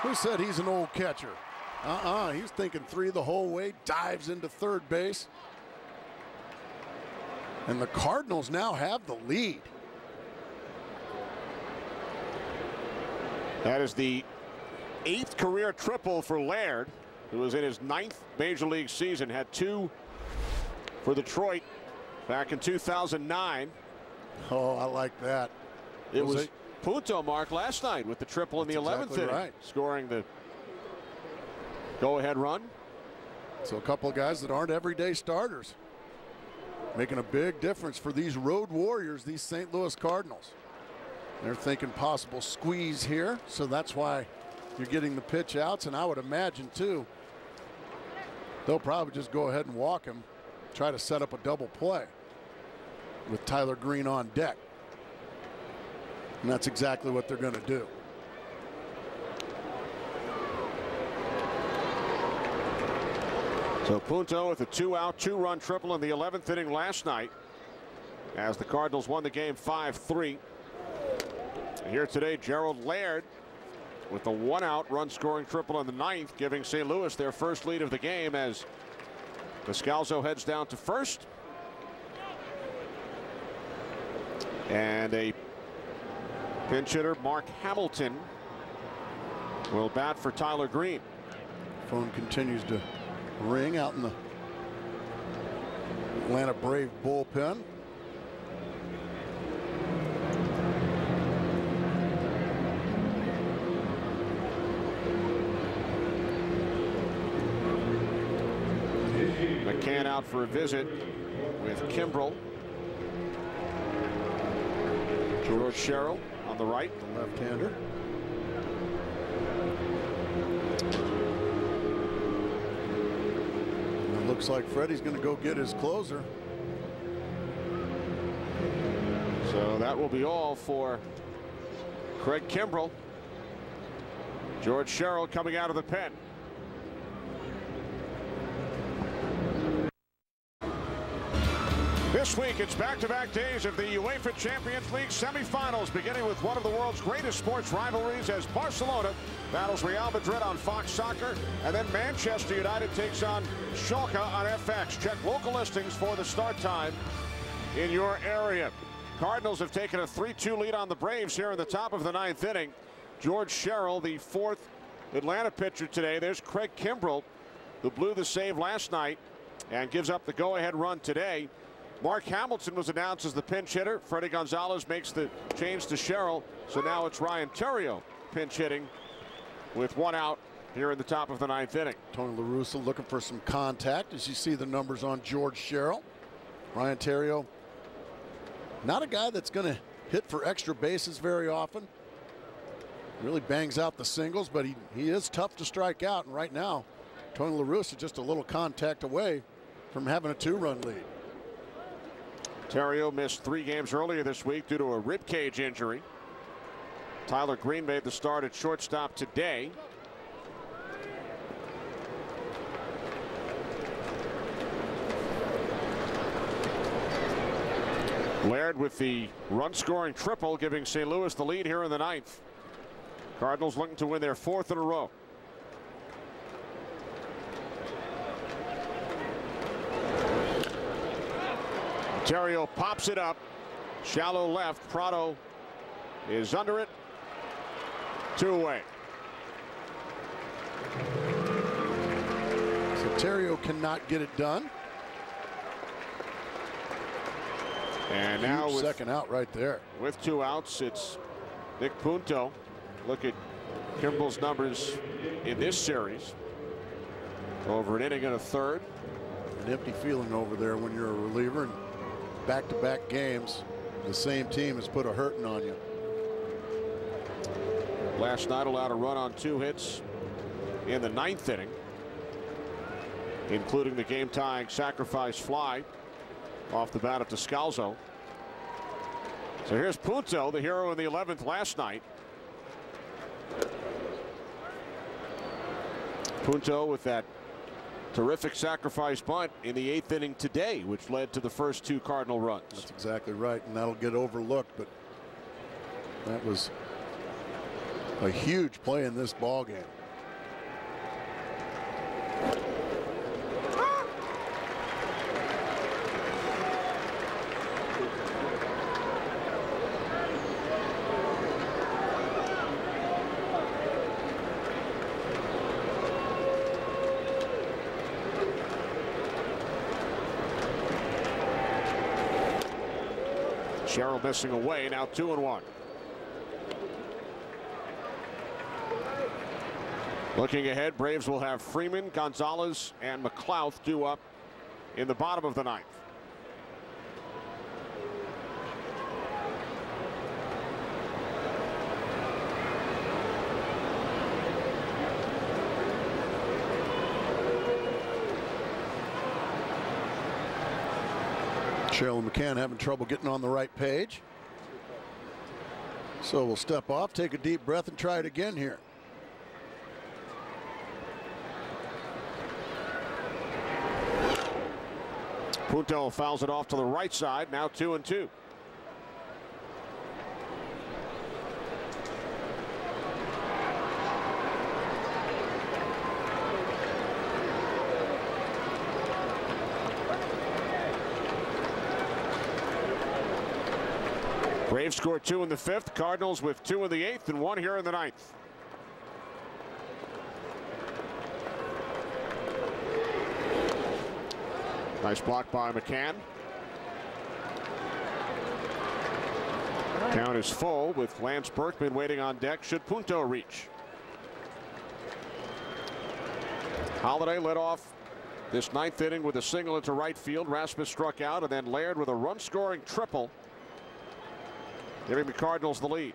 Who said he's an old catcher? He's thinking 3 the whole way, dives into third base. And the Cardinals now have the lead. That is the 8th career triple for Laird, who was in his 9th major league season. Had 2 for Detroit back in 2009. Oh, I like that. It was Punto, Mark, last night with the triple in the 11th inning, right, scoring the go-ahead run. So a couple of guys that aren't everyday starters, making a big difference for these road warriors, these St. Louis Cardinals. They're thinking possible squeeze here, so that's why you're getting the pitch outs, and I would imagine too they'll probably just go ahead and walk him, try to set up a double play with Tyler Green on deck. And that's exactly what they're going to do. So Punto with a 2-out, 2-run triple in the 11th inning last night as the Cardinals won the game 5-3. Here today, Gerald Laird with the 1-out run-scoring triple in the 9th, giving St. Louis their first lead of the game as Descalzo heads down to first. And a pinch hitter, Mark Hamilton, will bat for Tyler Green. Phone continues to ring out in the Atlanta Brave bullpen. McCann out for a visit with Kimbrel. George Sherrill on the right, the left-hander. It looks like Freddie's going to go get his closer. So that will be all for Craig Kimbrel. George Sherrill coming out of the pen. This week, it's back-to-back days of the UEFA Champions League semifinals, beginning with one of the world's greatest sports rivalries as Barcelona battles Real Madrid on Fox Soccer, and then Manchester United takes on Schalke on FX. Check local listings for the start time in your area. Cardinals have taken a 3-2 lead on the Braves here in the top of the 9th inning. George Sherrill, the 4th Atlanta pitcher today. There's Craig Kimbrel, who blew the save last night and gives up the go-ahead run today. Mark Hamilton was announced as the pinch hitter. Freddie Gonzalez makes the change to Sherrill. So now it's Ryan Theriot pinch hitting with 1 out here in the top of the 9th inning. Tony La Russa looking for some contact as you see the numbers on George Sherrill. Ryan Theriot, not a guy that's going to hit for extra bases very often. Really bangs out the singles, but he is tough to strike out. And right now, Tony La Russa just a little contact away from having a 2-run lead. Theriot missed 3 games earlier this week due to a rib cage injury. Tyler Green made the start at shortstop today. Laird with the run-scoring triple, giving St. Louis the lead here in the ninth. Cardinals looking to win their 4th in a row. Ontario pops it up. Shallow left. Prado is under it. 2 away. Ontario cannot get it done. And now with second out right there. With 2 outs, it's Nick Punto. Look at Kimball's numbers in this series. Over an inning and a third. An empty feeling over there when you're a reliever, and back-to-back games, the same team has put a hurting on you. Last night allowed a run on 2 hits in the 9th inning, including the game-tying sacrifice fly off the bat of Descalzo. So here's Punto, the hero in the 11th last night. Punto with that terrific sacrifice bunt in the 8th inning today, which led to the first 2 Cardinal runs. That's exactly right, and that'll get overlooked, but that was a huge play in this ball game. Sherrill missing away, now 2-1. Looking ahead, Braves will have Freeman, Gonzalez, and McLeod due up in the bottom of the 9th. Sherrill and McCann having trouble getting on the right page. So we'll step off, take a deep breath, and try it again here. Punto fouls it off to the right side, now 2-2. Braves scored 2 in the 5th. Cardinals with 2 in the 8th and 1 here in the 9th. Nice block by McCann. Count is full with Lance Berkman waiting on deck should Punto reach. Holiday led off this 9th inning with a single into right field. Rasmus struck out, and then Laird with a run-scoring triple, giving the Cardinals the lead.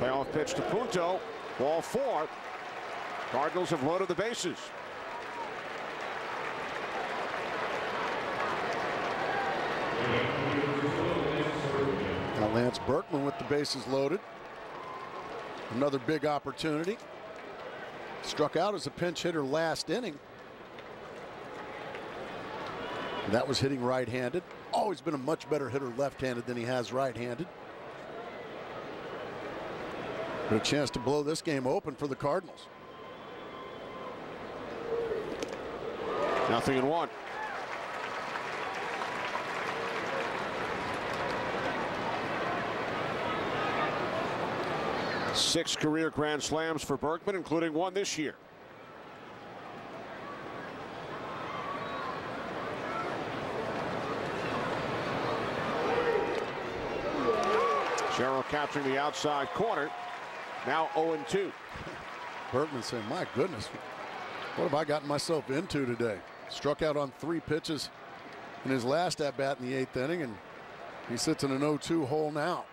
Payoff pitch to Punto. Ball 4. Cardinals have loaded the bases. Now Lance Berkman with the bases loaded. Another big opportunity. Struck out as a pinch hitter last inning. That was hitting right-handed. Always been a much better hitter left-handed than he has right-handed. But a chance to blow this game open for the Cardinals. 0-1. Six career grand slams for Berkman, including one this year. Sherrill capturing the outside corner. Now 0-2. Berkman saying, my goodness, what have I gotten myself into today? Struck out on 3 pitches in his last at-bat in the 8th inning, and he sits in an 0-2 hole now.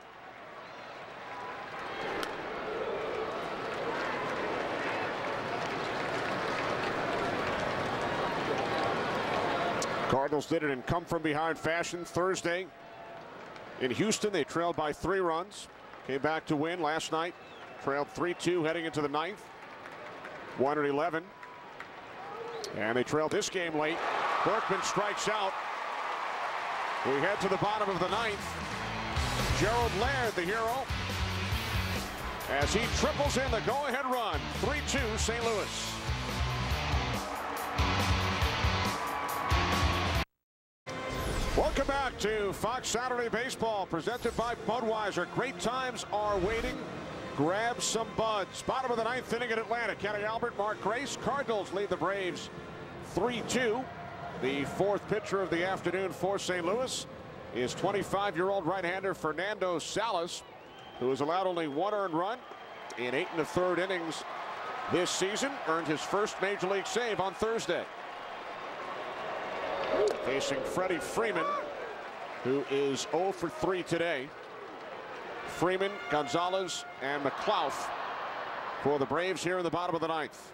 Cardinals did it in come-from-behind fashion Thursday in Houston. They trailed by 3 runs. Came back to win last night. Trailed 3-2 heading into the 9th. 1-11. And they trailed this game late Berkman strikes out. We head to the bottom of the ninth. Gerald Laird, the hero, as he triples in the go-ahead run. 3-2 St. Louis. Welcome back to Fox Saturday Baseball, presented by Budweiser. Great times are waiting. Grab some buds. Bottom of the ninth inning in Atlanta. Kenny Albert, Mark Grace. Cardinals lead the Braves 3-2. The fourth pitcher of the afternoon for St. Louis is 25-year-old right-hander Fernando Salas, who has allowed only one earned run in 8 1/3 innings this season. Earned his first major league save on Thursday. Facing Freddie Freeman, who is 0 for 3 today. Freeman, Gonzalez, and McLeod for the Braves here in the bottom of the ninth.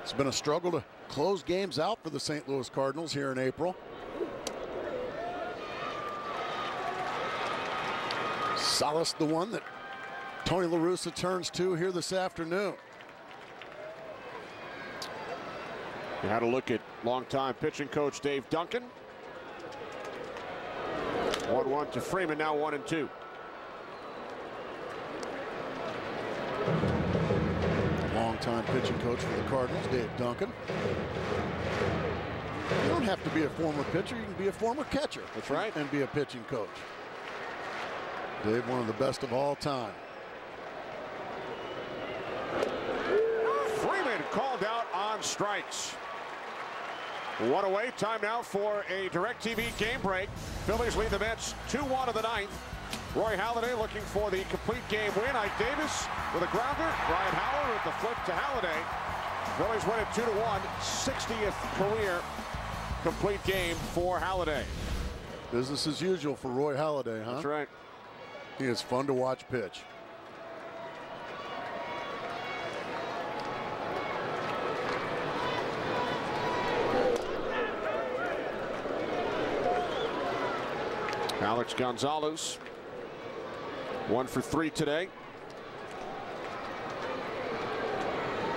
It's been a struggle to close games out for the St. Louis Cardinals here in April. Salas, the one that Tony La Russa turns to here this afternoon. You had a look at longtime pitching coach Dave Duncan. 1-1 to Freeman, now 1-2. Longtime pitching coach for the Cardinals, Dave Duncan. You don't have to be a former pitcher, you can be a former catcher. That's right. And be a pitching coach. Dave, one of the best of all time. Freeman called out on strikes. One away. Time now for a DirecTV game break. Phillies lead the Mets 2-1 of the ninth. Roy Halladay looking for the complete game win. Ike Davis with a grounder. Ryan Howard with the flip to Halladay. Phillies win it 2-1. 60th career complete game for Halladay. Business as usual for Roy Halladay, huh? That's right. He is fun to watch pitch. Alex Gonzalez, 1 for 3 today.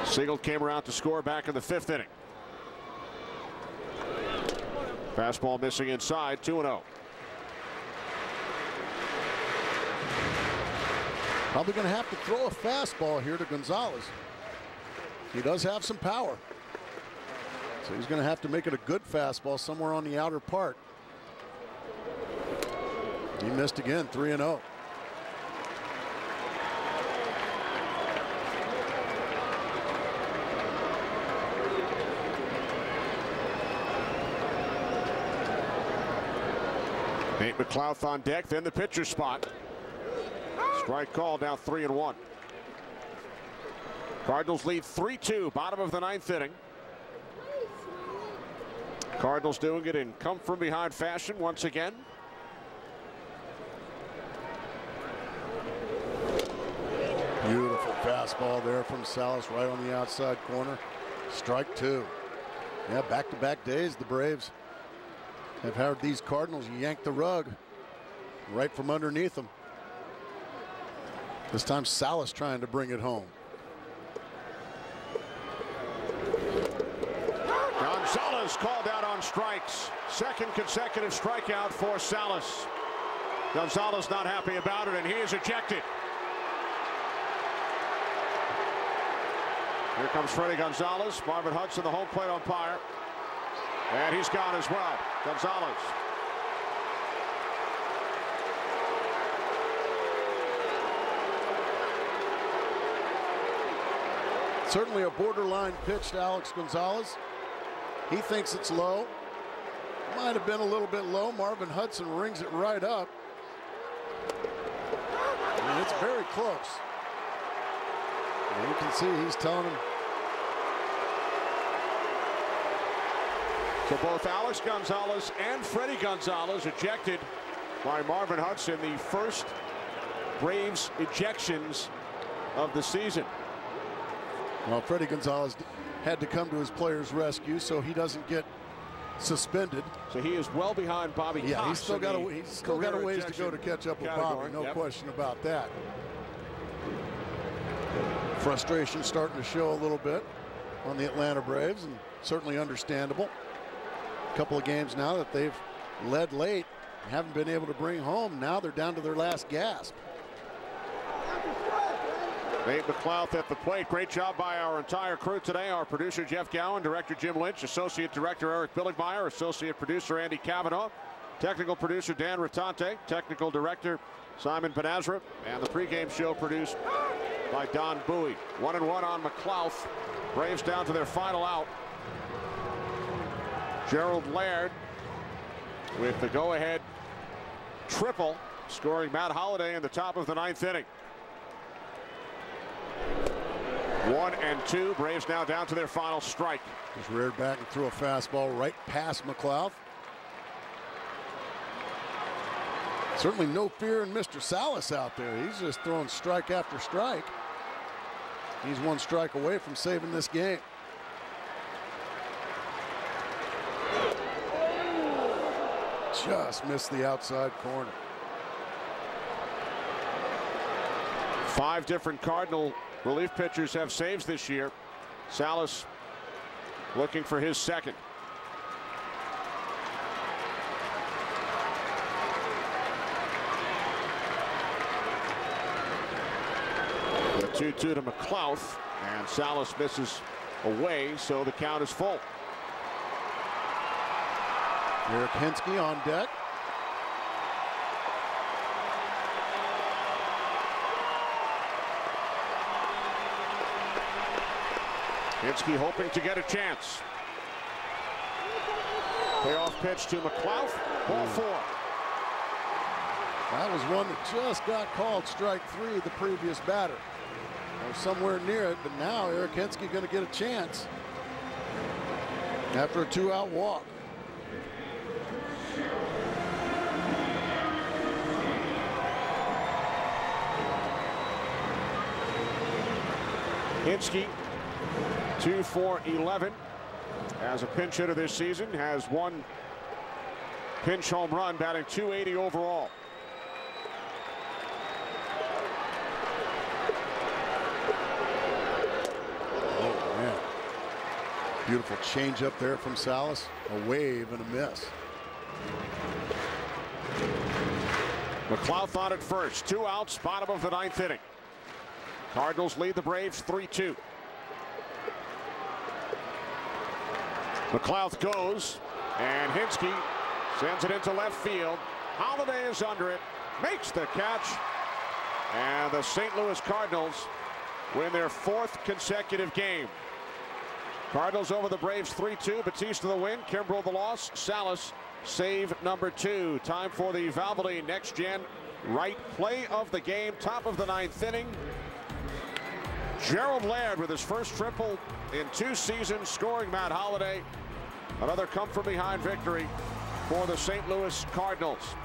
Siegel came around to score back in the 5th inning. Fastball missing inside, 2-0. Probably going to have to throw a fastball here to Gonzalez. He does have some power. So he's going to have to make it a good fastball somewhere on the outer part. He missed again, 3-0. Nate McLeod on deck, then the pitcher spot. Strike call, now 3-1. Cardinals lead 3-2, bottom of the ninth inning. Cardinals doing it in come from behind fashion once again. Beautiful fastball there from Salas right on the outside corner. Strike 2. Yeah, back-to-back days the Braves have had these Cardinals yank the rug right from underneath them. This time Salas trying to bring it home. Gonzalez called out on strikes. Second consecutive strikeout for Salas. Gonzalez not happy about it, and he is ejected. Here comes Freddie Gonzalez. Marvin Hudson, the home plate umpire. And he's gone as well. Gonzalez. Certainly a borderline pitch to Alex Gonzalez. He thinks it's low. Might have been a little bit low. Marvin Hudson rings it right up. And it's very close. And you can see he's telling him. So both Alex Gonzalez and Freddie Gonzalez ejected by Marvin Hudson, the first Braves ejections of the season. Well, Freddie Gonzalez had to come to his player's rescue, so he doesn't get suspended. So he is well behind Bobby Cox. Yeah, he's still got a ways to go to catch up with Bobby. No question about that. Frustration starting to show a little bit on the Atlanta Braves, and certainly understandable. A couple of games now that they've led late, haven't been able to bring home. Now they're down to their last gasp. Nate McLeod at the plate. Great job by our entire crew today. Our producer Jeff Gowan, director Jim Lynch, associate director Eric Billigmeyer, associate producer Andy Cavanaugh, technical producer Dan Rotante, technical director Simon Benazra, and the pregame show produced by Don Bowie. 1-1 on McLeod. Braves down to their final out. Gerald Laird with the go-ahead triple, scoring Matt Holliday in the top of the 9th inning. 1-2. Braves now down to their final strike. Just reared back and threw a fastball right past McLeod. Certainly no fear in Mr. Salas out there. He's just throwing strike after strike. He's one strike away from saving this game. Just missed the outside corner. 5 different Cardinal relief pitchers have saves this year. Salas looking for his second. The 2-2 to McLeod, and Salas misses away, so the count is full. Eric Hensky on deck. Hensky hoping to get a chance. Payoff pitch to McLeod. Ball 4. That was one that just got called strike 3 the previous batter. Or somewhere near it, but now Eric Hensky going to get a chance after a 2-out walk. Hensky 2 for 11 as a pinch hitter this season, has 1 pinch home run, batting .280 overall. Oh man, beautiful change up there from Salas. A wave and a miss. McLeod thought at first. 2 outs, bottom of the 9th inning. Cardinals lead the Braves 3-2. McLeod goes, and Hensky sends it into left field. Holliday is under it, makes the catch, and the St. Louis Cardinals win their 4th consecutive game. Cardinals over the Braves 3-2. Batista the win, Kimbrel the loss, Salas save number 2. Time for the Valvoline Next Gen right play of the game, top of the 9th inning. Gerald Laird with his first triple in 2 seasons, scoring Matt Holliday. Another come-from-behind victory for the St. Louis Cardinals.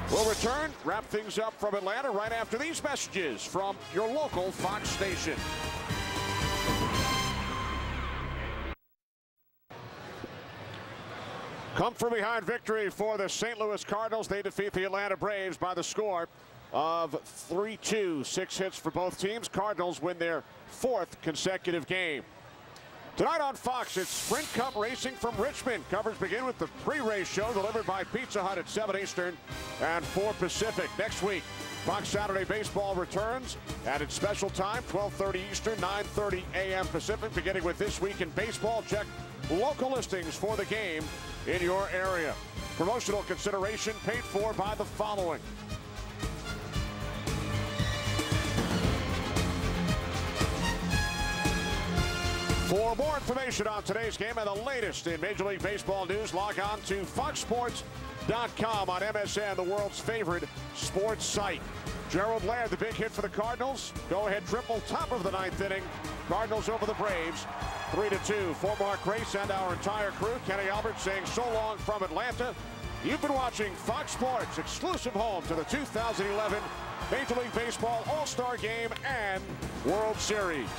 We'll return, wrap things up from Atlanta right after these messages from your local Fox station. Come-from-behind victory for the St. Louis Cardinals. They defeat the Atlanta Braves by the score of 3-2. 6 hits for both teams. Cardinals win their 4th consecutive game. Tonight on Fox, it's Sprint Cup Racing from Richmond. Coverage begin with the pre-race show delivered by Pizza Hut at 7 Eastern and 4 Pacific. Next week, Fox Saturday Baseball returns at its special time, 12:30 Eastern, 9:30 a.m. Pacific. Beginning with This Week in Baseball, check local listings for the game in your area. Promotional consideration paid for by the following. For more information on today's game and the latest in Major League Baseball news, log on to foxsports.com on MSN, the world's favorite sports site. Gerald Laird, the big hit for the Cardinals. Go-ahead triple, top of the 9th inning. Cardinals over the Braves, 3-2. For Mark Grace and our entire crew, Kenny Albert saying so long from Atlanta. You've been watching Fox Sports, exclusive home to the 2011 Major League Baseball All-Star Game and World Series.